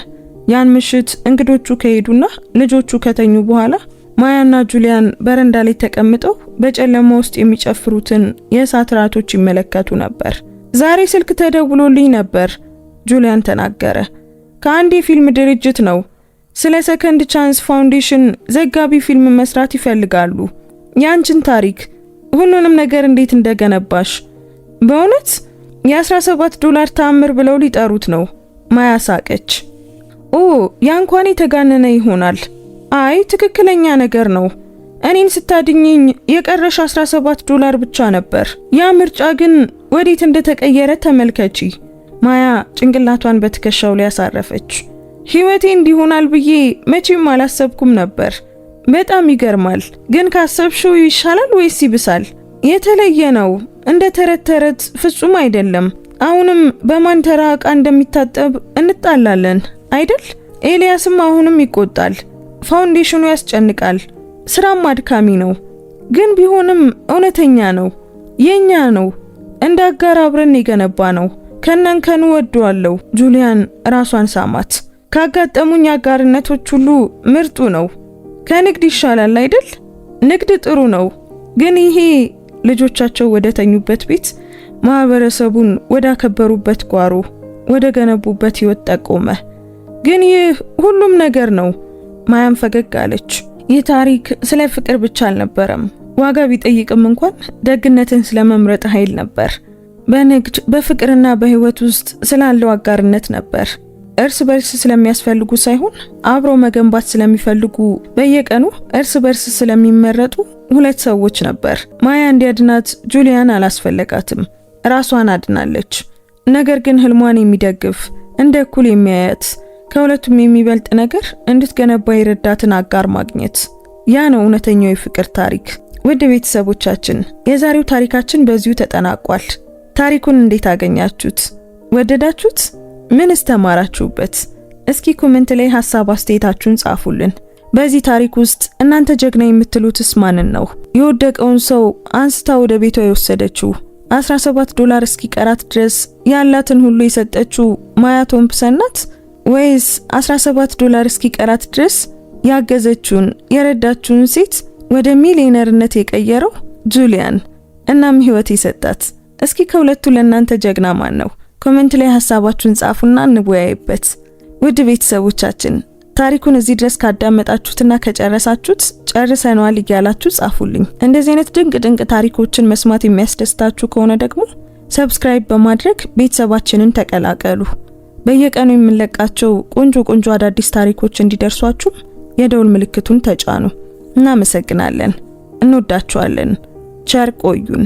ያን ምሽት እንግዶቹ ከሄዱና ልጆቹ ከተኙ በኋላ ማያና ጁሊያን በረንዳ ላይ ተቀምጠው በጨለማ ውስጥ የሚጨፍሩትን የእሳት ራቶች ይመለከቱ ነበር። ዛሬ ስልክ ተደውሎልኝ ነበር፣ ጁሊያን ተናገረ። ከአንድ የፊልም ድርጅት ነው። ስለ ሰከንድ ቻንስ ፋውንዴሽን ዘጋቢ ፊልም መስራት ይፈልጋሉ። ያንቺን ታሪክ፣ ሁሉንም ነገር እንዴት እንደገነባሽ። በእውነት $17 ተአምር ብለው ሊጠሩት ነው። ማያ ሳቀች። ኦ ያ እንኳን የተጋነነ ይሆናል። አይ ትክክለኛ ነገር ነው። እኔን ስታድኝኝ የቀረሽ $17 ብቻ ነበር። ያ ምርጫ ግን ወዴት እንደተቀየረ ተመልከቺ። ማያ ጭንቅላቷን በትከሻው ላይ አሳረፈች። ህይወቴ እንዲሆናል ብዬ መቼም አላሰብኩም ነበር። በጣም ይገርማል። ግን ካሰብሽው ይሻላል ወይስ ይብሳል? የተለየ ነው። እንደ ተረት ተረት ፍጹም አይደለም። አሁንም በማን ተራ ዕቃ እንደሚታጠብ እንጣላለን አይደል? ኤልያስም አሁንም ይቆጣል። ፋውንዴሽኑ ያስጨንቃል። ስራም አድካሚ ነው። ግን ቢሆንም እውነተኛ ነው። የኛ ነው። እንደ አጋር አብረን የገነባ ነው። ከነንከኑ ወደዋለሁ። ጁሊያን ራሷን ሳማት። ካጋጠሙኝ አጋርነቶች ሁሉ ምርጡ ነው። ከንግድ ይሻላል አይደል? ንግድ ጥሩ ነው። ግን ይሄ ልጆቻቸው ወደ ተኙበት ቤት፣ ማህበረሰቡን ወደ አከበሩበት ጓሮ፣ ወደ ገነቡበት ህይወት ጠቆመ። ግን ይህ ሁሉም ነገር ነው። ማያም ፈገግ አለች። ይህ ታሪክ ስለ ፍቅር ብቻ አልነበረም። ዋጋ ቢጠይቅም እንኳን ደግነትን ስለመምረጥ ኃይል ነበር። በንግድ በፍቅርና በህይወት ውስጥ ስላለው አጋርነት ነበር። እርስ በርስ ስለሚያስፈልጉ ሳይሆን አብሮ መገንባት ስለሚፈልጉ በየቀኑ እርስ በርስ ስለሚመረጡ ሁለት ሰዎች ነበር። ማያ እንዲያድናት ጁሊያን አላስፈለጋትም። ራሷን አድናለች። ነገር ግን ህልሟን የሚደግፍ እንደ እኩል የሚያያት ከሁለቱም የሚበልጥ ነገር እንድትገነባ የረዳትን አጋር ማግኘት፣ ያ ነው እውነተኛው የፍቅር ታሪክ። ውድ ቤተሰቦቻችን የዛሬው ታሪካችን በዚሁ ተጠናቋል። ታሪኩን እንዴት አገኛችሁት? ወደዳችሁት? ምንስ ተማራችሁበት? እስኪ ኮሜንት ላይ ሐሳብ አስተያየታችሁን ጻፉልን። በዚህ ታሪክ ውስጥ እናንተ ጀግና የምትሉትስ ማንን ነው? የወደቀውን ሰው አንስታ ወደ ቤቷ የወሰደችው $17 እስኪቀራት ድረስ ያላትን ሁሉ የሰጠችው ማያ ቶምፕሰን ናት? ወይስ $17 እስኪቀራት ድረስ ያገዘችውን የረዳችውን ሴት ወደ ሚሊዮነርነት የቀየረው ጁሊያን እናም ህይወት የሰጣት? እስኪ ከሁለቱ ለእናንተ ጀግና ማን ነው? ኮሜንት ላይ ሐሳባችሁን ጻፉና እንወያይበት። ውድ ቤተሰቦቻችን ታሪኩን እዚህ ድረስ ካዳመጣችሁትና ከጨረሳችሁት ጨርሰናል እያላችሁ ጻፉልኝ። እንደዚህ አይነት ድንቅ ታሪኮችን መስማት የሚያስደስታችሁ ከሆነ ደግሞ ሰብስክራይብ በማድረግ ቤተሰባችንን ተቀላቀሉ። በየቀኑ የምንለቃቸው ቆንጆ አዳዲስ ታሪኮች እንዲደርሷችሁ የደውል ምልክቱን ተጫኑ። እናመሰግናለን። እንወዳችኋለን። ቸር ቆዩን።